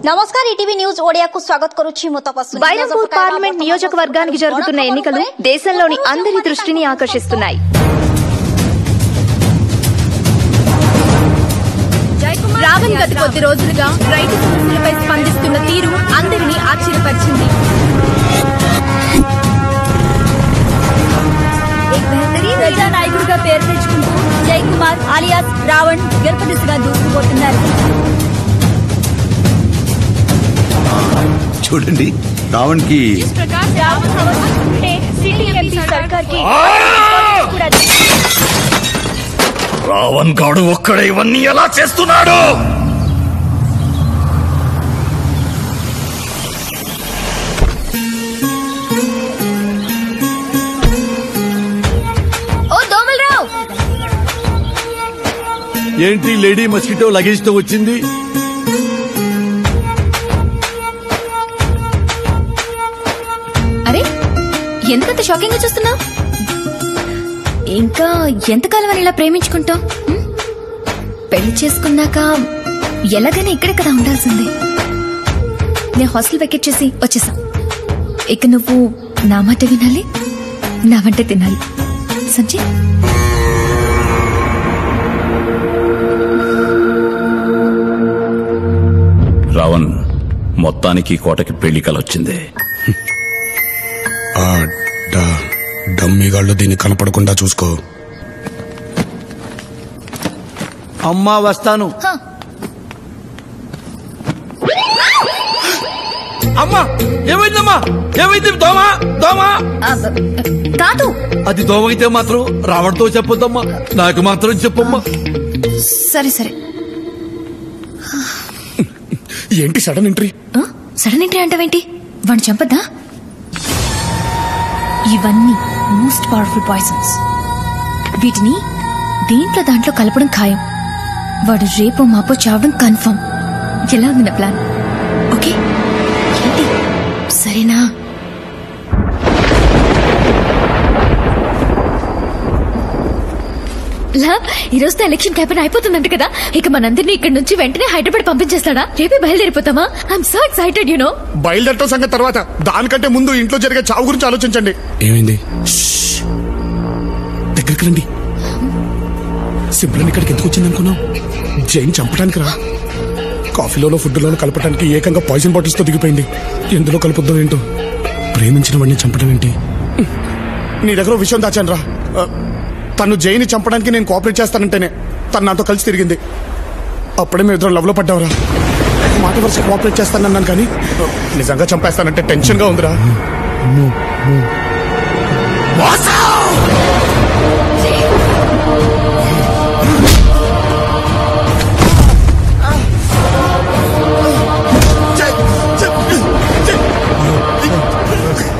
నమస్కారం, ఈటీవీ న్యూస్ ఓడియాకు స్వాగత్ కరుచి ముతపస్సు. బైరంపూర్ పార్లమెంట్ నియోజకవర్గానికి జరుగుతున్న ఎన్నికలు దేశంలోని అందరి దృష్టిని ఆకర్షిస్తున్నాయి. రావణ్ గత కొద్ది రోజులుగా రైతు సమస్యలపై స్పందిస్తున్న తీరు అందరినీ ఆశ్చర్యపరిచింది. ప్రజానాయకుడిగా పేరు తెచ్చుకుంటూ జై కుమార్ ఆలియాస్ రావణ్ గెలుపు దిశగా దూసుకుపోతున్నారు. చూడండి, రావణ్ కి రావణ్ గాడు ఒక్కడే ఇవన్నీ ఎలా చేస్తున్నాడు? ఏంటి లేడీ మస్కిటో లగేజ్ తో వచ్చింది? అరే, ఎందుకంత షాకింగ్ గా చూస్తున్నావు? ఇంకా ఎంతకాలం అని ఇలా ప్రేమించుకుంటాం? పెళ్లి చేసుకున్నాక ఎలాగైనా ఇక్కడే కదా ఉండాల్సింది. నేను హాస్టల్ వెకెట్ చేసి వచ్చేసా. ఇక నువ్వు నా మాట వినాలి, నా వంట తినాలి. సంజయ్, రావణ్ మొత్తానికి కోటకి పెళ్లి కలొచ్చింది. డమ్మిగాళ్ళు దీన్ని కనపడకుండా చూసుకో. అమ్మా వస్తాను. అమ్మా ఏమైందమ్మా? ఏమైంది? దోమా దోమా కాదు. అది దోమైతే మాత్రం రావణ్తో చెప్పొద్దమ్మా, నాకు మాత్రం చెప్పమ్మా. సరే సరే. ఏంటి సడన్ ఎంట్రీ? సడన్ ఎంట్రీ అంటావేంటి? వాడిని చంపద్దా? ఇవన్నీ మోస్ట్ పవర్ఫుల్ పాయిజన్స్. వీటిని దాంట్లో కలపడం ఖాయం. వాడు రేపో మాపో చావడం కన్ఫర్మ్. ఎలా ఉంది నా ప్లాన్? ఓకే ఏంటి? సరేనా? ఈ రోజుతో ఎలక్షన్ క్యాంపెయిన్ అయిపోతుందంట కదా. ఇక మనందరినీ ఇక్కడ నుంచి వెంటనే హైదరాబాద్ పంపించేస్తాడా? రేపే బయలుదేరిపోతామా? I'm so excited. You know, బయలుదేరటం సంగతి తర్వాత, దానికంటే ముందు ఇంట్లో జరిగే చావు గురించి ఆలోచించండి. ఏమైంది? దగ్గరికి రండి. సింపుల్ ఇక్కడికి ఎందుకు వచ్చింది అనుకున్నావు? జైన్ చంపడానికి రా. కాఫీలోనో ఫుడ్లోనో కలపడానికి ఏకంగా పాయిజన్ బాటిల్స్ తో దిగిపోయింది. ఎందులో కలుపుద్దాం ఏంటో. ప్రేమించిన వాడిని చంపడం ఏంటి? నీ దగ్గర విషయం దాచాను రా. తను జైని చంపడానికి నేను కోఆపరేట్ చేస్తానంటేనే తను నాతో కలిసి తిరిగింది. అప్పుడే మేము ఇద్దరు లవ్ లో పడ్డావురా. మాట వరుస కోఆపరేట్ చేస్తానన్నాను కానీ నిజంగా చంపేస్తానంటే టెన్షన్ గా ఉందిరా.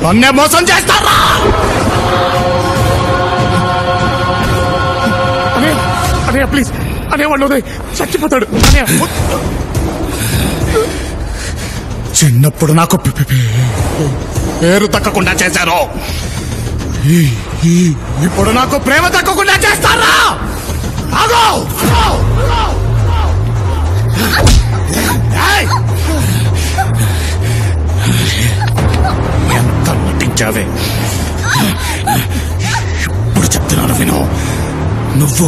నన్నే మోసం చేస్తారా? అనే ప్లీజ్ అనేవాళ్ళు చచ్చిపోతాడు. చిన్నప్పుడు నాకు పేరు తక్కకుండా చేశారు, ఇప్పుడు నాకు ప్రేమ తక్కకుండా చేస్తారా? ఆగో! ఎంత నటించావే! ఇప్పుడు చెప్తున్నాను విను. నువ్వు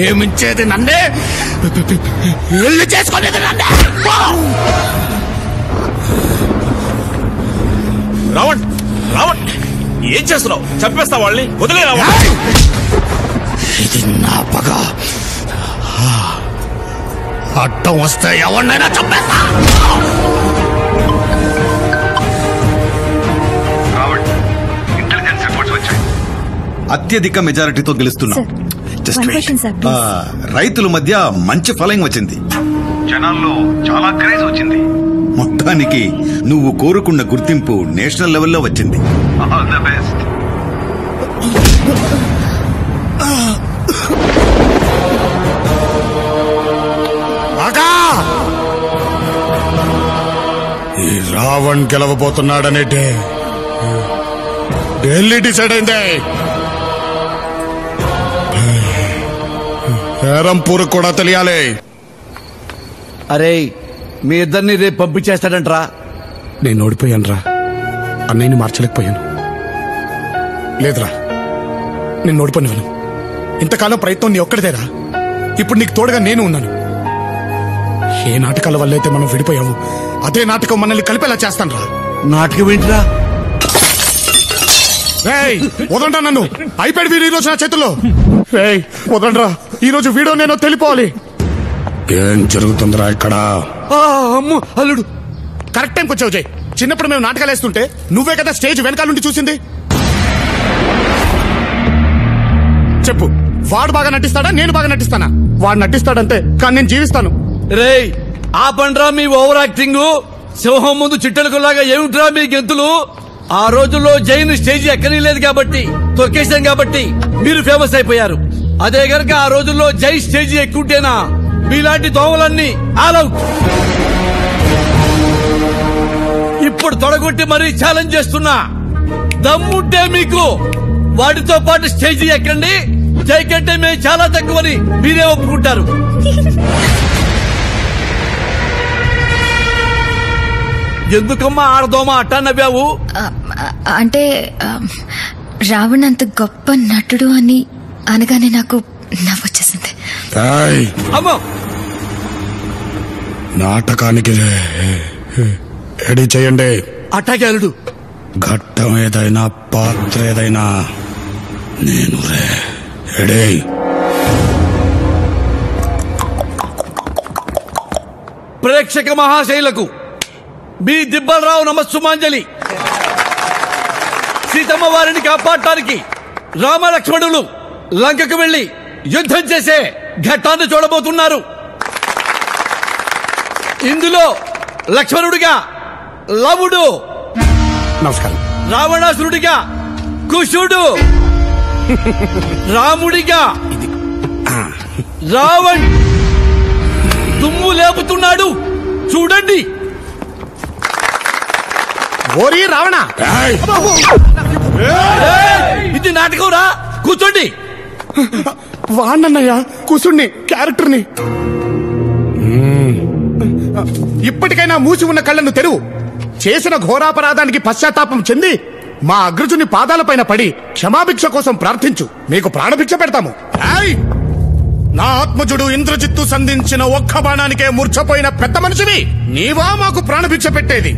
ఏమించేది నన్నే, ఇల్లు చేసుకునేది నన్నే. రావణ్ రావణ్ ఏం చేస్తున్నావు? చంపేస్తా వాళ్ళని, వదిలే రావణ్. ఇది నా పగ. అడ్డం వస్తే ఎవరినైనా చంపేస్తా. అత్యధిక మెజారిటీతో గెలుస్తున్నాం. రైతుల మధ్య మంచి ఫాలోయింగ్ వచ్చింది, జనాల్లో చాలా క్రేజ్ వచ్చింది. మొత్తానికి నువ్వు కోరుకున్న గుర్తింపు నేషనల్ లెవెల్లో వచ్చింది. All the best. ఈ రావణ్ గెలవబోతున్నాడనే ఢిల్లీ డిసైడ్ అయింది. పేరంపూర్ కూడా తెలియాలి. అరే మీ ఇద్దరిని రేపు పంపించేస్తాడంట్రా. నేను ఓడిపోయాను రా. అన్నయ్యని మార్చలేకపోయాను. లేదురా, నేను ఓడిపోయినాను. ఇంతకాలం ప్రయత్నం నీ ఒక్కడిదేరా. ఇప్పుడు నీకు తోడుగా నేను ఉన్నాను. ఏ నాటకాల వల్ల అయితే మనం విడిపోయాము, అదే నాటకం మనల్ని కలిపేలా చేస్తాను రా. నాటకం ఏంటిరా? వదండ్రా నన్ను. అయిపోయాడు వీడు ఈ రోజు నా చేతుల్లో. వదండ్రా, ఈ రోజు వీడో నేనో తెలిపోవాలి. ఏం జరుగుతుందిరా ఇక్కడ? అమ్ము అల్లుడు, కరెక్ట్ టైంకి వచ్చావు జై. చిన్నప్పుడు మేము నాటకాలు వేస్తుంటే నువ్వే కదా స్టేజ్ వెనకాల నుండి చూసింది. చెప్పు, వాడు బాగా నటిస్తాడా నేను బాగా నటిస్తానా? వాడు నటిస్తాడంతే, కానీ నేను జీవిస్తాను. రేయ్ ఆ పండ్రా మీ ఓవర్ యాక్టింగ్. సింహం ముందు చిట్టెలకులాగా ఏమిట్రా మీ గెంతులు? ఆ రోజుల్లో జైన్ స్టేజ్ ఎక్కనీలేదు కాబట్టి, తొక్కేశాం కాబట్టి మీరు ఫేమస్ అయిపోయారు. అదే గనక ఆ రోజుల్లో జై స్టేజ్ ఎక్కుంటేనా మీలాంటి దోమలన్నీ ఆల్ అవుట్. ఇప్పుడు తొడగొట్టి మరీ ఛాలెంజ్ చేస్తున్నా. దమ్ముంటే మీకు వాటితో పాటు స్టేజ్ ఎక్కండి. జై కంటే మేము చాలా తక్కువని మీరే ఒప్పుకుంటారు. ఎందుకమ్మా ఆడదోమా అట్టా నవ్వావు? అంటే రావణ్ అంత గొప్ప నటుడు అని అనగానే నాకు నవ్వొచ్చేసింది. అమ్మో, నాటకానికి రెడీ చేయండి. అట్టాగే అల్లుడు. ఘట్టం ఏదైనా పాత్ర ఏదైనా నేను రెడీ. ప్రేక్షక మహాశైలకు బి దిబ్బలరావు నమస్సుమాంజలి. సీతమ్మ వారిని కాపాడటానికి రామలక్ష్మణులు లంకకు వెళ్లి యుద్ధం చేసే ఘట్టాన్ని చూడబోతున్నారు. ఇందులో లక్ష్మణుడిగా లవుడు, నమస్కారం. రావణాసురుడిగా కుశుడు, రాముడిగా రావణ్ దుమ్ము లేపుతున్నాడు. చూడండి. ఓరి రావణ, ఇది నాటకం రా. కూర్చోండి. వాణ్ణన్నయ్యా కుసుడిని, క్యారెక్టర్ని. ఇప్పటికైనా మూసి ఉన్న కళ్ళను తెరువు. చేసిన ఘోరాపరాధానికి పశ్చాత్తాపం చెంది మా అగ్రజుని పాదాలపైన పడి క్షమాభిక్ష కోసం ప్రార్థించు. మీకు ప్రాణభిక్ష పెడతాము. నా ఆత్మజుడు ఇంద్రజిత్తు సంధించిన ఒక్క బాణానికే మూర్ఛపోయిన పెద్ద మనిషివి నీవా మాకు ప్రాణభిక్ష పెట్టేది?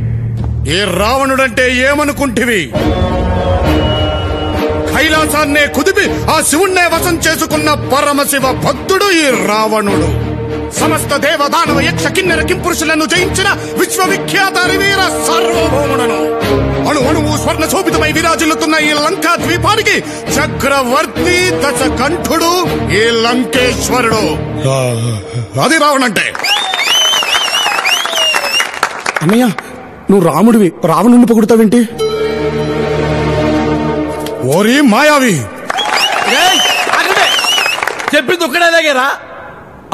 ఈ రావణుడంటే ఏమనుకుంటివి? కైలాసాన్నే కుదిపి ఆ శివుణ్ణే వశం చేసుకున్న పరమశివ భక్తుడు ఈ రావణుడు. సమస్త దేవదానవ యక్ష కిన్నెర కింపురుషులను జయించిన విశ్వవిఖ్యాత వీర సార్వభౌముడను. అణు అణువు స్వర్ణ శోభితమై విరాజిల్లుతున్న ఈ లంకా ద్వీపానికి చక్రవర్తి దశకంఠుడు ఈ లంకేశ్వరుడు. అది రావణంటే. అన్నయ్య, నువ్వు రాముడివి, రావణుని పొగుడుతావేంటి? ఓరి మాయావి, చెప్పింది ఒక్కడేలాగేరా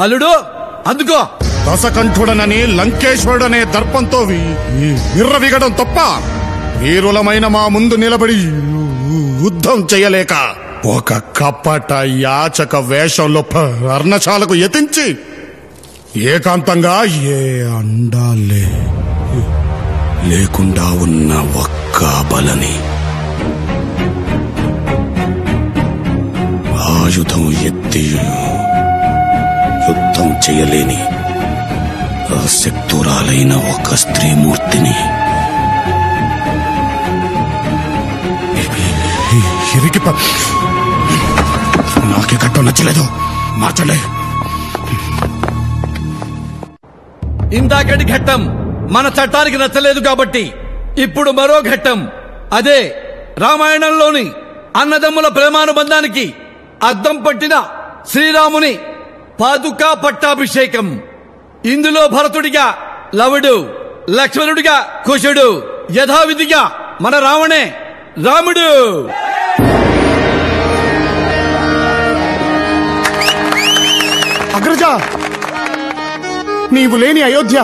అల్లుడు. అందుకో దశకంఠుడనని లంకేశ్వరుడనే దర్పంతో విర్రవిగడం తప్ప వీరులమైన మా ముందు నిలబడి యుద్ధం చేయలేక ఒక కపట యాచక వేషంలో పర్ణశాలకు యతించి ఏకాంతంగా ఏ అండాలే లేకుండా ఉన్న ఒక్క బలని ఆయుధం ఎత్తి యుద్ధం చేయలేని అశక్తురాలైన ఒక స్త్రీమూర్తిని నాకే ఘట్టం నచ్చలేదు, మార్చలే. ఇందాకటి ఘట్టం మన చట్టానికి నచ్చలేదు కాబట్టి ఇప్పుడు మరో ఘట్టం. అదే రామాయణంలోని అన్నదమ్ముల ప్రేమానుబంధానికి అద్దం పట్టిన శ్రీరాముని పాదుకా పట్టాభిషేకం. ఇందులో భరతుడిగా లవుడు, లక్ష్మణుడిగా కుశుడు, యథావిధిగా మన రావణే రాముడు. అగ్రజ, నీవు లేని అయోధ్య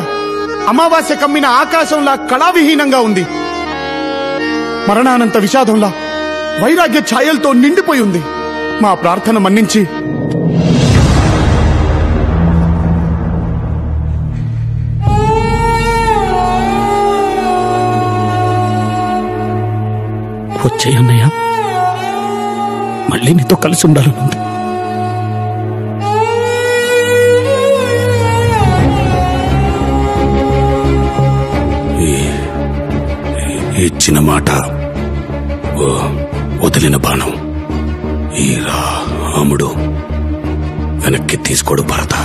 అమావాస్య కమ్మిన ఆకాశంలా కళావిహీనంగా ఉంది. మరణానంత విషాదంలా వైరాగ్య ఛాయలతో నిండిపోయి ఉంది. మా ప్రార్థన మన్నించి వచ్చేయన్నయ్య, మళ్ళీ నీతో కలిసి ఉండాలనుంది. ఇచ్చిన మాట వదిలిన బాణం ఈ రాముడు వెనక్కి తీసుకోడు భరత.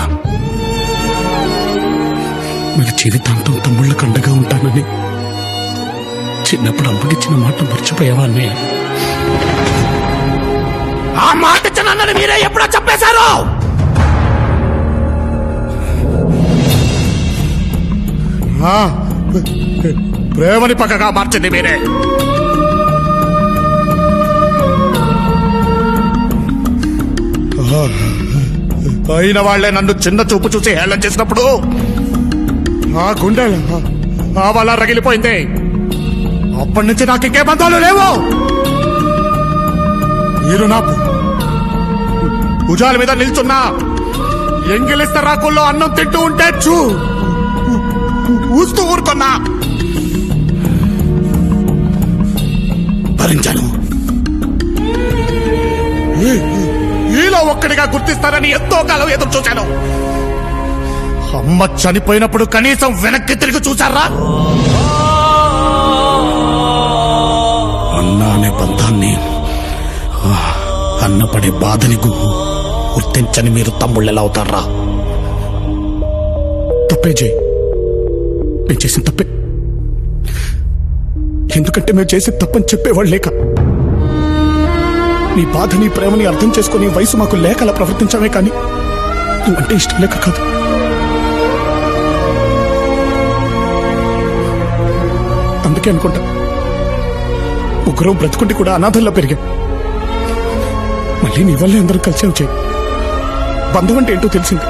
మీరు జీవితాంతం తమ్ముళ్ళ కండగా ఉంటానని చిన్నప్పుడు అమ్మకిచ్చిన మాట మర్చిపోయావా అన్నయ్య? ఆ మాట ఇచ్చినన్నది మీరే ఎప్పుడో చెప్పేశారు. ప్రేమని పక్కగా మార్చింది మీరే. అయిన వాళ్లే నన్ను చిన్న చూపు చూసి హేళన చేసినప్పుడు ఆ గుండె ఆ వల్ల రగిలిపోయింది. అప్పటి నుంచి నాకు ఇంకే బంధాలు లేవు. మీరు నా భుజాల మీద నిల్చున్నా ఎంగిలిస్త రాకుల్లో అన్నం తింటూ ఉంటే ఊస్తూ ఊరుకున్నా భరించాను. ఈలో ఒక్కడిగా గుర్తిస్తారని ఎంతో కాలం ఎదురు చూశాను. అమ్మ చనిపోయినప్పుడు కనీసం వెనక్కి తిరిగి చూశారా? అన్న అనే బంధాన్ని, అన్నపడే బాధని గుర్తించని మీరు తమ్ముళ్ళు ఎలా అవుతారా? తప్పే జయ్, నేను చేసిన తప్పే. ఎందుకంటే మేము చేసి తప్పని చెప్పేవాళ్ళు లేక, నీ బాధని ప్రేమని అర్థం చేసుకుని వయసు మాకు లేక అలా ప్రవర్తించామే కానీ నువ్వంటే ఇష్టం లేక కాదు. అందుకే అనుకుంటా ముగ్గురు బ్రతుకుంటే కూడా అనాథల్లో పెరిగాం. మళ్ళీ నీ వల్లే అందరూ కలిసి వచ్చాయి. బంధం అంటే ఏంటో తెలిసింది.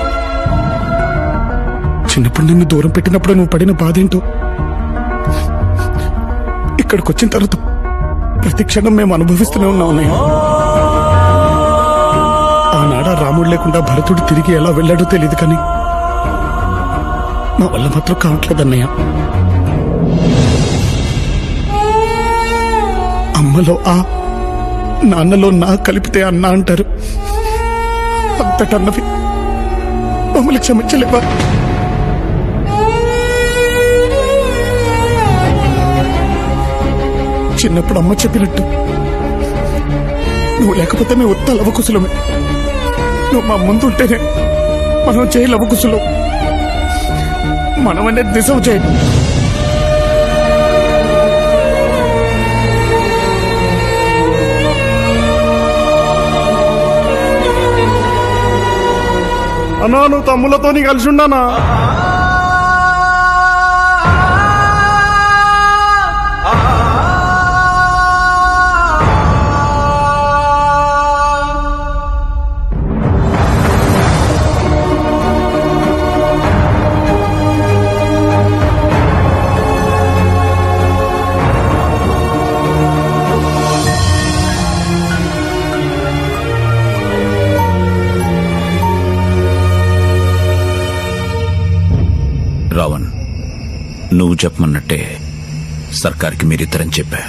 చిన్నప్పుడు నిన్ను దూరం పెట్టినప్పుడు నువ్వు పడిన బాధ ఏంటో ఇక్కడికి వచ్చిన తర్వాత ప్రతి క్షణం మేము అనుభవిస్తూనే ఉన్నాం అన్నయ్య. ఆనాడ రాముడు లేకుండా భరతుడు తిరిగి ఎలా వెళ్ళాడో తెలియదు కానీ మా వల్ల మాత్రం కావట్లేదన్నయ్య. అమ్మలో ఆ, నాన్నలో నా కలిపితే అన్న అంటారు. అంతటన్నవి మమ్మల్ని క్షమించలేవా? చిన్నప్పుడు అమ్మ చెప్పినట్టు నువ్వు లేకపోతే మేము ఉత్త లవకుశలమే. నువ్వు మా ముందు ఉంటేనే మనం చేయి లవకుశలం. మనం అనేది నిజం చేయండి. అన్నా నువ్వు తమ్ముళ్ళతో కలిసి ఉండానా? రావణ్, నువ్వు చెప్పమన్నట్టే సర్కార్కి మీరిద్దరని చెప్పా.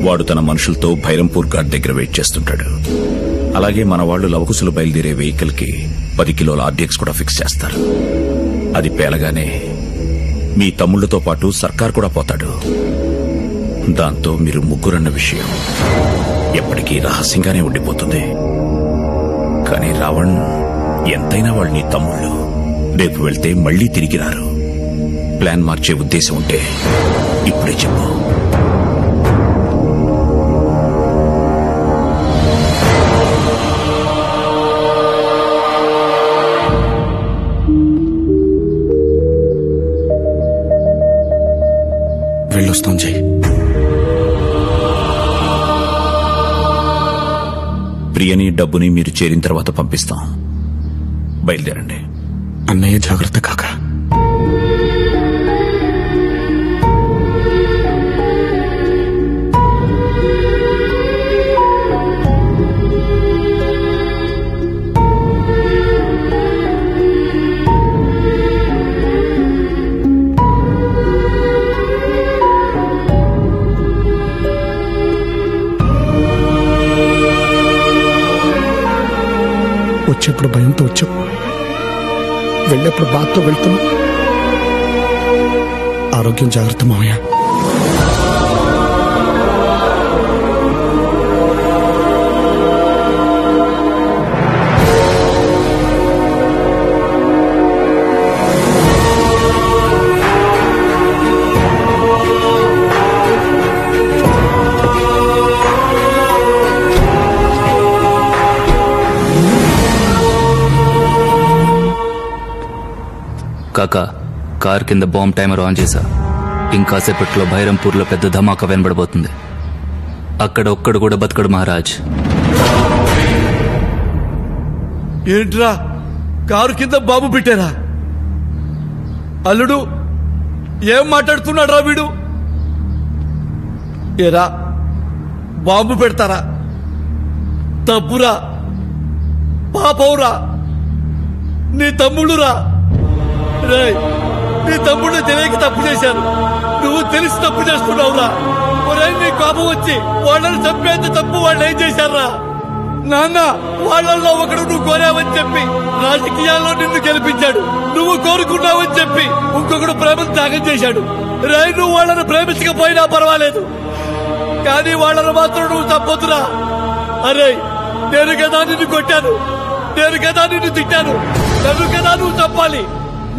వాడు తన మనుషులతో భైరంపూర్ ఘాట్ దగ్గర వెయిట్ చేస్తుంటాడు. అలాగే మన వాళ్ళు లవకుశలు బయలుదేరే వెహికల్ కి 10 కిలోల ఆర్డీఎక్స్ కూడా ఫిక్స్ చేస్తారు. అది పేలగానే మీ తమ్ముళ్లతో పాటు సర్కార్ కూడా పోతాడు. దాంతో మీరు ముగ్గురన్న విషయం ఎప్పటికీ రహస్యంగానే ఉండిపోతుంది. కానీ రావణ్, ఎంతైనా వాళ్ళు నీ తమ్ముళ్ళు. రేపు వెళ్తే మళ్లీ తిరిగి రారు. ప్లాన్ మార్చే ఉద్దేశం ఉంటే ఇప్పుడే చెప్పు. వెళ్ళొస్తాం జై. ప్రియని డబ్బుని మీరు చేరిన తర్వాత పంపిస్తాం. బయలుదేరండి. అన్నయ్య జాగ్రత్త కాక. వచ్చేప్పుడు భయంతో వచ్చావు, వెళ్ళేప్పుడు బాధతో వెళ్తున్నావు. ఆరోగ్యం జాగ్రత్త మావయ్య. కాకా, కార్ కింద బాంబ్ టైమర్ ఆన్ చేశా. ఇంకాసేపట్లో భైరంపూర్లో పెద్ద ధమాకా వినబడబోతుంది. అక్కడ ఒక్కడు కూడా బతకడు మహారాజ్. ఏంట్రా కారు కింద బాంబు పెట్టారా? అల్లుడు ఏం మాట్లాడుతున్నాడు రా వీడు? ఏరా బాంబు పెడతారా? తప్పురా, పాపవురా, నీ తమ్ముడురా. రేయ్, నీ తమ్ముడు తెలియక తప్పు చేశాను, నువ్వు తెలిసి తప్పు చేస్తున్నావురా. ఒరే, నీ కోపం వచ్చి వాళ్ళని చంపేంత తప్పు వాళ్ళు ఏం చేశారా? నాన్న, వాళ్ళల్లో ఒకడు నువ్వు కోరావని చెప్పి రాజకీయాల్లో నిన్ను గెలిపించాడు. నువ్వు కోరుకున్నావని చెప్పి ఇంకొకడు ప్రేమను త్యాగం చేశాడు. రే, నువ్వు వాళ్ళని ప్రేమించకపోయినా పర్వాలేదు, కానీ వాళ్ళని మాత్రం నువ్వు తప్పొద్దురా. అరే, నేను కదా నిన్ను కొట్టాను, నేను కదా నిన్ను తిట్టాను, నన్ను కదా నువ్వు తప్పాలి.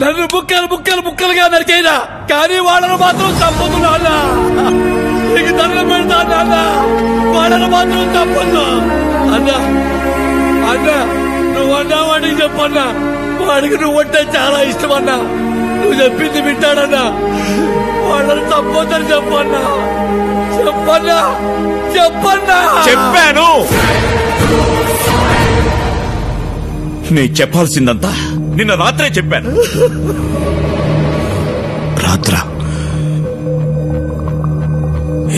నన్ను ముక్కలు ముక్కలు ముక్కలుగా నరికేనా, కానీ వాళ్ళను మాత్రం తప్పొద్దు నాన్న. నీకు దండం పెడతా నాన్న, వాళ్ళను మాత్రం తప్పొద్దు. అన్నా అన్నా, నువ్వు అన్నా వాడికి చెప్పన్నా, వాడికి నువ్వంటే చాలా ఇష్టం అన్నా. నువ్వు చెప్పింది వింటాడన్నా, వాళ్ళని తప్పొద్దని చెప్పన్నా. చెప్పన్నా, చెప్పన్నా. చెప్పాను. నీ చెప్పాల్సిందంతా నిన్న రాత్రే చెప్పాను. రాత్రా?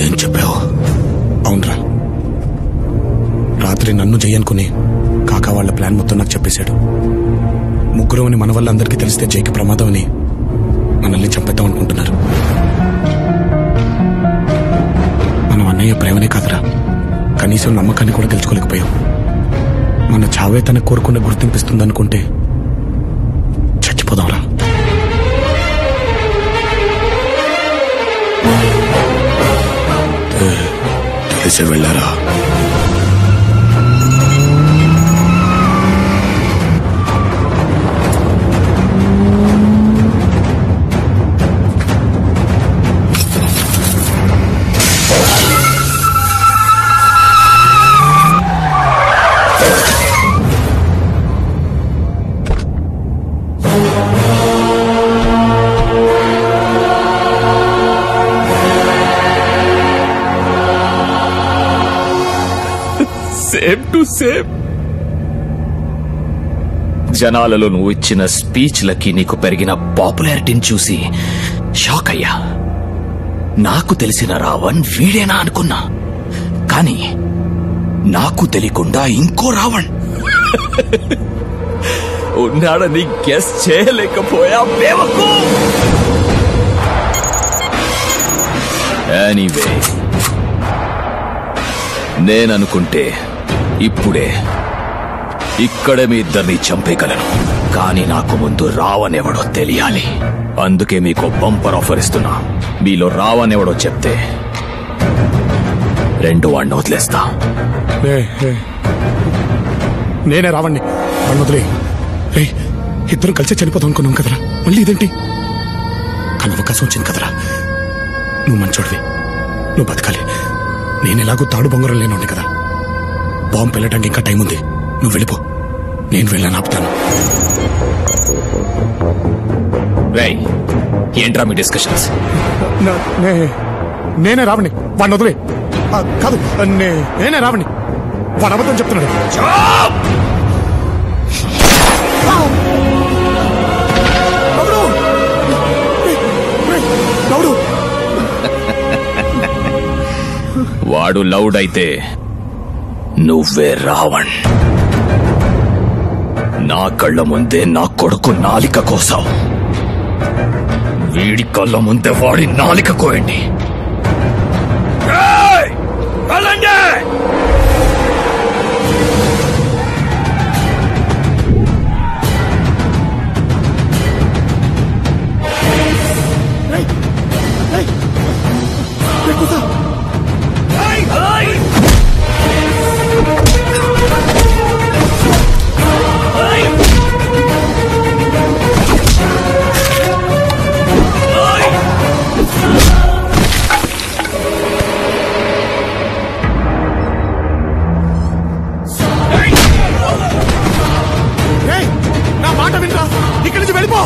ఏం చెప్పావు? అవునరా, రాత్రి నన్ను జయనుకుని కాకా వాళ్ళ ప్లాన్ మొత్తం నాకు చెప్పేశాడు. ముగ్గురు అని మన వల్ల అందరికీ తెలిస్తే జైకి ప్రమాదం అని మనల్ని చంపేద్దాం అనుకుంటున్నారు. మనం అన్నయ్య ప్రేమనే కాదురా, కనీసం నమ్మకాన్ని కూడా గెలుచుకోలేకపోయాం. మన చావే తనకు కోరుకున్న గుర్తింపిస్తుందనుకుంటే చచ్చిపోదాంరా. వదిలేసి వెళ్ళారా? Same to same. జనాలలో నువ్వు ఇచ్చిన స్పీచ్లకి నీకు పెరిగిన పాపులారిటీని చూసి షాక్ అయ్యా. నాకు తెలిసిన రావణ్ వీడేనా అనుకున్నా, కానీ నాకు తెలియకుండా ఇంకో రావణ్ ఉన్నాడని గెస్ చేయలేకపోయా. బేవకు. ఎనీవే, నేననుకుంటే ఇప్పుడే ఇక్కడే మీ ఇద్దరిని చంపేయగలను, కానీ నాకు ముందు రావణ్ ఎవడో తెలియాలి. అందుకే మీకు బంపర్ ఆఫర్ ఇస్తున్నా. మీలో రావణ్ ఎవడో చెప్తే రెండు వాడిని వదిలేస్తా. నేనే రావణ్ణి, వాడిని వదిలే. ఇద్దరు కలిసి చనిపోదాం అనుకున్నాం కదరా, మళ్ళీ ఇదేంటి? కానీ అవకాశం వచ్చింది కదరా. నువ్వు మంచోడివి, నువ్వు బతకాలి. నేను ఎలాగో తాడు బొంగరం లేనుండే కదా. బాంబు వెళ్ళటానికి ఇంకా టైం ఉంది. నువ్వు వెళ్ళిపో, నేను వెళ్ళాను ఆపుతాను. ఏంట్రా మీ డిస్కషన్స్? నేనే రావణ్ణి, వాడిని వదిలే. కాదు, నేనే రావణ్ణి. వాడు అబద్ధం చెప్తున్నాడు. వాడు లౌడ్ అయితే నువ్వే రావణ్. నా కళ్ళ ముందే నా కొడుకు నాలిక కోసం, వీడి కళ్ళ ముందే వాడి నాలిక కోయండి. నా మాట వినరా, ఇక్కడి నుంచి వెళ్ళిపో.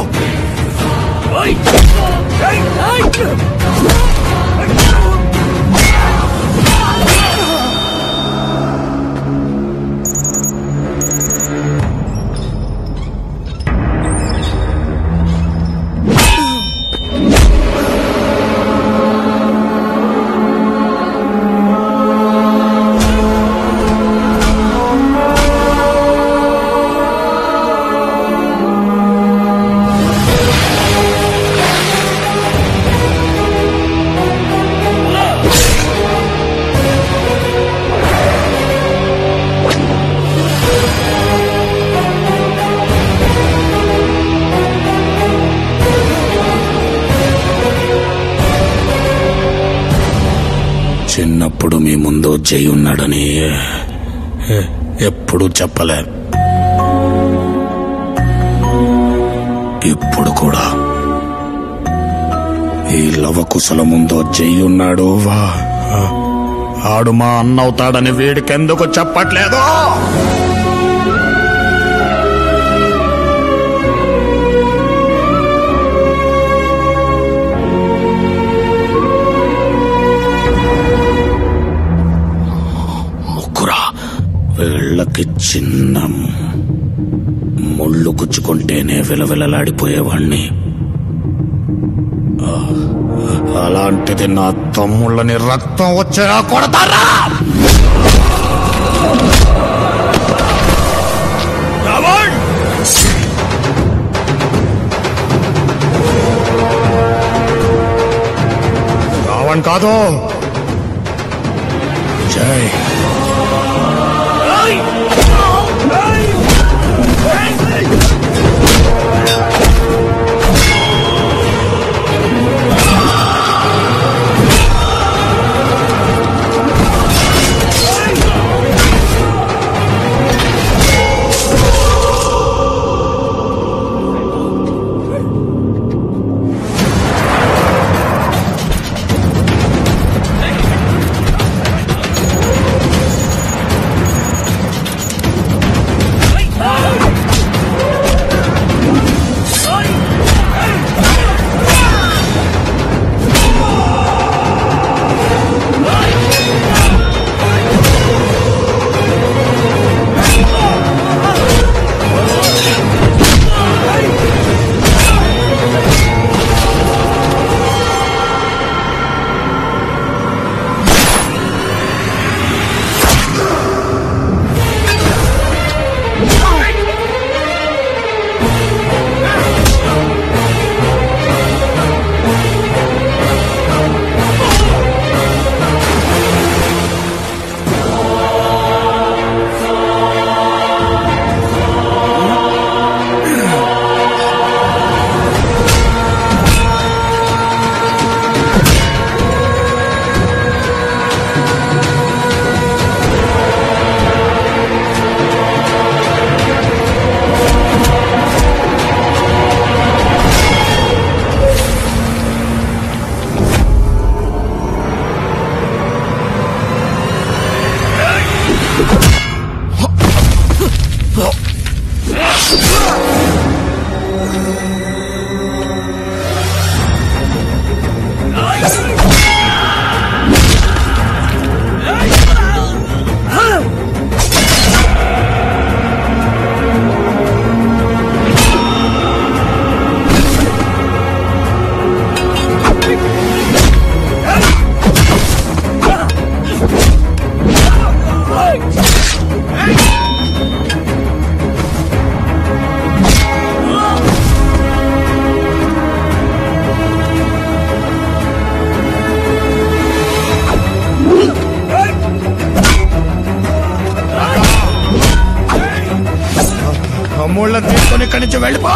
చిన్నప్పుడు మీ ముందు జై ఉన్నాడని ఎప్పుడు చెప్పలే. ఇప్పుడు కూడా ఈ లవకుశల ముందు జై ఉన్నాడు. ఆడు మా అన్నవుతాడని వీడికెందుకు చెప్పట్లేదు? వీళ్ళకి చిన్న ముళ్ళు గుచ్చుకుంటేనే విలవిలలాడిపోయేవాణ్ణి. అలాంటిది నా తమ్ముళ్ళని రక్తం వచ్చేలా కొడతారా? రావణ్ కాదు, జై. తమ్ముళ్ళని తీసుకొని ఇక్కడి నుంచి వెళ్ళిపో.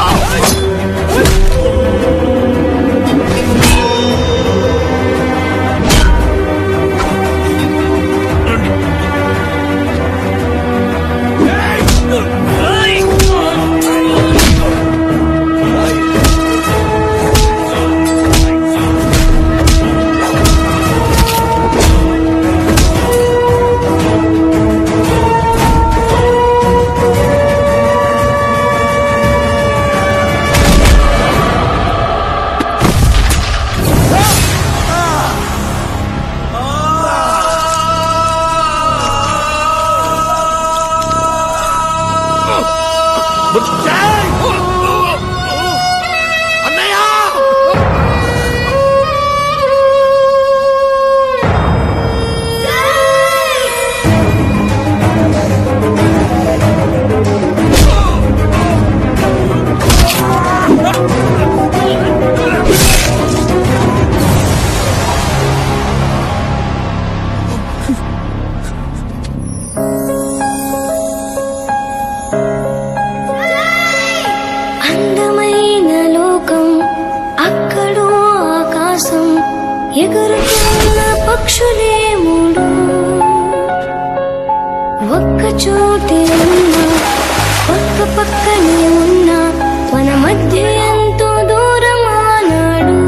ఎగురుతున్న పక్షులే మూడు ఒక్క చోటే ఉన్నా పక్క పక్కనే ఉన్నా మన మధ్య ఎంతో దూరం ఆనాడు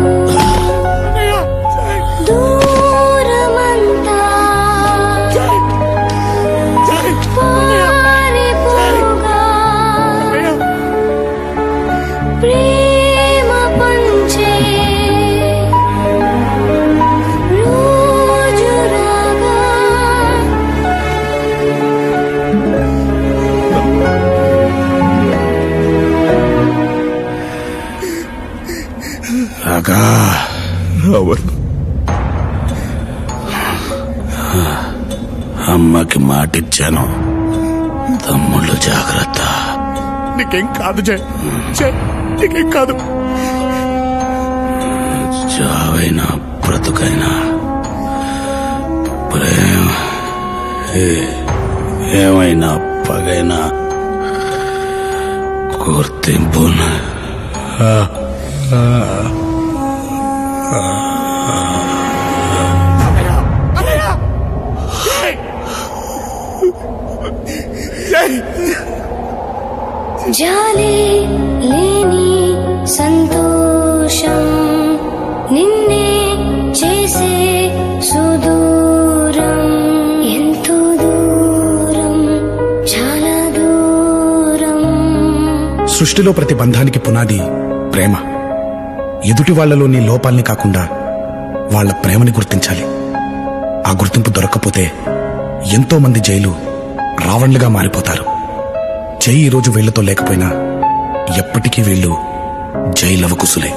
దూరమంతా పారిపోగా ప్రేమ పంచే అమ్మకి మాటిచ్చాను, తమ్ముళ్ళు జాగ్రత్త. నీకేం కాదు జై, నీకేం కాదు. చావైనా బ్రతుకైనా ప్రేమ ఏమైనా పగైనా గుర్తింపు జాలి లేని సంతోషం నిన్నే చేసే సుదూరం ఎంతో దూరం చాలా దూరం. సృష్టిలో ప్రతి బంధానికి పునాది ప్రేమ. ఎదుటి వాళ్లలోని లోపాల్ని కాకుండా వాళ్ల ప్రేమని గుర్తించాలి. ఆ గుర్తింపు దొరక్కపోతే ఎంతో మంది జైలు రావణ్లుగా మారిపోతారు. జై ఈరోజు వీళ్లతో లేకపోయినా ఎప్పటికీ వీళ్ళు జై లవకుశులే.